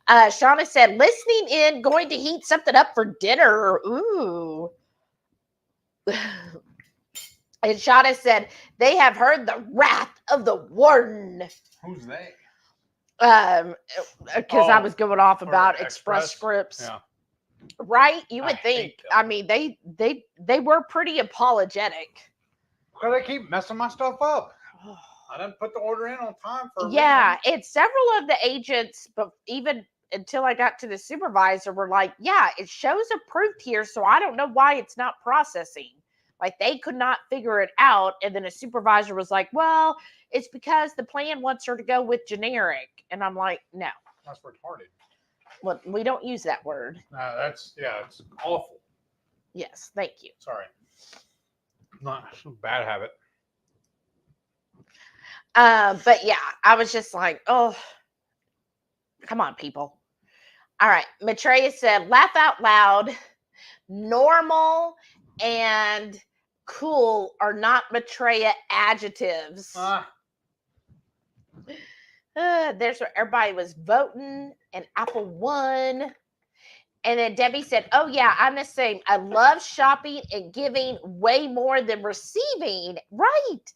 Shauna said, listening in, going to heat something up for dinner. Ooh. And Shauna said, they have heard the wrath of the warden. Who's they? Because I was going off about Express Scripts. Yeah. Right? You would think. I mean, they were pretty apologetic. Because they keep messing my stuff up. I didn't put the order in on time for it's several of the agents, but even until I got to the supervisor, were like, yeah, it shows approved here, so I don't know why it's not processing. Like, they could not figure it out. And then a supervisor was like, well, it's because the plan wants her to go with generic. And I'm like, no. That's retarded. Well, we don't use that word. It's awful. Yes, thank you. Sorry. Not a bad habit. But yeah, I was just like, oh, come on, people. All right. Maitreya said, laugh out loud. Normal and cool are not Maitreya adjectives. There's where everybody was voting, and Apple won. And then Debbie said, oh, yeah, I'm the same. I love shopping and giving way more than receiving. Right.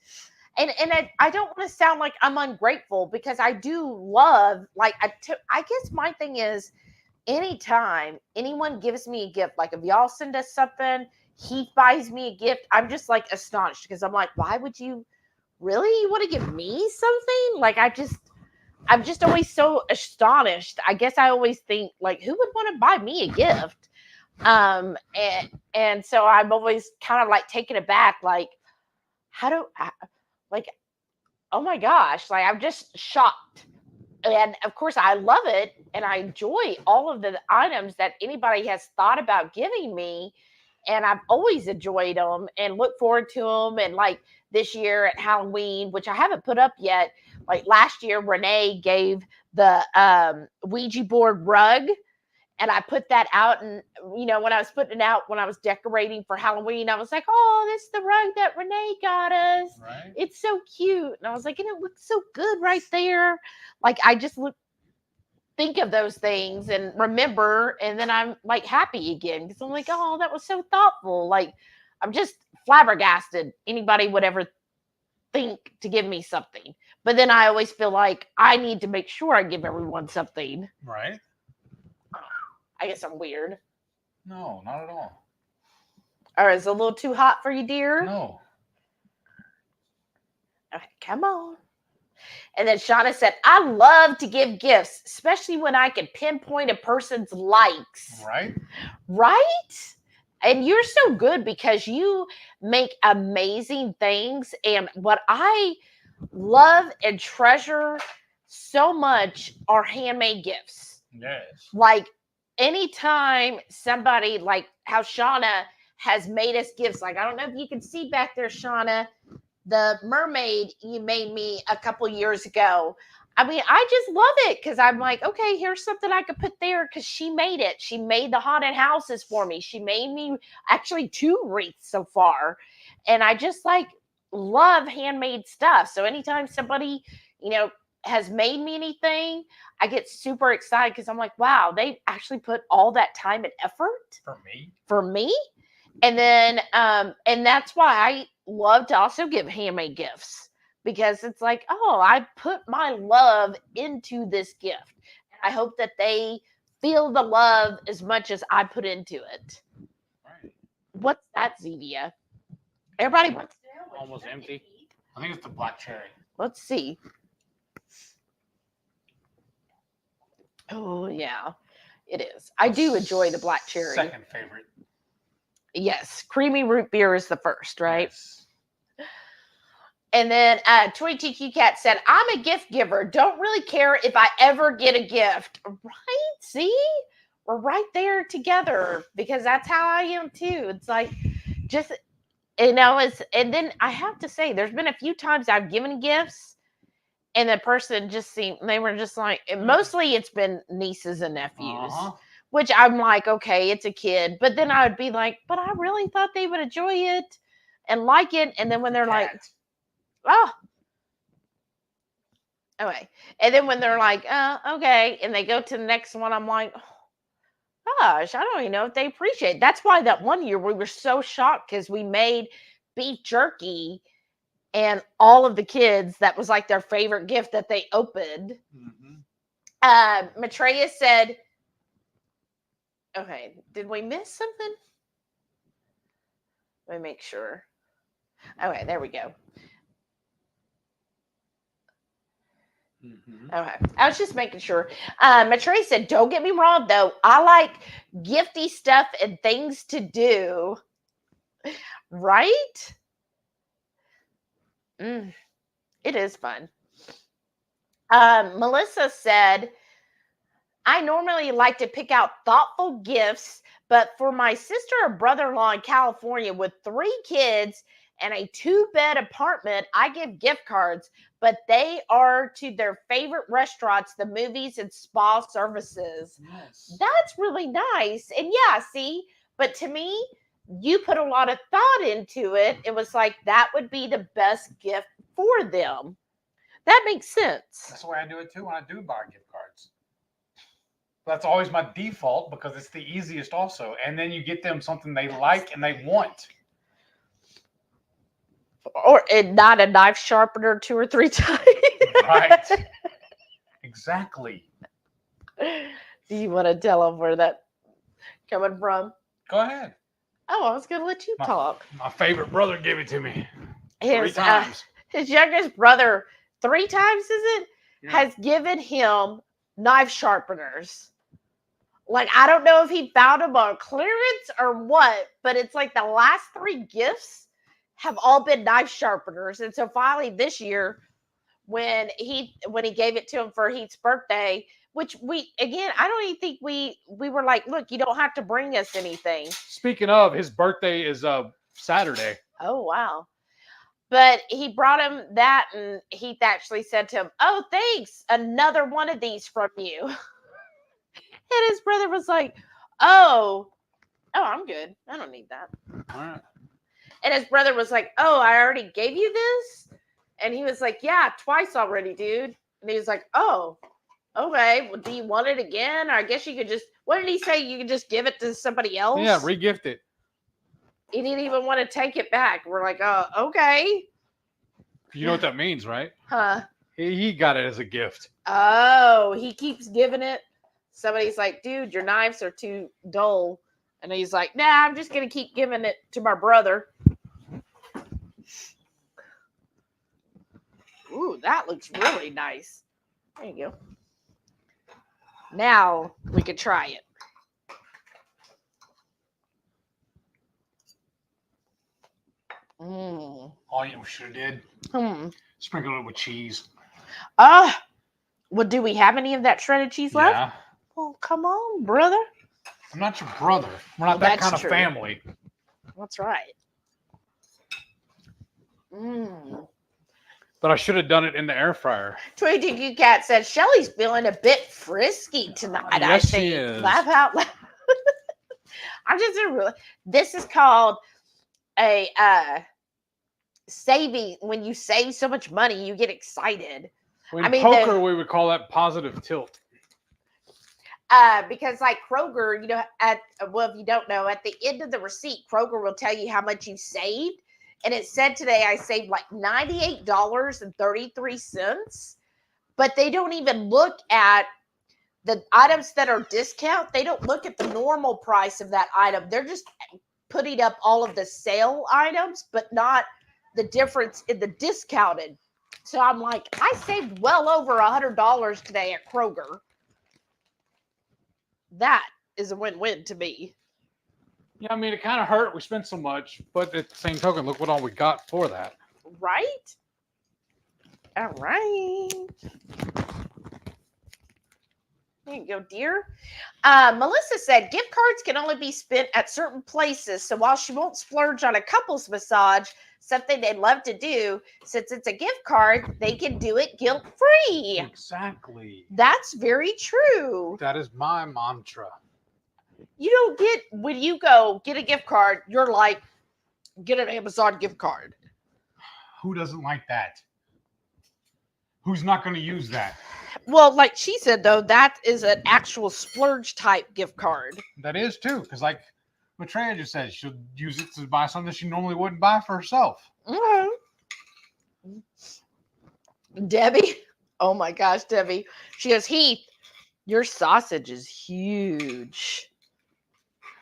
And I don't want to sound like I'm ungrateful, because I do love, like, I guess my thing is, anytime anyone gives me a gift, like if y'all send us something, he buys me a gift, I'm just like astonished, because I'm like, why would you really want to give me something? Like, I'm just always so astonished. I guess I always think, like, who would want to buy me a gift? And so I'm always kind of like taken aback, like, how do I, like, oh my gosh, like, I'm just shocked. And of course, I love it, and I enjoy all of the items that anybody has thought about giving me. And I've always enjoyed them and look forward to them. And like this year at Halloween, which I haven't put up yet, like last year, Renee gave the Ouija board rug, and I put that out. And, you know, when I was putting it out, when I was decorating for Halloween, I was like, oh, this is the rug that Renee got us. Right. It's so cute. And I was like, and it looks so good right there. Like, I just think of those things and remember, and then I'm like happy again, because I'm like, oh, that was so thoughtful. Like, I'm just flabbergasted anybody would ever think to give me something. But then I always feel like I need to make sure I give everyone something. Right. I guess I'm weird. No, not at all. Or is it a little too hot for you, dear? No. Okay, come on. And then Shauna said, I love to give gifts, especially when I can pinpoint a person's likes. Right. Right? And you're so good, because you make amazing things. And what I love and treasure so much are handmade gifts. Yes. Like, anytime somebody, like how Shauna has made us gifts, like, I don't know if you can see back there, Shauna, the mermaid you made me a couple years ago. I mean, I just love it, because I'm like, okay, here's something I could put there, because she made it. She made the haunted houses for me. She made me actually 2 wreaths so far. And I just like love handmade stuff. So anytime somebody, you know, has made me anything, I get super excited, because I'm like, wow, they actually put all that time and effort for me. And then and that's why I love to also give handmade gifts, because it's like, oh, I put my love into this gift. I hope that they feel the love as much as I put into it. Right. What's that, Zevia? Everybody wants to know. Almost empty. I think it's the black cherry. Let's see. Oh, yeah, it is. I do enjoy the black cherry. Second favorite. Yes, creamy root beer is the first, right? Yes. And then 22Q Cat said, I'm a gift giver. Don't really care if I ever get a gift. Right? See? We're right there together, because that's how I am too. It's like, just, you know, and then I have to say, there's been a few times I've given gifts, and the person just they were just like, mostly it's been nieces and nephews, which I'm like, okay, it's a kid. But then I would be like, but I really thought they would enjoy it and like it. And then when they're like, oh, okay. And then when they're like, okay, and they go to the next one, I'm like, oh, gosh, I don't even know if they appreciate it. That's why that one year we were so shocked, because we made beef jerky, and all of the kids, that was like their favorite gift that they opened. Maitreya said, okay, did we miss something? Let me make sure. Okay, there we go. Okay, I was just making sure. Maitreya said, don't get me wrong, though. I like gifty stuff and things to do. Right? It is fun. Melissa said, I normally like to pick out thoughtful gifts, but for my sister or brother-in-law in California with 3 kids and a 2-bed apartment, I give gift cards, but they are to their favorite restaurants, the movies, and spa services. Yes. That's really nice. And yeah, see, but to me, you put a lot of thought into it. It was like that would be the best gift for them. That makes sense. That's the way I do it too when I do buy gift cards. That's always my default because it's the easiest also. And then you get them something they like and they want. Or and not a knife sharpener 2 or 3 times. Right. Exactly. Do you want to tell them where that coming from? Go ahead. Oh, I was going to let you talk. My favorite brother gave it to me. His, 3 times. His youngest brother, 3 times, is it? Yeah. Has given him knife sharpeners. Like, I don't know if he found them on clearance or what, but it's like the last 3 gifts have all been knife sharpeners. And so finally this year, when he gave it to him for Heath's birthday, which I don't even think we were like, look, you don't have to bring us anything. Speaking of, his birthday is Saturday. Oh, wow. But he brought him that, and Heath actually said to him, oh, thanks, another one of these from you. And his brother was like, oh, I'm good. I don't need that. All right. And his brother was like, oh, I already gave you this? And he was like, yeah, twice already, dude. And he was like, oh, okay. Well, do you want it again? Or I guess you could just, what did he say? You could just give it to somebody else? Yeah, re-gift it. He didn't even want to take it back. We're like, oh, okay. You know what that means, right? Huh? He got it as a gift. Oh, he keeps giving it. Somebody's like, dude, your knives are too dull. And he's like, nah, I'm just going to keep giving it to my brother. Ooh, that looks really nice. There you go. Now we can try it. Oh, yeah, we should have did. Sprinkle it with cheese. Well, do we have any of that shredded cheese left? Yeah. Well, come on, brother. I'm not your brother. We're not that kind of family. That's right. But I should have done it in the air fryer. 22 Cat said Shelly's feeling a bit frisky tonight. Yes, I think. she is. Laugh out loud. I'm just really. This is called a saving. When you save so much money, you get excited. In poker, we would call that positive tilt. Because like Kroger, you know, if you don't know, at the end of the receipt, Kroger will tell you how much you saved. And it said today I saved like $98.33. But they don't even look at the items that are discount. They don't look at the normal price of that item. They're just putting up all of the sale items, but not the difference in the discounted. So I'm like, I saved well over $100 today at Kroger. That is a win-win to me. Yeah, I mean, it kind of hurt. We spent so much, but at the same token, look what all we got for that. Right? All right. There you go, dear. Melissa said gift cards can only be spent at certain places. So while she won't splurge on a couples massage, something they'd love to do, since it's a gift card, they can do it guilt-free. Exactly. That's very true. That is my mantra. You don't get, when you go get a gift card, you're like, get an Amazon gift card. Who doesn't like that? Who's not going to use that? Well, like she said, though, that is an actual splurge type gift card. That is too, because like Maitreya just said, she'll use it to buy something she normally wouldn't buy for herself. Mm-hmm. Debbie, oh my gosh, Debbie. She goes, Heath, your sausage is huge.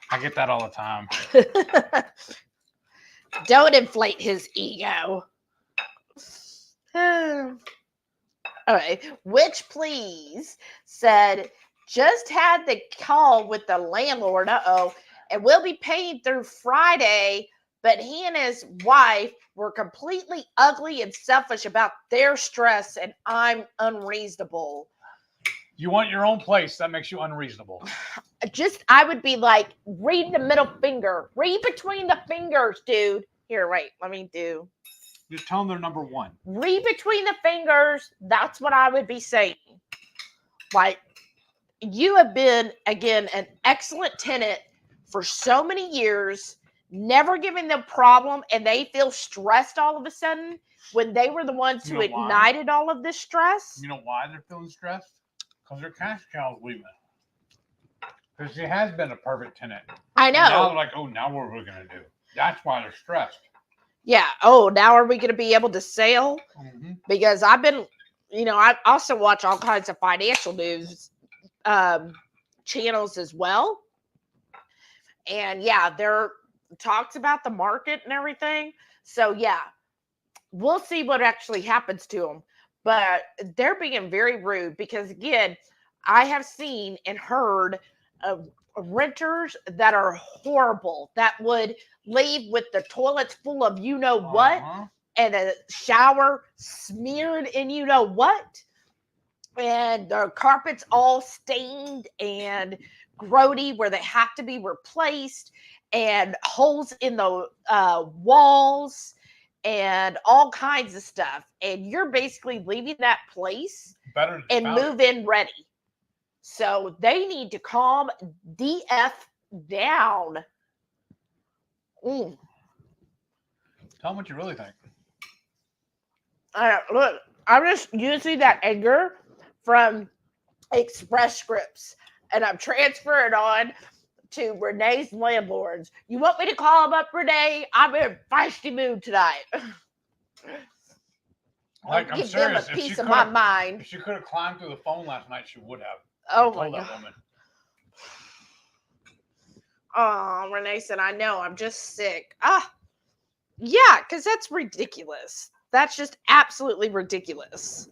I get that all the time. Don't inflate his ego. Okay, Which Please said, just had the call with the landlord, and we'll be paying through Friday, but he and his wife were completely ugly and selfish about their stress, and I'm unreasonable. You want your own place. That makes you unreasonable. I would be like, read the middle finger. Read between the fingers, dude. Here, wait. Let me do. Just tell them they're number one. Read between the fingers. That's what I would be saying. Like, you have been, again, an excellent tenant for so many years, never giving them problem, and they feel stressed all of a sudden when they were the ones who ignited all of this stress. You know why they're feeling stressed? Because their cash cow's leaving. Because she has been a perfect tenant. I know. And now they're like, oh, now what are we going to do? That's why they're stressed. Yeah. Oh, now are we going to be able to sell? Mm-hmm. Because I've been, I also watch all kinds of financial news channels as well. And yeah, there talks about the market and everything. So yeah, we'll see what actually happens to them. But they're being very rude because, again, I have seen and heard of renters that are horrible, that would leave with the toilets full of what and a shower smeared in what, and the carpets all stained and grody where they have to be replaced, and holes in the walls and all kinds of stuff. And you're basically leaving that place and move in ready. So they need to calm the F down. Tell them what you really think. Look, I'm just using that anger from Express Scripts, and I'm transferring on to Renee's landlords. You want me to call them up, Renee? I'm in a feisty mood tonight. Like, I'm give serious. them a piece of my mind. If she could have climbed through the phone last night, she would have. Oh my God. Woman. Oh, Renee said, I know, I'm just sick. Yeah, because that's ridiculous. That's just absolutely ridiculous.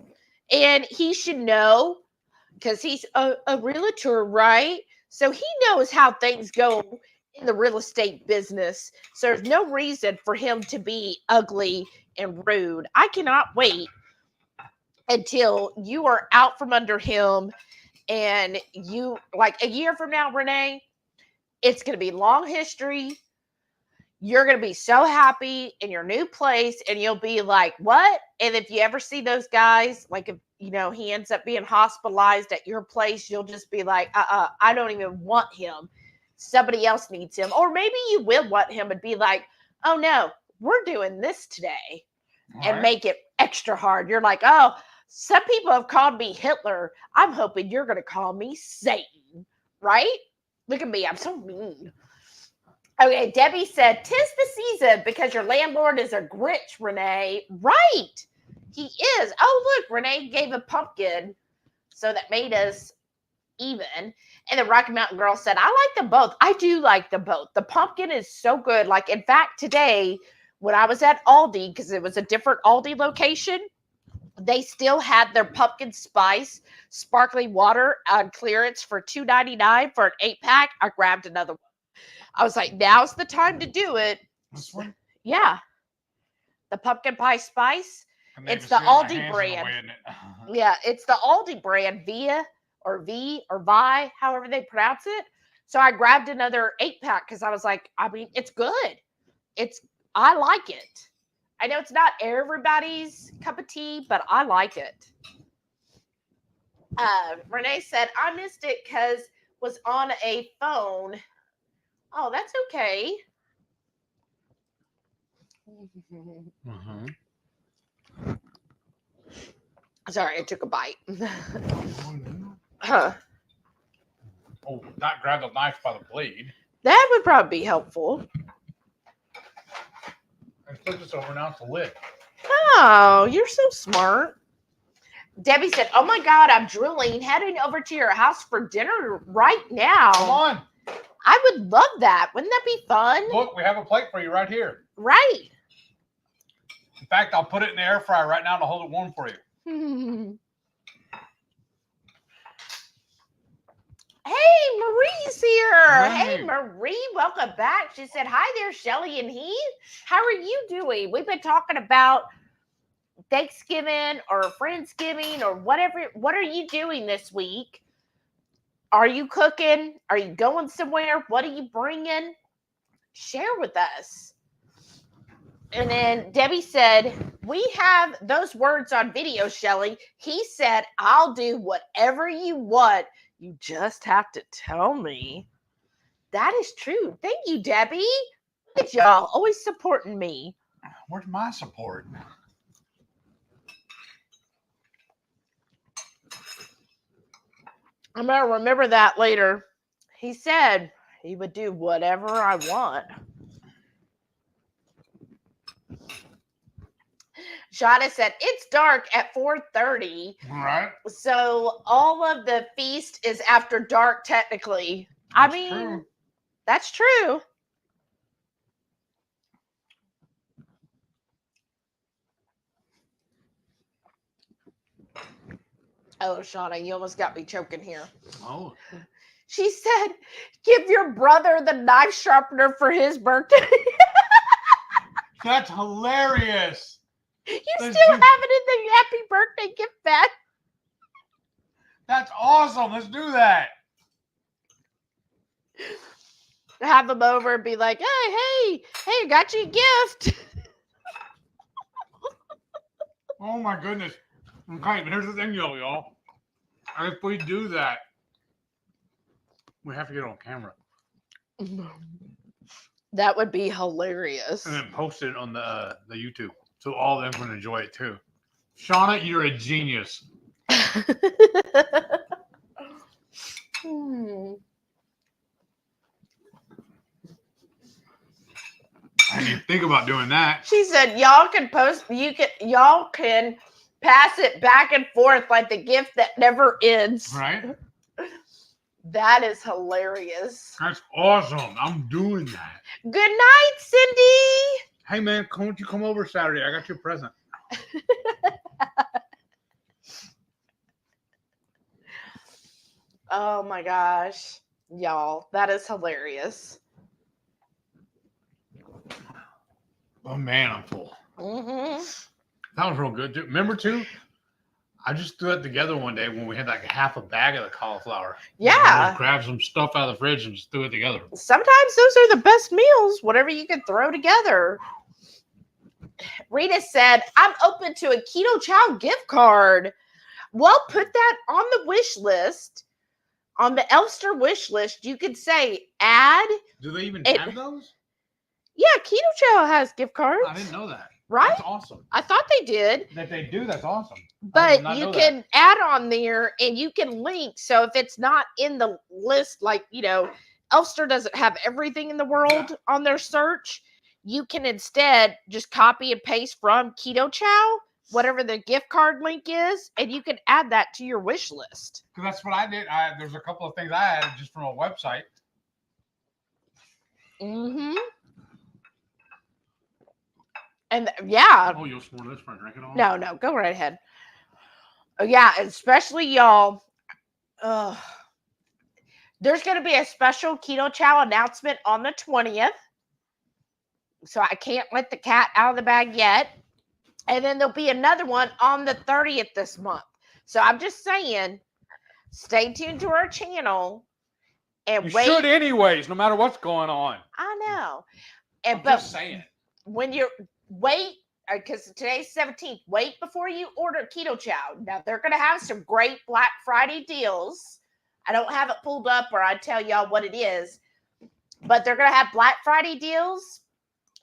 And he should know, because he's a realtor, right? So he knows how things go in the real estate business. So there's no reason for him to be ugly and rude. I cannot wait until you are out from under him, and you, like a year from now, Renee, it's going to be long history. You're going to be so happy in your new place, and you'll be like, what? And if you ever see those guys, like if, he ends up being hospitalized at your place, you'll just be like, I don't even want him. Somebody else needs him. Or maybe you will want him and be like, oh no, we're doing this today. And make it extra hard. You're like, oh, some people have called me Hitler. I'm hoping you're going to call me Satan, right? Look at me. I'm so mean. Okay, Debbie said, 'tis the season because your landlord is a Grinch, Renee. Right. He is. Oh, look, Renee gave a pumpkin. So that made us even. And the Rocky Mountain Girl said, I like them both. I do like them both. The pumpkin is so good. Like, in fact, today, when I was at Aldi, because it was a different Aldi location, they still had their pumpkin spice sparkling water on clearance for $2.99 for an 8-pack. I grabbed another one. I was like, now's the time to do it. This one? Yeah. The pumpkin pie spice. It's the Aldi brand. Yeah, it's the Aldi brand, Vi, however they pronounce it. So I grabbed another 8-pack because I was like, it's good. I like it. I know it's not everybody's cup of tea, but I like it. Renee said, I missed it because was on a phone. Oh, that's okay. Mm-hmm. Sorry, I took a bite. Huh. Oh, not grab the knife by the blade. That would probably be helpful. I put this over now, it's the lid. Oh, you're so smart. Debbie said, oh my God, I'm drooling, heading over to your house for dinner right now. Come on. I would love that. Wouldn't that be fun? Look, we have a plate for you right here. Right. In fact, I'll put it in the air fryer right now to hold it warm for you. Hey, Marie's here. Right. Hey, Marie, welcome back. She said, hi there, Shelly and Heath. How are you doing? We've been talking about Thanksgiving or Friendsgiving or whatever. What are you doing this week? Are you cooking? Are you going somewhere? What are you bringing? Share with us. And then Debbie said, we have those words on video, Shelly. He said, I'll do whatever you want. You just have to tell me. That is true. Thank you, Debbie. Look at y'all, always supporting me. Where's my support? I'm going to remember that later. He said he would do whatever I want. Shada said, it's dark at 4:30. Right. So all of the feast is after dark, technically. I mean, true. That's true. Oh, Shauna, you almost got me choking here. Oh. She said, give your brother the knife sharpener for his birthday. That's hilarious. You still have it in the happy birthday gift bag. That's awesome. Let's do that. Have him over and be like, hey, I got you a gift. Oh my goodness. Okay, but here's the thing, y'all. If we do that, we have to get it on camera. That would be hilarious. And then post it on the YouTube so all of them can enjoy it too. Shauna, you're a genius. I didn't even think about doing that. She said, y'all can pass it back and forth like the gift that never ends. Right? That is hilarious. That's awesome. I'm doing that. Good night, Cindy. Hey man, won't you come over Saturday? I got you a present. Oh my gosh. Y'all, that is hilarious. Oh man, I'm full. Mm-hmm. That was real good too. Remember too? I just threw it together one day when we had like half a bag of the cauliflower. Yeah. Just grabbed some stuff out of the fridge and just threw it together. Sometimes those are the best meals, whatever you can throw together. Rita said, I'm open to a Ketochow gift card. Well, put that on the wish list. On the Elster wish list, you could say add. Do they even have those? Yeah, Ketochow has gift cards. I didn't know that. Right? That's awesome. I thought they did. That they do, that's awesome. But you can add on there and you can link. So if it's not in the list, like, Elster doesn't have everything in the world on their search. You can instead just copy and paste from Ketochow, whatever the gift card link is, and you can add that to your wish list. Because that's what I did. There's a couple of things I added just from a website. Mm-hmm. And yeah. Oh, you'll smell this for a drink it all? No, go right ahead. Oh, yeah, especially y'all. There's going to be a special Ketochow announcement on the 20th. So I can't let the cat out of the bag yet. And then there'll be another one on the 30th this month. So I'm just saying, stay tuned to our channel and wait. You should anyways, no matter what's going on. I know. I'm just saying. When you're wait, because today's 17th, wait before you order Ketochow. Now they're going to have some great Black Friday deals. I don't have it pulled up or I'd tell y'all what it is, but they're going to have Black Friday deals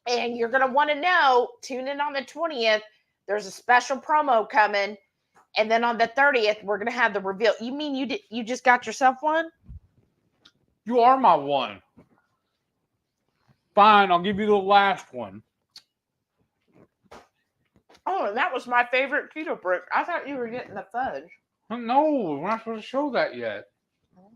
and you're going to want to know, tune in on the 20th. There's a special promo coming. And then on the 30th, we're going to have the reveal. You mean you just got yourself one? You are my one. Fine, I'll give you the last one. Oh, and that was my favorite keto brick. I thought you were getting the fudge. No, we're not supposed to show that yet. Okay.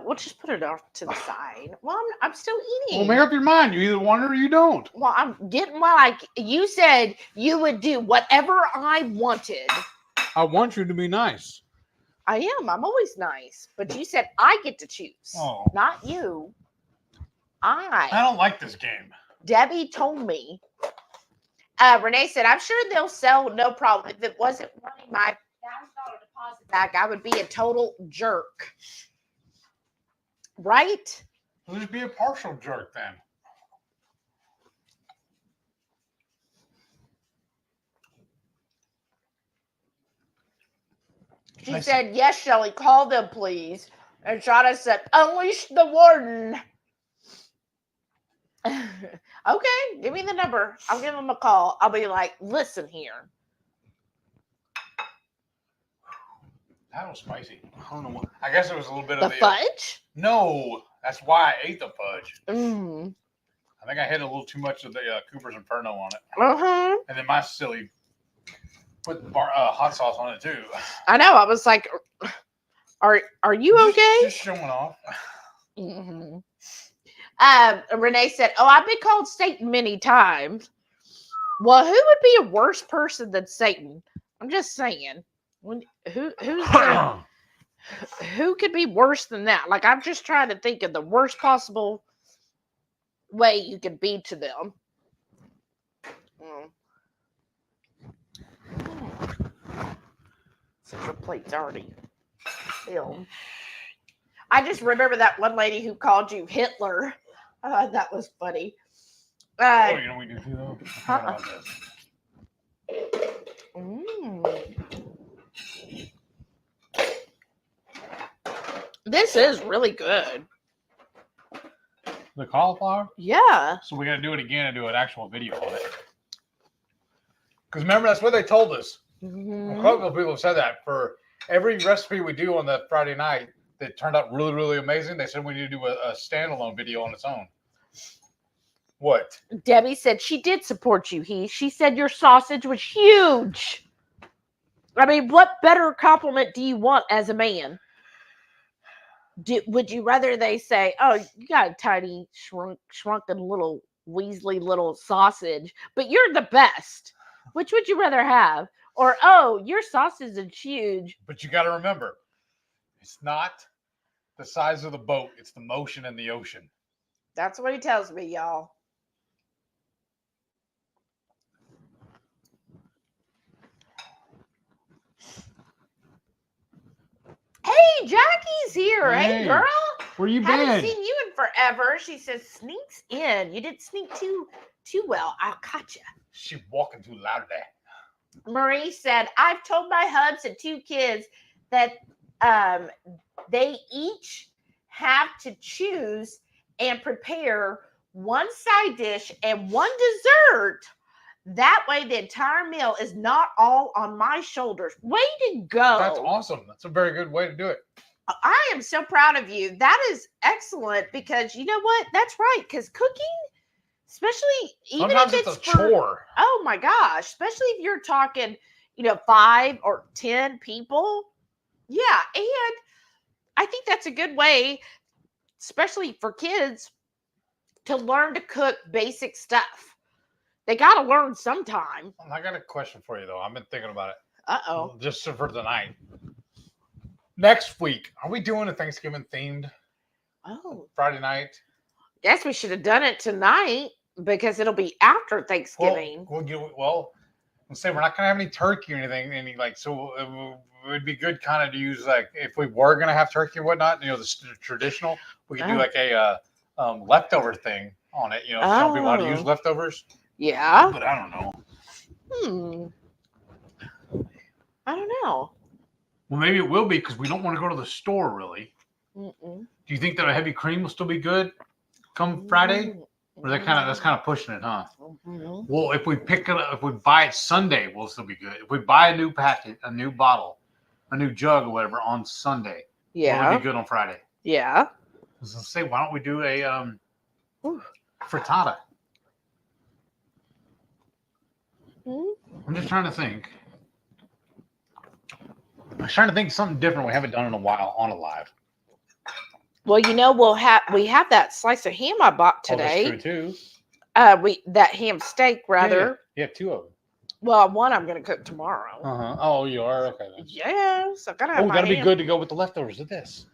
We'll just put it off to the side. Well, I'm still eating. Well, make up your mind. You either want it or you don't. Well, I'm getting you said you would do whatever I wanted. I want you to be nice. I am. I'm always nice. But you said I get to choose. Oh. Not you. I don't like this game. Debbie told me. Renee said, I'm sure they'll sell, no problem. If it wasn't wanting my $1,000 deposit back, I would be a total jerk. Right? Well, just be a partial jerk then. She said, yes, Shelly, call them, please. And Shauna said, unleash the warden. Okay, give me the number. I'll give them a call. I'll be like, listen here. That was spicy. I don't know what. I guess it was a little bit The of the fudge? No, that's why I ate the fudge. Mm. I think I had a little too much of the Cooper's Inferno on it. Uh-huh. And then my silly put hot sauce on it too. I know. I was like, are you okay? Just showing off. Mm-hmm. Renee said, oh, I've been called Satan many times. Well, who would be a worse person than Satan? I'm just saying. Who could be worse than that? Like, I'm just trying to think of the worst possible way you could be to them. Such a plate's already filled. I just remember that one lady who called you Hitler. That was funny. Oh, you know we do too, though? This is really good. The cauliflower? Yeah. So we got to do it again and do an actual video on it. Because remember, that's what they told us. Mm-hmm. A couple of people have said that. For every recipe we do on that Friday night that turned out really, really amazing, they said we need to do a standalone video on its own. What? Debbie said she did support you, Heath. She said your sausage was huge. I mean, what better compliment do you want as a man? Would you rather they say, oh, you got a tiny, shrunken little Weasley little sausage, but you're the best? Which would you rather have? Or, oh, your sausage is huge. But you got to remember, it's not the size of the boat. It's the motion in the ocean. That's what he tells me, y'all. Hey, Jackie's here. Hey, girl. Where you been? Haven't seen you in forever. She says, sneaks in. You didn't sneak too well. I'll catch you. She walking too loudly. Marie said, I've told my hubs and 2 kids that they each have to choose and prepare 1 side dish and 1 dessert. That way the entire meal is not all on my shoulders. Way to go. That's awesome. That's a very good way to do it. I am so proud of you. That is excellent because you know what? That's right. Because cooking, especially even sometimes if it's a chore. Oh my gosh. Especially if you're talking, 5 or 10 people. Yeah. And I think that's a good way, especially for kids, to learn to cook basic stuff. They got to learn sometime. I got a question for you, though. I've been thinking about it. Uh-oh. Just for tonight. Next week, are we doing a Thanksgiving themed Friday night? Guess we should have done it tonight because it'll be after Thanksgiving. Let's say we're not going to have any turkey or anything. So it would be good kind of to use, if we were going to have turkey or whatnot, the traditional, we could do a leftover thing on it. Some people how to use leftovers. Yeah. But I don't know. I don't know. Well, maybe it will be because we don't want to go to the store, really. Mm-mm. Do you think that a heavy cream will still be good come Friday? Or that's kind of pushing it, huh? Mm-hmm. Well, if we pick it up, if we buy it Sunday, we'll still be good. If we buy a new packet, a new bottle, a new jug or whatever on Sunday, it'll be good on Friday. Yeah. I was going to say, why don't we do a frittata? I'm just trying to think. I'm trying to think of something different we haven't done in a while on a live. Well, we have that slice of ham I bought today. Oh, that's true too. That ham steak rather. Yeah, 2 of them. Well, one I'm going to cook tomorrow. Oh, you are? Okay. Then. Yes, I gotta have be good to go with the leftovers of this.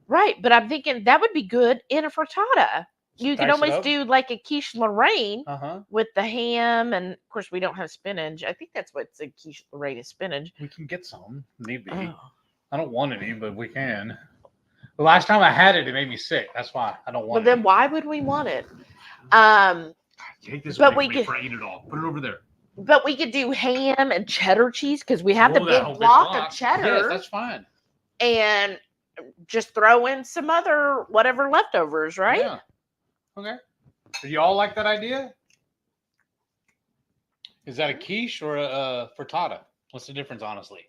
Right, but I'm thinking that would be good in a frittata. You can Dice it always up. do like a quiche Lorraine Uh-huh. with the ham, and of course we don't have spinach. I think that's what's a quiche Lorraine is spinach. We can get some, maybe. Oh. I don't want any, but we can. The last time I had it, it made me sick. That's why I don't Well, want it. then why would we want it? Take this but away we from me could- before I eat it all. Put it over there. But we could do ham and cheddar cheese because we have the That big whole block of cheddar. Yes, that's fine. And just throw in some other whatever leftovers, right? Yeah. Okay. Do you all like that idea? Is that a quiche or a frittata? What's the difference, honestly?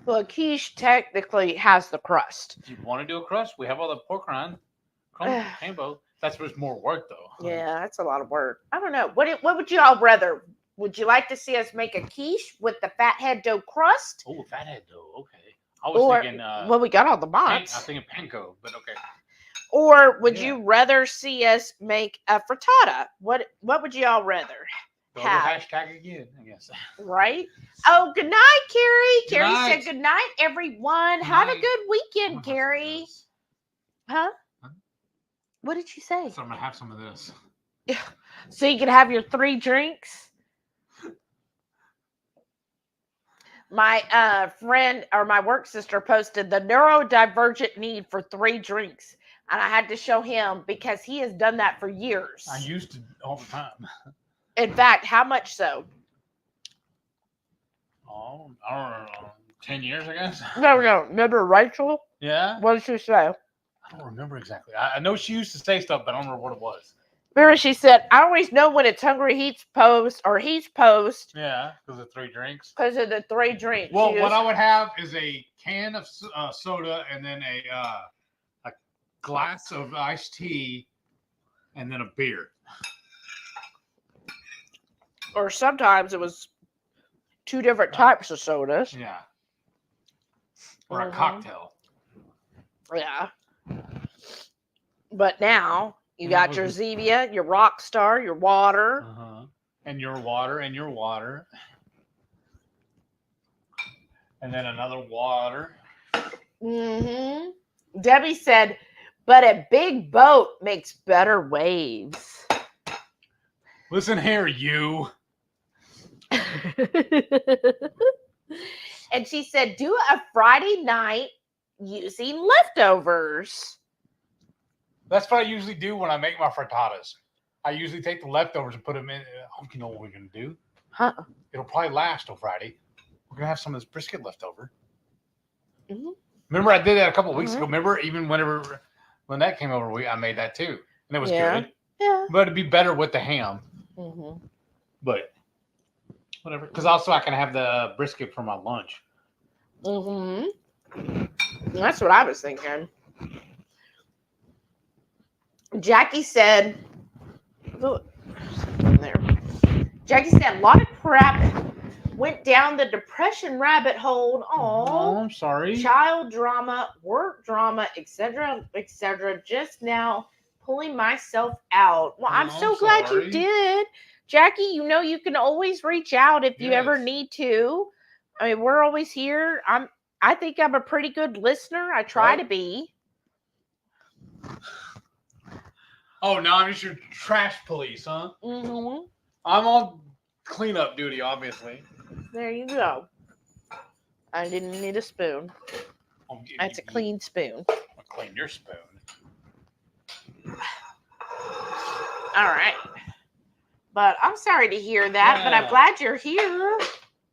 Well, a quiche technically has the crust. Do you want to do a crust? We have all the pork rind. Hambo. That's what's more work, though. Yeah, that's a lot of work. I don't know. What would you all rather? Would you like to see us make a quiche with the fathead dough crust? Oh, fathead dough. Okay. I was thinking. Well, we got all the I was mods. thinking panko, but okay. Or would Yeah. you rather see us make a frittata? What would you all rather? Go to Have. hashtag again, I guess. Right? Oh, good night, Carrie. Good Carrie night. said good night, everyone. Good Have a night. good I'm weekend, gonna have some of Carrie. this. Huh? Huh? What did you say? So I'm gonna have some of this. So you can have your 3 drinks? My friend or my work sister posted the neurodivergent need for 3 drinks. And I had to show him because he has done that for years. I used to all the time. In fact, how much so? Oh, I don't know, 10 years, I guess. No. Remember Rachel? Yeah? What did she say? I don't remember exactly. I know she used to say stuff, but I don't remember what it was. Remember she said, I always know when it's HungryHeath's post or he's post Yeah, because of 3 drinks. because of the 3 drinks. Well, She what goes, I would have is a can of soda and then a glass of iced tea and then a beer. or sometimes it was 2 different types of sodas. Yeah. Or a Mhm. cocktail. Yeah. But now you got your Zevia, your Rockstar, your water. Uh-huh. And your water and your water. And then another water. Mm-hmm. Debbie said, but a big boat makes better waves. Listen here, you. And she said, do a Friday night using leftovers. That's what I usually do when I make my frittatas. I usually take the leftovers and put them in. You know what we're going to do? Huh. It'll probably last till Friday. We're going to have some of this brisket left over. Mm-hmm. Remember, I did that a couple of weeks ago. Remember, even when that came over, I made that too. And it was good. Yeah. But it'd be better with the ham. Mm-hmm. But whatever. Because also I can have the brisket for my lunch. Mm-hmm. That's what I was thinking. Jackie said, look, there. Jackie said, a lot of crap went down the depression rabbit hole. Oh, Oh, I'm sorry. child drama, work drama, etc., etc. Just now pulling myself out. Well, I'm Oh, so glad you sorry. did. Jackie, you know you can always reach out if you ever Yes. need to. I mean, we're always here. I think I'm a pretty good listener. I try Right. to be. Oh, now I'm just your trash police, huh? Mm-hmm. I'm on cleanup duty, obviously. There you go. I didn't need a spoon. That's a clean spoon. I'll clean your spoon. All right. But I'm sorry to hear that, but I'm Yeah. glad you're here.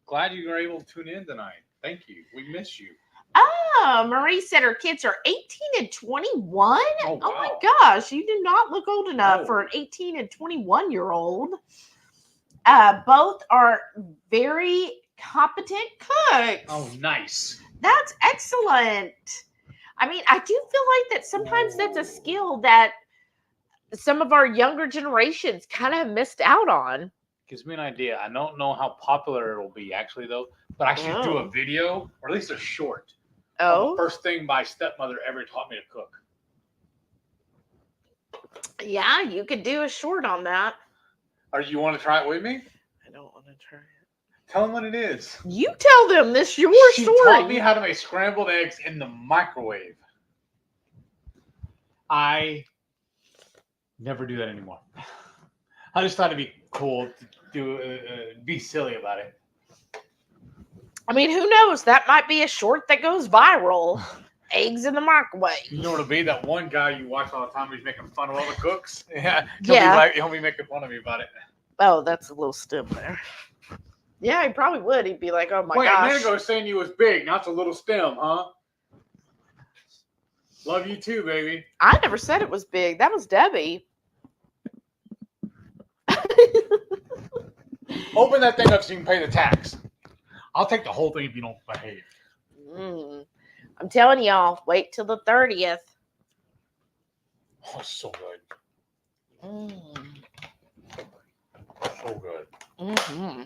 Glad you were able to tune in tonight. Thank you. We miss you. Oh, Marie said her kids are 18 and 21. Oh, Oh my wow. gosh, you do not look old enough No. for an 18 and 21-year-old. Both are very competent cooks. Oh, nice. That's excellent. I mean, I do feel like that sometimes that's a skill that some of our younger generations kind of missed out on. Gives me an idea. I don't know how popular it'll be, actually, though. But I should do Oh. a video, or at least a short. on Oh, The first thing my stepmother ever taught me to cook. yeah, you could do a short on that. Or you want to try it with me? I don't want to try it. Tell them what it is. You tell them this your She story. taught me how to make scrambled eggs in the microwave. I never do that anymore. I just thought it'd be cool to do, be silly about it. I mean, who knows? That might be a short that goes viral. Eggs in the microwave. You know what'll be? That one guy you watch all the time who's making fun of all the cooks. Yeah. He'll be making fun of me about it. Oh, that's a little stem there. Yeah, he probably would. He'd be like, "Oh my gosh." gosh." A minute ago saying you was big. Now it's a little stem, huh? Love you too, baby. I never said it was big. That was Debbie. Open that thing up so you can pay the tax. I'll take the whole thing if you don't behave. I'm telling y'all, wait till the 30th. Oh, so good. So good. Mm-hmm.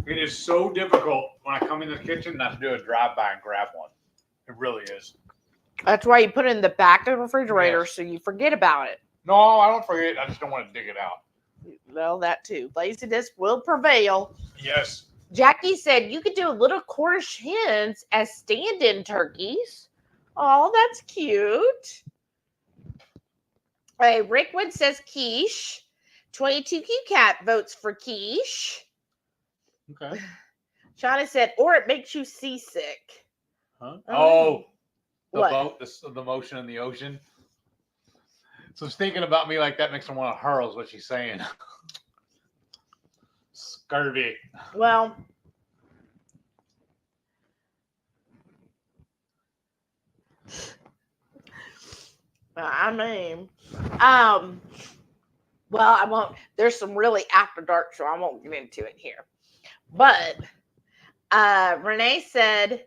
It is so difficult when I come in the kitchen not to do a drive-by and grab one. It really is. That's why you put it in the back of the refrigerator, Yes. so you forget about it. No, I don't forget. I just don't want to dig it out. Well, that too. Laziness will prevail. Yes. Jackie said you could do little Cornish hens as stand-in turkeys. Oh, that's cute. Hey, Rickwood says quiche. 22Q Cat votes for quiche. Okay. Shauna said, or it makes you seasick. Huh? Oh. The What? boat, the motion in the ocean. So it's thinking about me like that makes her want to hurl is what she's saying. Scurvy. Well, I mean, well, I won't. There's some really after dark, so I won't get into it here. But Renee said,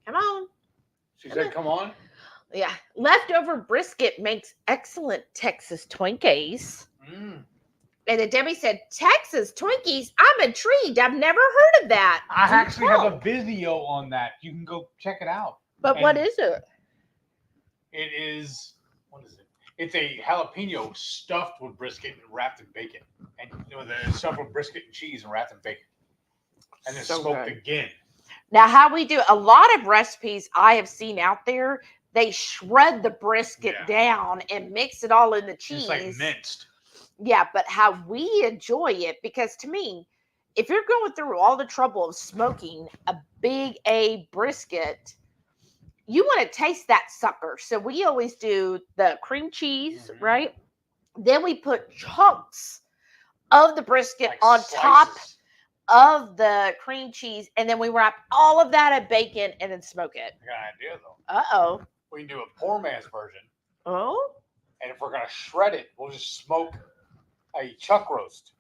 "Come on." She said, "Come on." Yeah, leftover brisket makes excellent Texas Twinkies. And then Debbie said, Texas Twinkies? I'm intrigued. I've never heard of that. I actually have a video on that. You can go check it out. But what is it? It is, what is it? It's a jalapeno stuffed with brisket and wrapped in bacon. And the stuffed with brisket and cheese and wrapped in bacon. And then So smoked good. again. Now, how we do a lot of recipes I have seen out there, they shred the brisket down and mix it all in the cheese. It's like minced. Yeah, but how we enjoy it, because to me, if you're going through all the trouble of smoking a big A brisket, you want to taste that sucker. So we always do the cream cheese, right? Then we put chunks of the brisket Like on slices. top of the cream cheese, and then we wrap all of that in bacon and then smoke it. I got an idea, though. Uh-oh. We can do a poor man's version. Oh? And if we're going to shred it, we'll just smoke a chuck roast.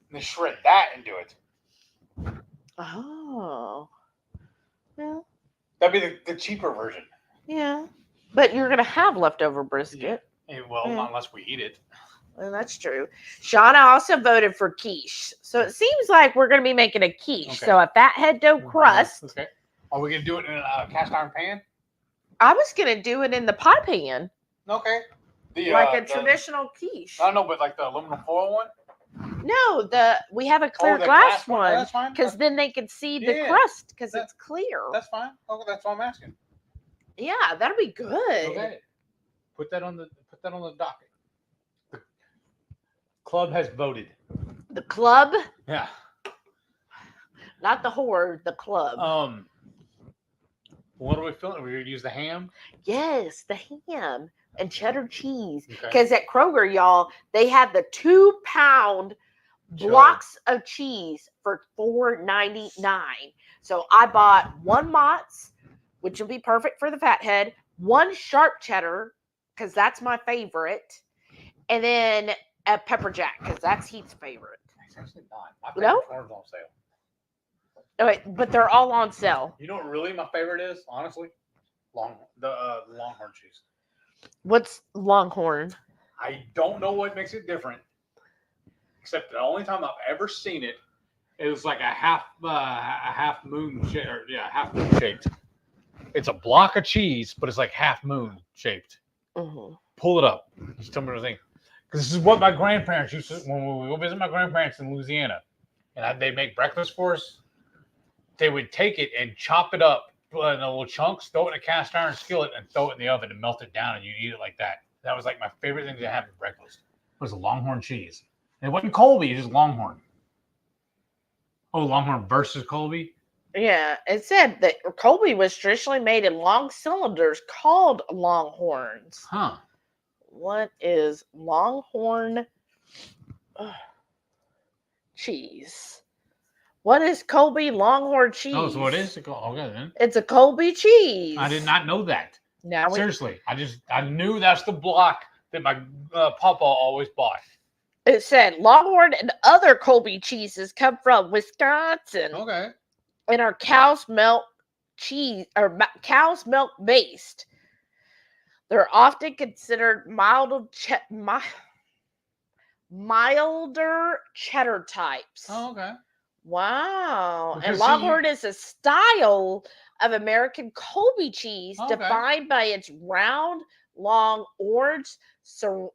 And then shred that and do it. Oh. Well, That'd be the cheaper version. yeah. But you're going to have leftover brisket. Yeah. Well, not unless we eat it. Well, that's true. Shauna also voted for quiche. So it seems like we're going to be making a quiche. Okay. So a fathead dough crust. Okay. Are we going to do it in a cast iron pan? I was going to do it in the pie pan. Okay. Like a traditional quiche. I don't know, but like the aluminum foil one? No, we have a clear the glass one. one. Oh, that's fine. Because then they can see the Yeah. crust because it's clear. That's fine. Oh, that's what I'm asking. Yeah, that'll be good. Okay. Put that on the docket. The club has voted. The club? Yeah. Not the horde, the club. What are we filling? Are we going to use the ham? Yes, the ham and cheddar cheese. Okay. Because at Kroger, y'all, they have the 2-pound blocks of cheese for $4.99. So I bought 1 Mott's, which will be perfect for the fathead, 1 sharp cheddar, because that's my favorite, and then a pepper jack, because that's Heath's favorite. It's actually not. My No? favorite corn's on sale. Oh, wait, but they're all on sale. You know what really my favorite is? Honestly? The Longhorn cheese. What's Longhorn? I don't know what makes it different. Except the only time I've ever seen it, it was like a half moon shaped. It's a block of cheese, but it's like half moon shaped. Mm-hmm. Pull it up. Just tell me what you think. Because this is what my grandparents used to, when we go visit my grandparents in Louisiana, and they make breakfast for us. They would take it and chop it up little chunks, throw it in a cast iron skillet, and throw it in the oven and melt it down, and you eat it like that. That was like my favorite thing to have for breakfast. It was a Longhorn cheese. It wasn't Colby, it was just Longhorn. Oh, Longhorn versus Colby? Yeah, it said that Colby was traditionally made in long cylinders called Longhorns. Huh. What is Longhorn cheese? What is Colby Longhorn cheese? Oh, so it is? Okay, then. It's a Colby cheese. I did not know that. Now Seriously, I knew that's the block that my papa always bought. It said Longhorn and other Colby cheeses come from Wisconsin. Okay. And are cow's milk cheese or cow's milk based. They're often considered milder cheddar types. Oh, okay. Wow. Because and Longhorn is a style of American Colby cheese Okay. defined by its round, long, orange, cylindrical.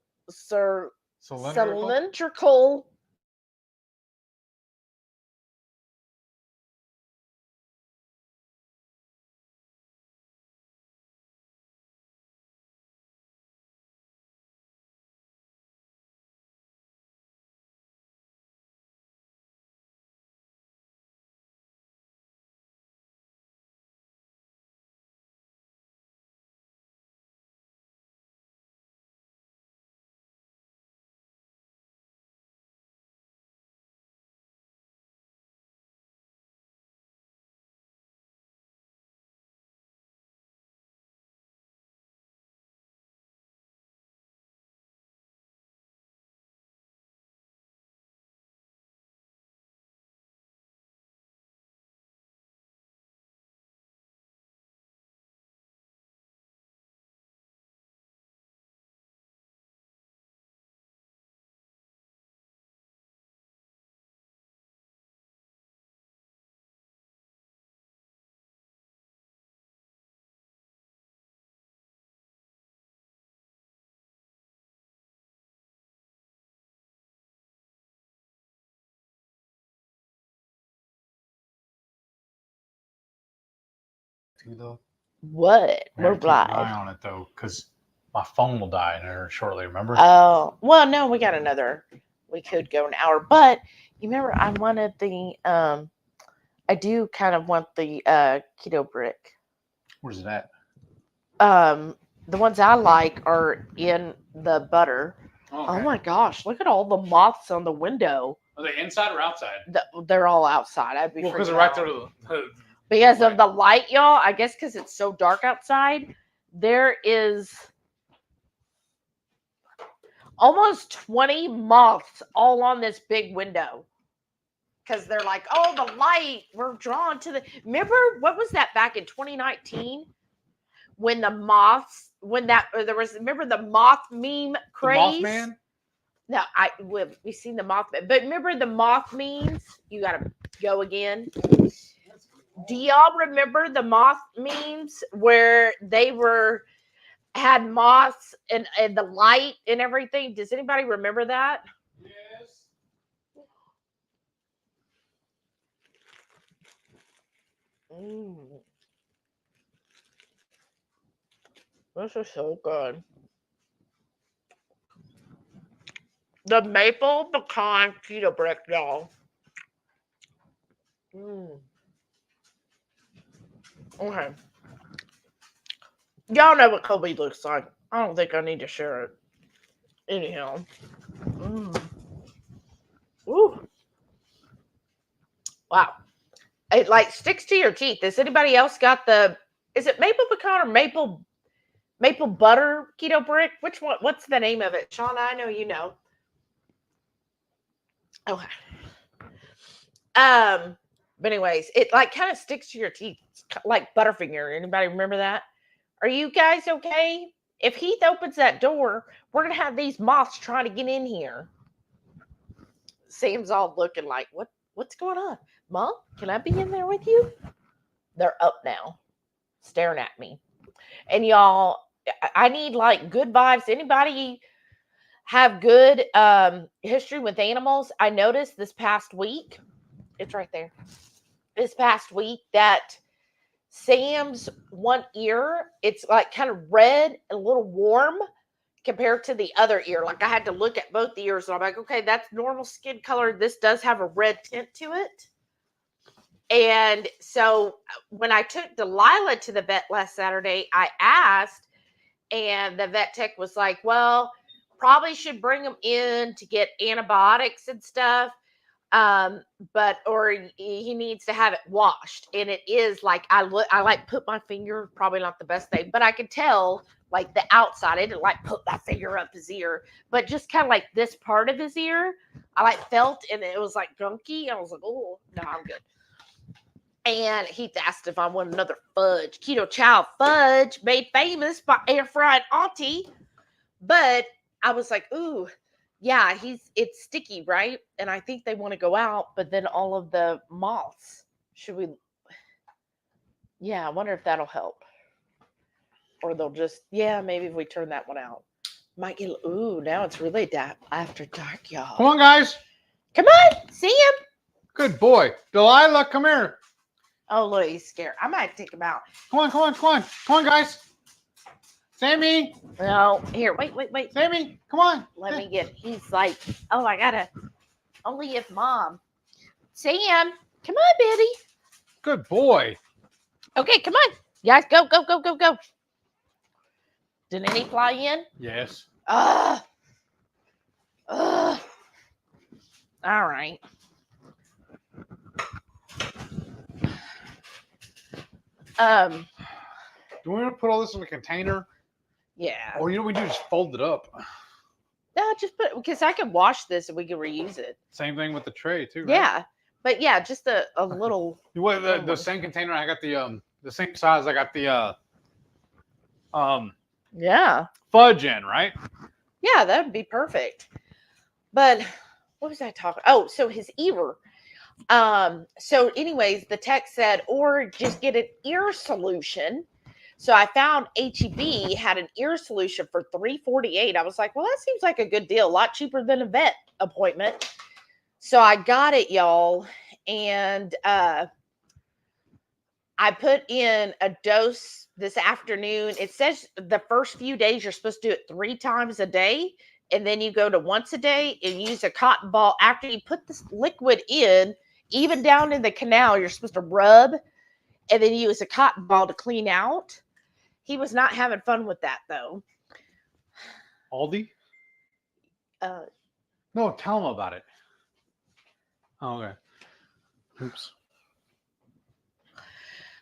Though. What? We're We're live. keep an eye on it though, because my phone will die in there shortly. Remember? Oh, well, no, we got another. We could go an hour, but you remember I wanted the I do kind of want the keto brick. Where's it at? The ones I like are in the butter. Okay. Oh my gosh, look at all the moths on the window. Are they inside or outside? They're all outside. I'd be Because freaking they're right out. there. Because of the light, y'all. I guess because it's so dark outside, there is almost 20 moths all on this big window. Because they're like, oh, the light, we're drawn to the. Remember, what was that back in 2019? When the moths, remember the moth meme craze? The Mothman? No, we've seen the Mothman. But remember the moth memes? You got to go again. Do y'all remember the moth memes where they had moths and the light and everything? Does anybody remember that? Yes. This is so good. The maple pecan keto brick, y'all. Okay. Y'all know what Colby looks like. I don't think I need to share it. Anyhow. Ooh. Wow. It like sticks to your teeth. Has anybody else got is it maple pecan or maple butter keto brick? Which one? What's the name of it? Shauna, I know you know. Okay. But anyways, it like kind of sticks to your teeth. It's like Butterfinger. Anybody remember that? Are you guys okay? If Heath opens that door, we're gonna have these moths trying to get in here. Sam's all looking like, what's going on? Mom, can I be in there with you? They're up now, staring at me. And y'all, I need like good vibes. Anybody have good history with animals? I noticed this past week, it's right there. This past week that Sam's one ear, it's like kind of red, a little warm compared to the other ear. Like I had to look at both ears and I'm like, okay, that's normal skin color. This does have a red tint to it. And so when I took Delilah to the vet last Saturday, I asked, and the vet tech was like, well, probably should bring him in to get antibiotics and stuff. But or he needs to have it washed. And it is like I like put my finger, probably not the best thing, but I could tell like the outside. I didn't like put my finger up his ear, but just kind of like this part of his ear, I like felt and it was like gunky. I was like, oh no, I'm good. And Heath asked if I want another fudge. Ketochow fudge made famous by air fried auntie. But I was like, ooh, yeah, it's sticky, right? And I think they want to go out, but then all of the moths. Should we? Yeah, I wonder if that'll help. Or they'll just, yeah, maybe if we turn that one out. Might get, ooh, now it's really after dark, y'all. Come on, guys. Come on, see him. Good boy. Delilah, come here. Oh, look, he's scared. I might take him out. Come on, come on, come on. Come on, guys. Sammy. No, here, wait. Sammy, come on. Let me get, he's like, oh, I gotta, only if mom. Sam, come on, Betty. Good boy. Okay, come on. You guys, go. Did any fly in? Yes. All right. Do we want to put all this in a container? Yeah. Or we do just fold it up. No, just put, because I can wash this and we can reuse it. Same thing with the tray too, right? Yeah. But yeah, just a little. What, the same container I got the same size I got the Yeah. fudge in, right? Yeah, that would be perfect. But what was I talking? Oh, so his ear. So anyways, the text said, or just get an ear solution. So I found HEB had an ear solution for $3.48. I was like, well, that seems like a good deal, a lot cheaper than a vet appointment. So I got it, y'all, and I put in a dose this afternoon. It says the first few days you're supposed to do it 3 times a day, and then you go to once a day and use a cotton ball. After you put this liquid in, even down in the canal, you're supposed to rub, and then use a cotton ball to clean out. He was not having fun with that, though. Aldi? No, tell him about it. Oh, okay. Oops.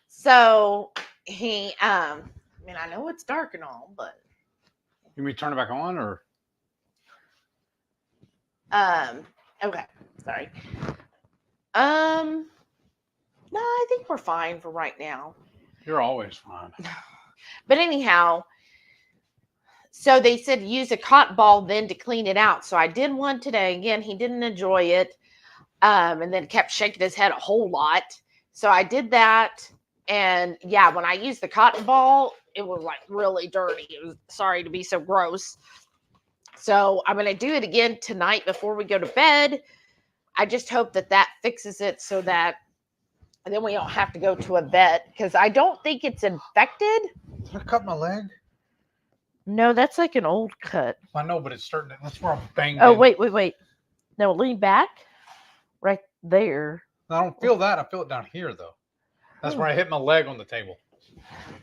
So he, I mean, I know it's dark and all, but. You mean turn it back on or? Okay. Sorry. No, I think we're fine for right now. You're always fine. But anyhow, so they said use a cotton ball then to clean it out. So I did one today. Again, he didn't enjoy it. And then kept shaking his head a whole lot. So I did that. And yeah, when I used the cotton ball, it was like really dirty. It was, sorry to be so gross. So I'm going to do it again tonight before we go to bed. I just hope that fixes it so that then we don't have to go to a vet, because I don't think it's infected. Did I cut my leg? No, that's like an old cut. I know, but it's starting to, that's where I'm banged. Oh, wait. No, lean back. Right there. I don't feel that. I feel it down here, though. That's where I hit my leg on the table.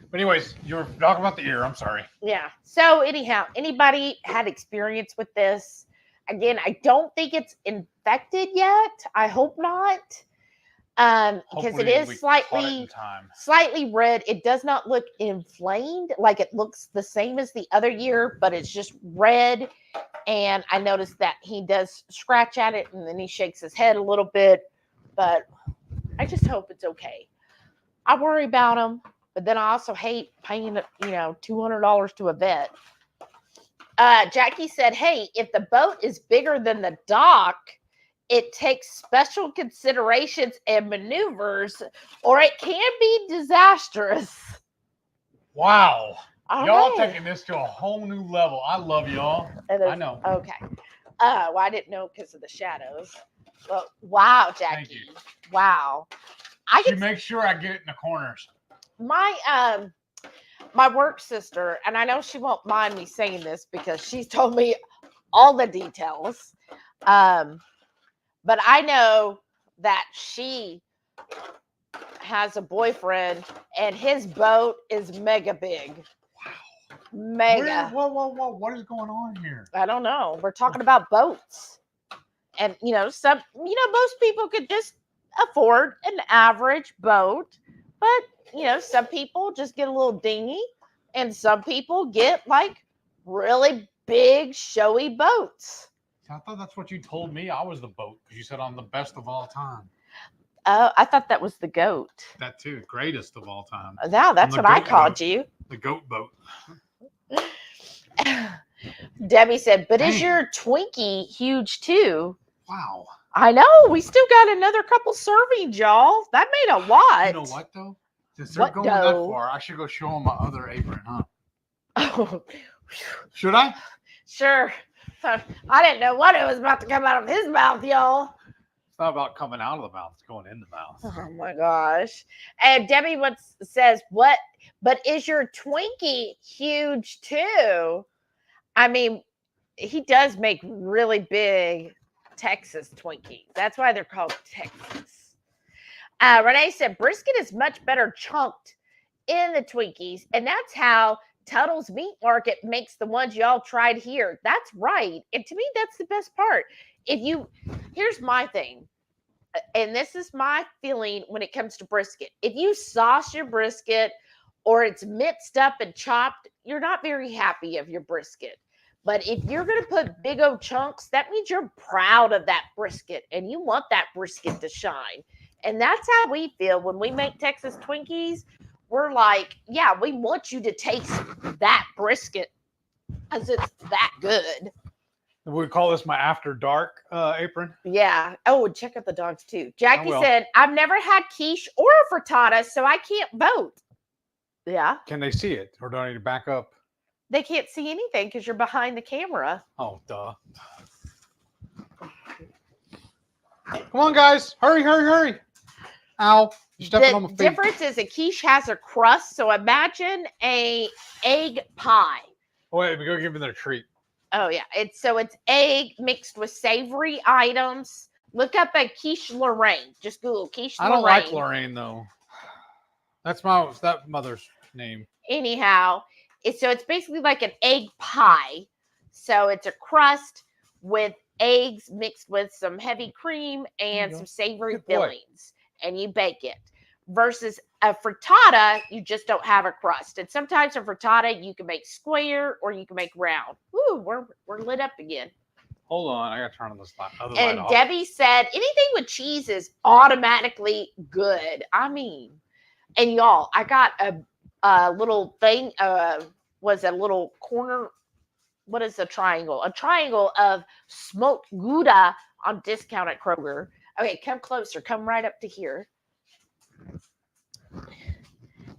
But anyways, you were talking about the ear. I'm sorry. Yeah. So anyhow, anybody had experience with this? Again, I don't think it's infected yet. I hope not. Because it is slightly red. It does not look inflamed. Like it looks the same as the other year, but it's just red. And I noticed that he does scratch at it and then he shakes his head a little bit. But I just hope it's okay. I worry about him, but then I also hate paying, $200 to a vet. Jackie said, hey, if the boat is bigger than the dock, it takes special considerations and maneuvers, or it can be disastrous. Wow. All y'all right. taking this to a whole new level. I love y'all. I know. Okay. Well, I didn't know because of the shadows. But wow, Jackie. Thank you. Wow. You make sure I get it in the corners. my work sister, and I know she won't mind me saying this because she's told me all the details. But I know that she has a boyfriend and his boat is mega big. Wow. Mega. Whoa. What is going on here? I don't know. We're talking about boats. And most people could just afford an average boat, but some people just get a little dinghy and some people get like really big showy boats. I thought that's what you told me. I was the boat because you said I'm the best of all time. Oh, I thought that was the goat. That too, greatest of all time. Now that's what I called you. The goat boat. Debbie said, but Dang. Is your Twinkie huge too? Wow. I know. We still got another couple servings, y'all. That made a lot. You know what though? Since they're going that far, I should go show them my other apron, huh? Oh. Should I? Sure. I didn't know what it was about to come out of his mouth, y'all. It's not about coming out of the mouth; it's going in the mouth. Oh my gosh! And Debbie says, "What? But is your Twinkie huge too?" I mean, he does make really big Texas Twinkies. That's why they're called Texas. Renee said brisket is much better chunked in the Twinkies, and that's how Tuttle's Meat Market makes the ones y'all tried here. That's right. And to me, that's the best part. Here's my thing, and this is my feeling when it comes to brisket. If you sauce your brisket or it's minced up and chopped, you're not very happy of your brisket. But if you're going to put big old chunks, that means you're proud of that brisket and you want that brisket to shine. And that's how we feel when we make Texas Twinkies. We're like, yeah, we want you to taste that brisket because it's that good. We call this my after dark apron. Yeah. Oh, and check out the dogs too. Jackie said, I've never had quiche or a frittata, so I can't vote. Yeah. Can they see it or do I need to back up? They can't see anything because you're behind the camera. Oh, duh. Come on, guys. Hurry. Ow. You're stepping on my feet. The difference is a quiche has a crust, so imagine a egg pie. Oh, wait, we go give them their treat. Oh, yeah. It's egg mixed with savory items. Look up a quiche Lorraine. Just Google quiche Lorraine. I don't like Lorraine, though. That's that mother's name. Anyhow, it's basically like an egg pie. So it's a crust with eggs mixed with some heavy cream and some savory fillings. And you bake it. Versus a frittata, you just don't have a crust. And sometimes a frittata, you can make square or you can make round. Ooh, we're lit up again. Hold on, I gotta turn on this light. And Debbie said anything with cheese is automatically good. I mean, and y'all, I got a little thing. Was a little corner. What is a triangle? A triangle of smoked Gouda on discount at Kroger. Okay, come closer. Come right up to here.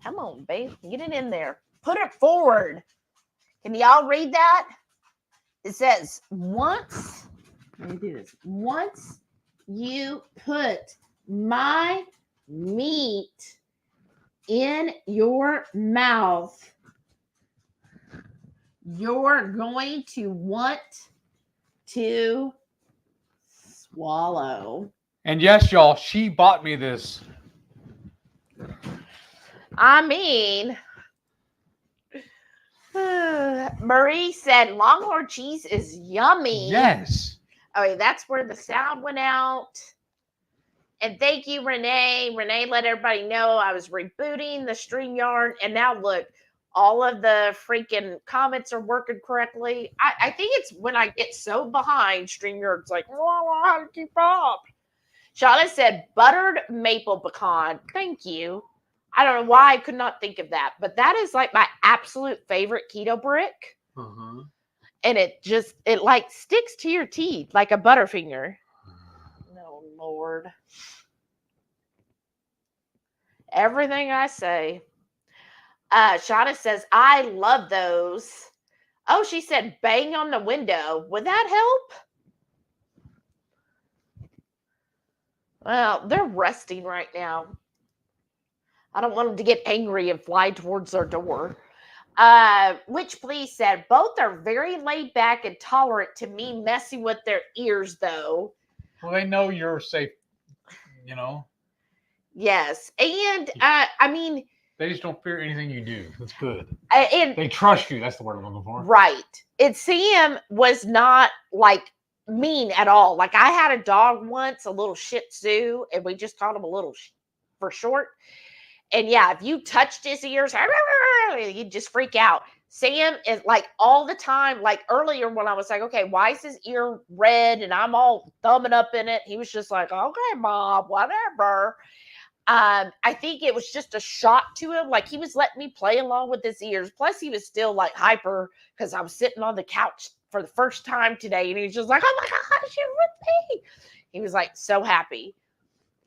Come on, babe. Get it in there. Put it forward. Can y'all read that? It says, once, let me do this. Once you put my meat in your mouth, you're going to want to swallow. And yes, y'all, she bought me this. I mean, Marie said Longhorn cheese is yummy. Yes. Okay, that's where the sound went out. And thank you, Renee. Renee let everybody know I was rebooting the StreamYard. And now look, all of the freaking comments are working correctly. I think it's when I get so behind, StreamYard's like, oh, I don't know how to keep up. Shauna said buttered maple pecan. Thank you. I don't know why I could not think of that, but that is like my absolute favorite keto brick. Uh-huh. And it like sticks to your teeth like a Butterfinger. No, Lord. Everything I say. Shauna says, I love those. Oh, she said bang on the window. Would that help? Well, they're resting right now. I don't want them to get angry and fly towards our door. Which Please said, both are very laid back and tolerant to me messing with their ears, though. Well, they know you're safe, Yes. And, I mean... They just don't fear anything you do. That's good. And they trust you. That's the word I'm looking for. Right. And Sam was not, like, mean at all. Like, I had a dog once, a little Shih Tzu, and we just called him a little for short. And yeah, if you touched his ears, you'd just freak out. Sam is like all the time, like earlier when I was like, okay, why is his ear red? And I'm all thumbing up in it. He was just like, okay, Mom, whatever. I think it was just a shock to him. Like he was letting me play along with his ears. Plus he was still like hyper because I was sitting on the couch for the first time today. And he was just like, oh my gosh, you're with me. He was like so happy.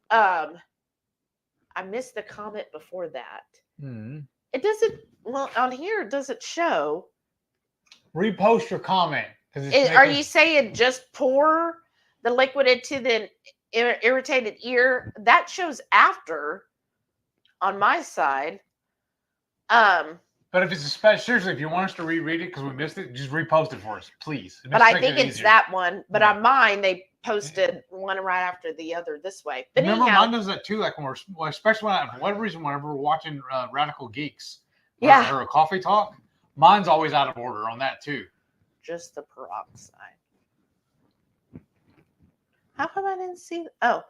I missed the comment before that. Mm-hmm. It doesn't, well, on here, it doesn't show. Repost your comment. Are you saying just pour the liquid into the irritated ear? That shows after on my side. But if it's a special, seriously, if you want us to reread it because we missed it, just repost it for us, please. But I think it's that one. But on mine, they posted one right after the other this way. But remember, anyhow, mine does that too. Like especially for whatever reason, whenever we're watching Radical Geeks, or a coffee talk, mine's always out of order on that too. Just the peroxide. How come I didn't see? Oh,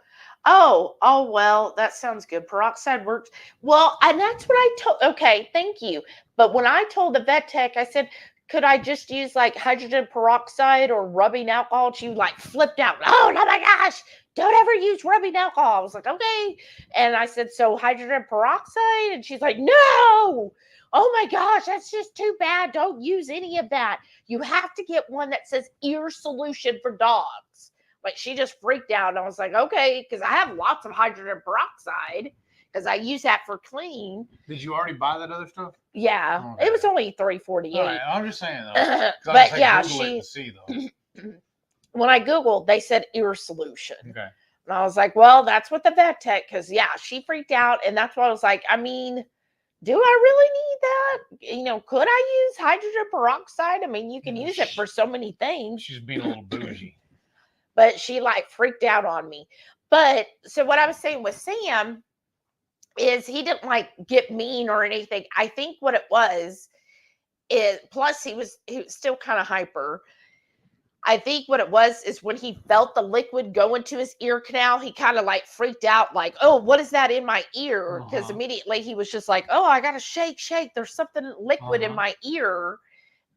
well, that sounds good. Peroxide works. Well, and that's what I told. Okay, thank you. But when I told the vet tech, I said, could I just use like hydrogen peroxide or rubbing alcohol? She like flipped out. Oh my gosh, don't ever use rubbing alcohol. I was like, okay. And I said, so hydrogen peroxide? And she's like, no. Oh my gosh, that's just too bad. Don't use any of that. You have to get one that says ear solution for dogs. Like she just freaked out. And I was like, okay, because I have lots of hydrogen peroxide because I use that for clean. Did you already buy that other stuff? Yeah, okay. It was only $3.48. Right, I'm just saying though. But yeah, when I Googled, they said ear solution. Okay. And I was like, well, that's what the vet tech, because yeah, she freaked out. And that's why I was like, I mean, do I really need that? Could I use hydrogen peroxide? I mean, you can use it for so many things. She's being a little bougie. But she like freaked out on me. But so what I was saying with Sam is he didn't like get mean or anything. I think what it was is, plus he was still kind of hyper. I think what it was is when he felt the liquid go into his ear canal, he kind of like freaked out, like, oh, what is that in my ear? Because immediately he was just like, oh, I got to shake. There's something liquid in my ear.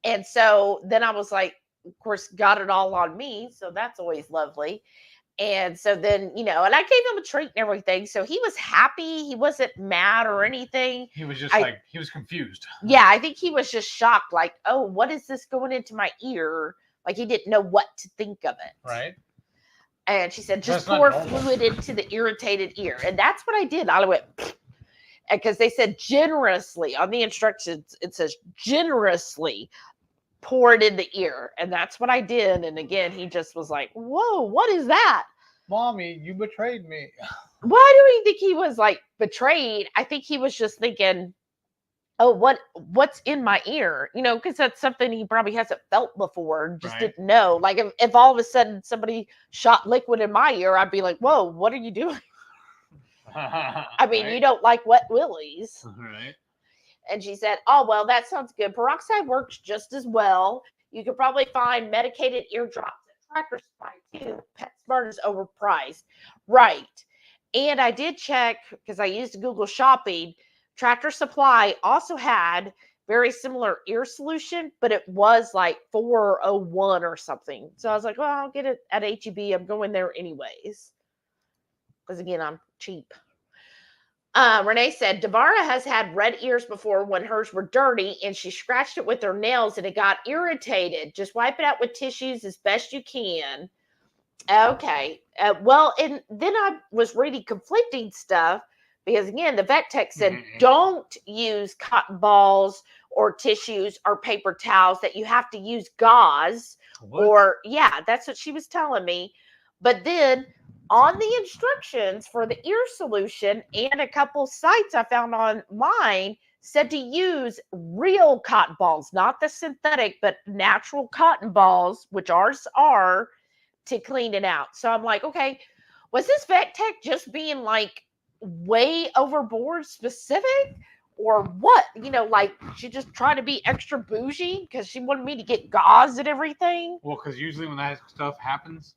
And so then I was like, of course, got it all on me. So that's always lovely. And so then, and I gave him a treat and everything. So he was happy. He wasn't mad or anything. He was just he was confused. Yeah, I think he was just shocked. Like, oh, what is this going into my ear? Like he didn't know what to think of it. Right. And she said, just pour fluid into the irritated ear. And that's what I did. I went, because they said generously on the instructions, it says generously pour it in the ear. And that's what I did. And again, he just was like, whoa, what is that? Mommy, you betrayed me. Why do you think he was like betrayed? I think he was just thinking, oh, what's in my ear? Because that's something he probably hasn't felt before, just didn't know. Like if all of a sudden somebody shot liquid in my ear, I'd be like, whoa, what are you doing? I mean, you don't like wet willies. Right. And she said, oh, well, that sounds good. Peroxide works just as well. You could probably find medicated eardrops at Tractor Supply too. PetSmart is overpriced. Right. And I did check because I used Google Shopping. Tractor Supply also had very similar ear solution, but it was like $4.01 or something. So I was like, well, I'll get it at H-E-B. I'm going there anyways. Because again, I'm cheap. Renee said, Devara has had red ears before when hers were dirty and she scratched it with her nails and it got irritated. Just wipe it out with tissues as best you can. Okay. Well, and then I was reading conflicting stuff because, again, the vet tech said don't use cotton balls or tissues or paper towels, that you have to use gauze. What? Or, yeah, that's what she was telling me. But then on the instructions for the ear solution and a couple sites I found online said to use real cotton balls, not the synthetic, but natural cotton balls, which ours are, to clean it out. So I'm like, okay, was this vet tech just being like way overboard specific? Or what? Like she just tried to be extra bougie because she wanted me to get gauze and everything. Well, because usually when that stuff happens,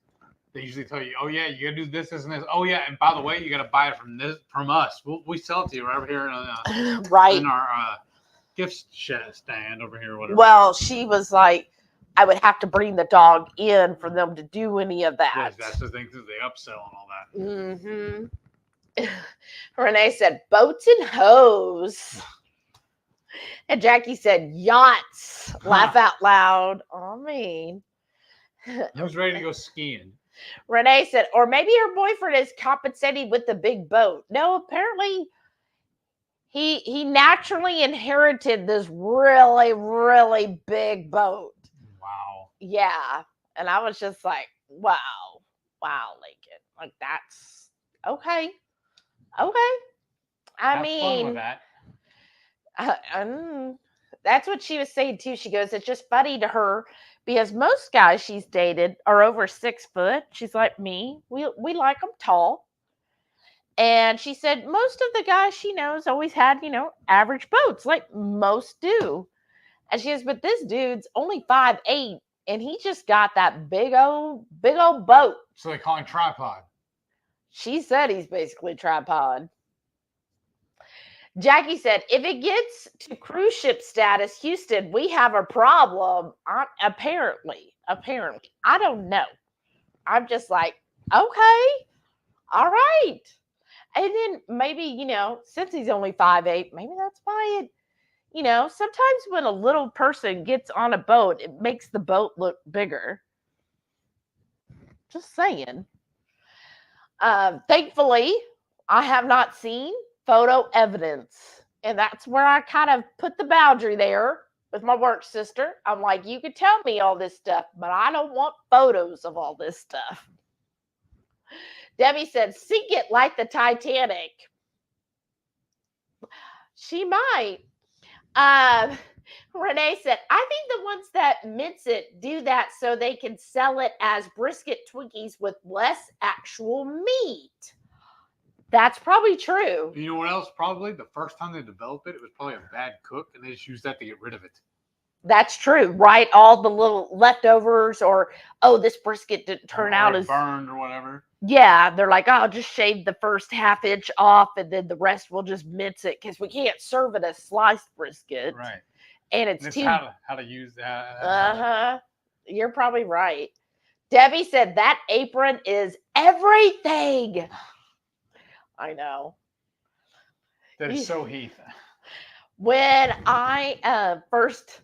they usually tell you, oh yeah, you gotta do this, this, and this. Oh yeah, and by the way, you gotta buy it from us. We sell it to you right over here in our gift stand over here, or whatever. Well, she was like, I would have to bring the dog in for them to do any of that. Yes, that's the thing, because they upsell and all that. Mm-hmm. Renee said, boats and hoes. And Jackie said, yachts. Laugh out loud. I mean. Who's ready to go skiing? Renee said, or maybe her boyfriend is compensating with the big boat. No, apparently he naturally inherited this really, really big boat. Wow. Yeah. And I was just like, wow, Lincoln. Like, that's okay. Okay. Have fun with that. That's what she was saying too. She goes, it's just funny to her because most guys she's dated are over 6 foot. She's like me. We like them tall. And she said most of the guys she knows always had, average boats, like most do. And she goes, but this dude's only 5'8", and he just got that big old boat. So they call him tripod. She said he's basically tripod. Jackie said, if it gets to cruise ship status, Houston, we have a problem. Apparently. I don't know. I'm just like, okay, all right. And then maybe, since he's only 5'8", maybe that's why it, sometimes when a little person gets on a boat, it makes the boat look bigger. Just saying. Thankfully, I have not seen photo evidence. And that's where I kind of put the boundary there with my work sister. I'm like, you can tell me all this stuff, but I don't want photos of all this stuff. Debbie said, sink it like the Titanic. She might. Renee said, I think the ones that mince it do that so they can sell it as brisket Twinkies with less actual meat. That's probably true. You know what else? Probably the first time they developed it, it was probably a bad cook, and they just used that to get rid of it. That's true, right? All the little leftovers, or this brisket didn't turn out as burned or whatever. Yeah, they're like, I'll just shave the first half inch off, and then the rest we'll just mince it because we can't serve it as sliced brisket. Right. And it's too how to use that. You're probably right. Debbie said that apron is everything. I know. That is so Heath. When I first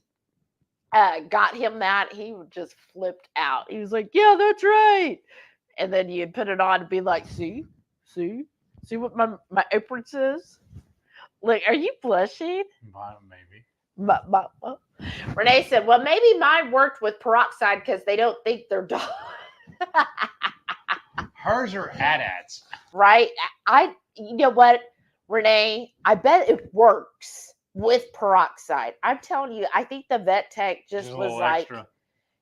got him that, he just flipped out. He was like, yeah, that's right. And then you'd put it on and be like, see what my apron says? Like, are you blushing? Maybe. Renee said, well, maybe mine worked with peroxide because they don't think they're dog. Hers are AT-ATs. Right? You know what, Renee? I bet it works with peroxide. I'm telling you, I think the vet tech just was like, extra.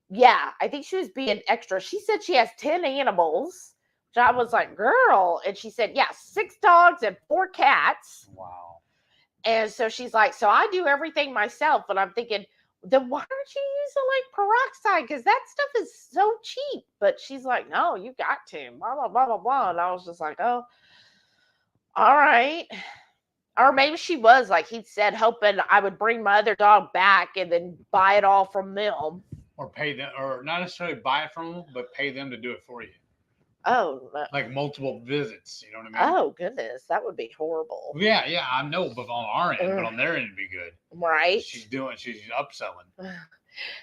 Yeah, I think she was being extra. She said she has 10 animals. So I was like, girl. And she said, yeah, 6 dogs and 4 cats. Wow. And so she's like, so I do everything myself. And I'm thinking, then why aren't you using like peroxide? Because that stuff is so cheap. But she's like, no, you got to. Blah, blah, blah, blah, blah. And I was just like, oh, all right. Or maybe she was, like he said, hoping I would bring my other dog back and then buy it all from them. Or pay them, or not necessarily buy it from them, but pay them to do it for you. Oh. Like multiple visits, you know what I mean? Oh, goodness. That would be horrible. Yeah, I know, but on our end, but on their end, it'd be good. Right. She's upselling.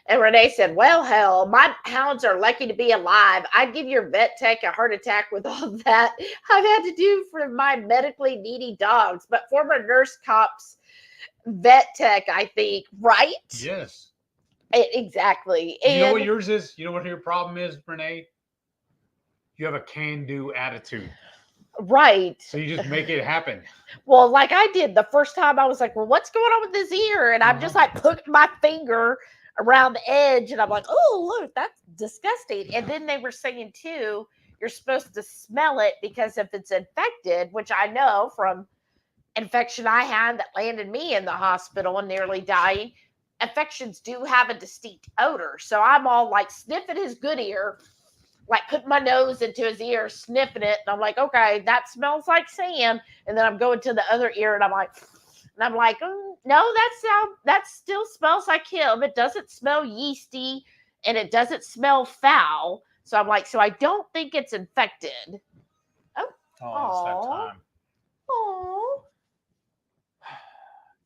And Renee said, well, hell, my hounds are lucky to be alive. I'd give your vet tech a heart attack with all that I've had to do for my medically needy dogs. But former nurse cops, vet tech, I think, right? Yes. Exactly. And you know what yours is? You know what your problem is, Renee? you have a can-do attitude. Right. So you just make it happen. Well, like I did the first time, I was like, well, what's going on with this ear? And I'm just like putting my finger around the edge, and I'm like, oh, look, that's disgusting. And then they were saying, too, you're supposed to smell it because if it's infected, which I know from infection I had that landed me in the hospital and nearly dying, infections do have a distinct odor. So I'm all like sniffing his good ear, like putting my nose into his ear, sniffing it. And I'm like, okay, that smells like Sam. And then I'm going to the other ear, and I'm like, no, that still smells like him. It doesn't smell yeasty, and it doesn't smell foul. So I'm like, so I don't think it's infected. Oh, it's that time. Oh.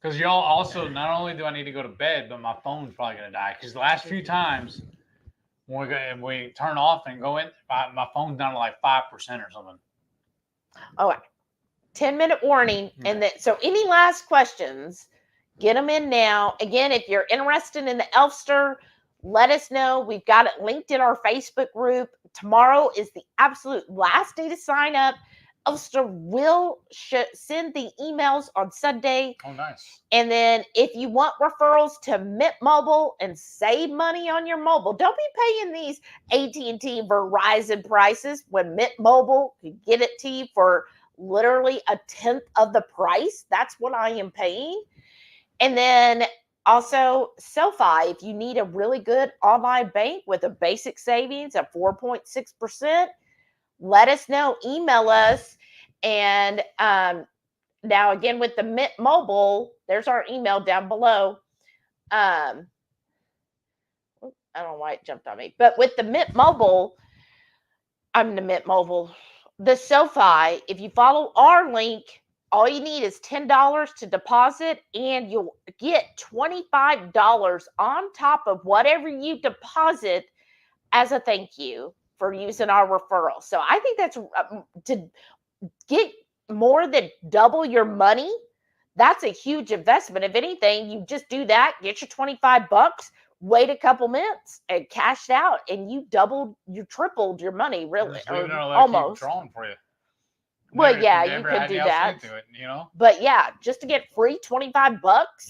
Because y'all also, not only do I need to go to bed, but my phone's probably going to die. Because the last few times when we turn off and go in, my phone's down to like 5% or something. Oh, 10-minute warning. And then, so any last questions, get them in now. Again, if you're interested in the Elfster, let us know. We've got it linked in our Facebook group. Tomorrow is the absolute last day to sign up. Elfster will send the emails on Sunday. Oh, nice. And then if you want referrals to Mint Mobile and save money on your mobile, don't be paying these AT&T Verizon prices when Mint Mobile can get it to you for literally 1/10 of the price. That's what I am paying. And then also SoFi, if you need a really good online bank with a basic savings of 4.6%, let us know. Email us. And now again with the Mint Mobile, there's our email down below. I don't know why it jumped on me, but with the Mint Mobile, the SoFi, if you follow our link, all you need is $10 to deposit, and you'll get $25 on top of whatever you deposit as a thank you for using our referral. So I think that's to get more than double your money. That's a huge investment. If anything, you just do that, get your $25, wait a couple minutes, and cash out, and you tripled your money, really, or almost. Drawing for you. Well, yeah, you could do that. It, you know? But yeah, just to get free $25.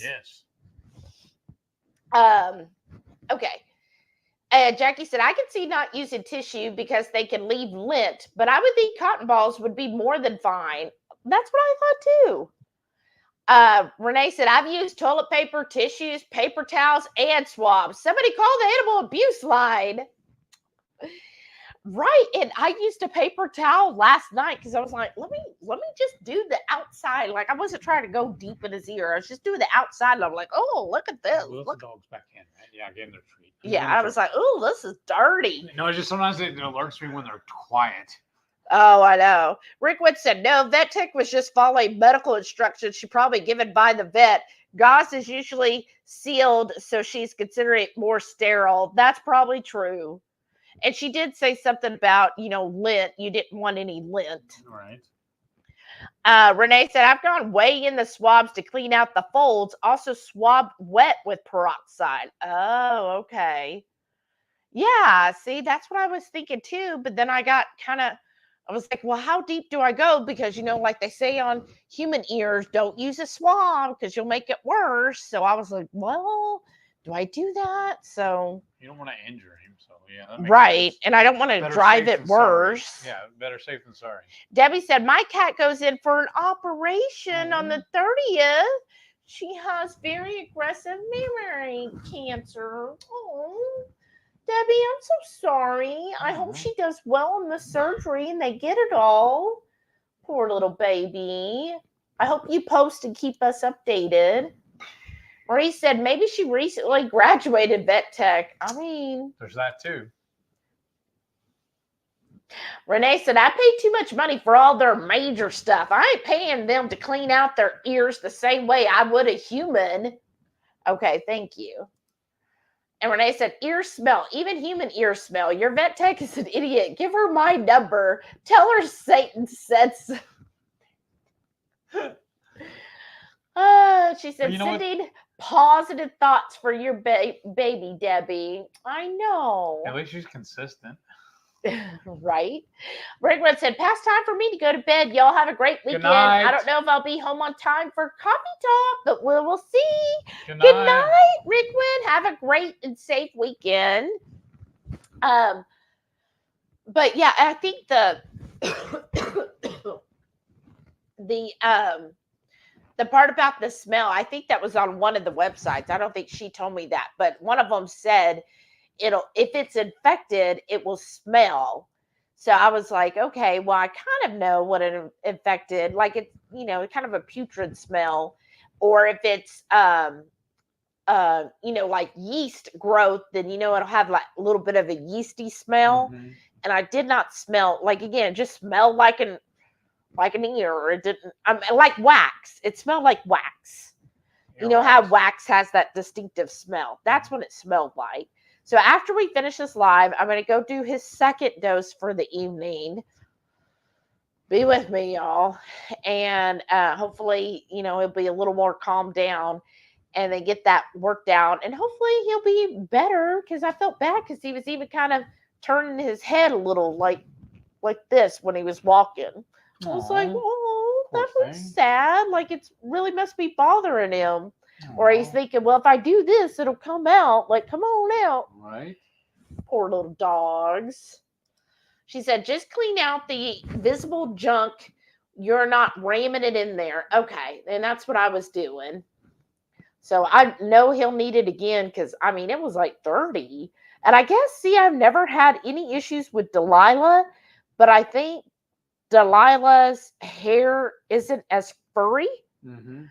Yes. Okay. Jackie said, I can see not using tissue because they can leave lint, but I would think cotton balls would be more than fine. That's what I thought too. Renee said, I've used toilet paper, tissues, paper towels, and swabs. Somebody call the animal abuse line. Right. And I used a paper towel last night because I was like, let me just do the outside. Like, I wasn't trying to go deep in his ear. I was just doing the outside. And I'm like, oh, look at this. Well, look. The dog's back in, right? Yeah, I gave him their treat. Yeah, I was like, oh, this is dirty. No, it's just sometimes it alerts me when they're quiet. Oh, I know. Rick Wood said, no, vet tech was just following medical instructions. She probably given by the vet. Gauze is usually sealed, so she's considering it more sterile. That's probably true. And she did say something about, lint. You didn't want any lint. Right. Renee said, I've gone way in the swabs to clean out the folds. Also swabbed wet with peroxide. Oh, okay. Yeah, see, that's what I was thinking too. But then I was like, well, how deep do I go? Because, like they say on human ears, don't use a swab because you'll make it worse. So I was like, well, do I do that? So you don't want to injure him. So yeah. Right. And I don't want to drive it worse. Sorry. Yeah, better safe than sorry. Debbie said, my cat goes in for an operation on the 30th. She has very aggressive mammary cancer. Oh, Debbie, I'm so sorry. I hope she does well in the surgery and they get it all. Poor little baby. I hope you post and keep us updated. Marie said, maybe she recently graduated vet tech. I mean, there's that too. Renee said, I pay too much money for all their major stuff. I ain't paying them to clean out their ears the same way I would a human. Okay, thank you. And Renee said, ear smell, even human ear smell. Your vet tech is an idiot. Give her my number. Tell her Satan said so. She said, sending positive thoughts for your baby, Debbie. I know. At least she's consistent. Right? Rickwood said, past time for me to go to bed. Y'all have a great weekend. night. I don't know if I'll be home on time for coffee talk, but we'll see. Good Good night, Rickwood. Have a great and safe weekend. But yeah, I think the part about the smell, I think that was on one of the websites. I don't think she told me that, but one of them said if it's infected, it will smell. So I was like, okay, well, I kind of know what an infected, like it's, kind of a putrid smell, or if it's like yeast growth, then it'll have like a little bit of a yeasty smell. Mm-hmm. And I did not smell it just smelled like an ear, or it didn't. Like wax. It smelled like wax. You know how wax has that distinctive smell. That's what it smelled like. So after we finish this live, I'm going to go do his second dose for the evening. Be with me, y'all. And hopefully, he'll be a little more calmed down and then get that worked out. And hopefully he'll be better, because I felt bad because he was even kind of turning his head a little like this when he was walking. I was like, oh, that was sad. Like, it really must be bothering him. Or he's thinking, well, if I do this, it'll come out. Like, come on out. Right. Poor little dogs. She said, just clean out the visible junk. You're not ramming it in there. Okay. And that's what I was doing. So I know he'll need it again, because, it was like 30. And I guess, I've never had any issues with Delilah, but I think Delilah's hair isn't as furry. Mm-hmm.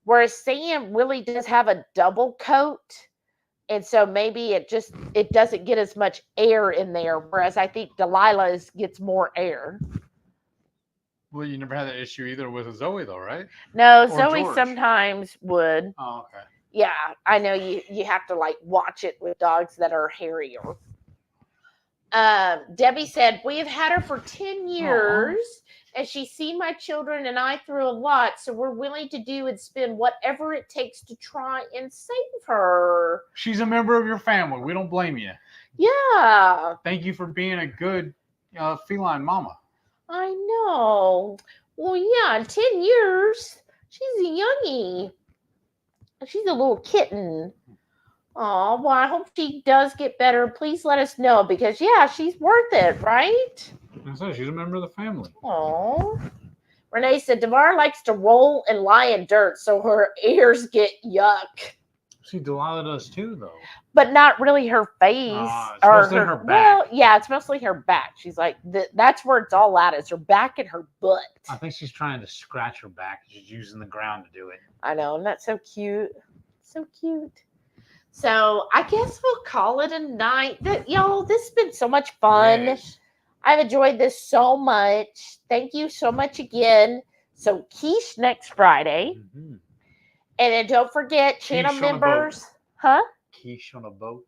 Whereas Sam really does have a double coat. And so maybe it doesn't get as much air in there. Whereas I think Delilah gets more air. Well, you never had that issue either with Zoe, though, right? No, Or Zoe George. Sometimes would. Oh, okay. Yeah, I know you have to watch it with dogs that are hairier. Debbie said, we've had her for 10 years. And she's seen my children and I through a lot, so we're willing to do and spend whatever it takes to try and save her. She's a member of your family. We don't blame you. Yeah. Thank you for being a good feline mama. I know. Well, yeah, in 10 years, she's a youngie. She's a little kitten. Oh, well, I hope she does get better. Please let us know, because, yeah, she's worth it, right? I said she's a member of the family. Oh. Renee said, Devar likes to roll and lie in dirt, so her ears get yuck. See, Delilah does too, though. But not really her face. It's mostly her back. Well, yeah, it's mostly her back. She's like, that's where it's all at, is her back and her butt. I think she's trying to scratch her back. She's using the ground to do it. I know, and that's so cute. So cute. So I guess we'll call it a night. Y'all, this has been so much fun. Yes. I've enjoyed this so much. Thank you so much again. So quiche next Friday. Mm-hmm. And then don't forget, channel members. Huh? Quiche on a boat.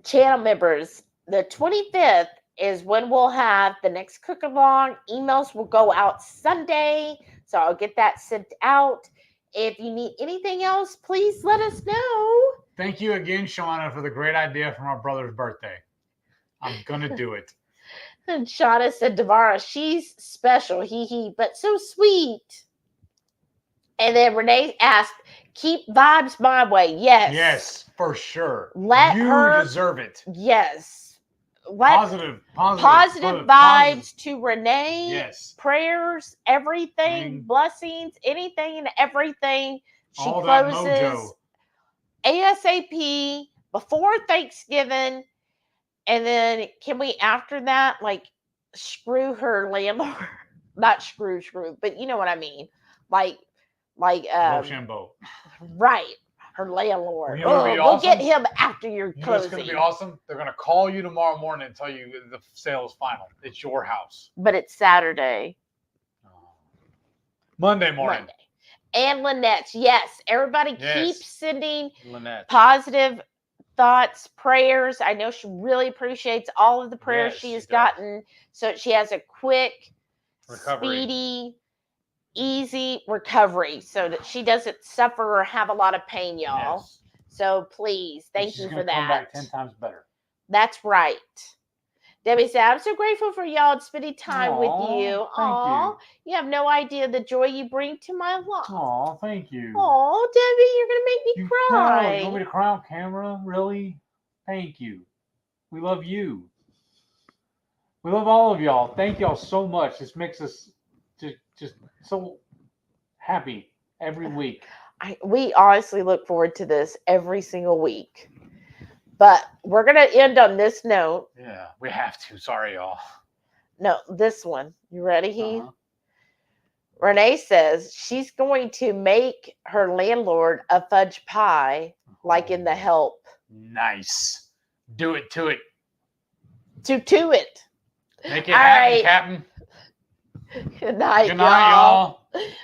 Channel members, the 25th is when we'll have the next cook-along. Emails will go out Sunday, so I'll get that sent out. If you need anything else, please let us know. Thank you again, Shauna, for the great idea for my brother's birthday. I'm going to do it. And Shauna said, Devara, she's special, but so sweet. And then Renee asked, keep vibes my way. Yes. Yes, for sure. Let her deserve it. Yes. Positive vibes to Renee. Yes. Prayers, everything, blessings, anything and everything. She all closes ASAP before Thanksgiving. And then can we, after that, screw her landlord? Not screw, but you know what I mean. Rochambeau. Right. Her landlord. You know We'll awesome? Get him after your closing. You know what's going to be awesome? They're going to call you tomorrow morning and tell you the sale is final. It's your house. But it's Saturday. Monday morning. And Lynette's. Yes. Everybody keep sending Lynette. positive thoughts, prayers. I know she really appreciates all of the prayers she has gotten. So she has a quick, speedy, easy recovery so that she doesn't suffer or have a lot of pain, y'all. Yes. So please, thank She's you gonna for come back that. 10 times better. That's right. Debbie said, I'm so grateful for y'all and spending time with you. Thank You have no idea the joy you bring to my life. you. Aw, thank you. Aw, Debbie, you're going to make me You cry. want me to cry on camera? Really? Thank you. We love you. We love all of y'all. Thank y'all so much. This makes us just so happy every week. We honestly look forward to this every single week. But we're going to end on this note. Yeah, we have to. Sorry, y'all. No, this one. You ready, Heath? Uh-huh. Renee says she's going to make her landlord a fudge pie like in The Help. Nice. Do it to it. To it. Make it happen, Captain. Good night, Good night, y'all.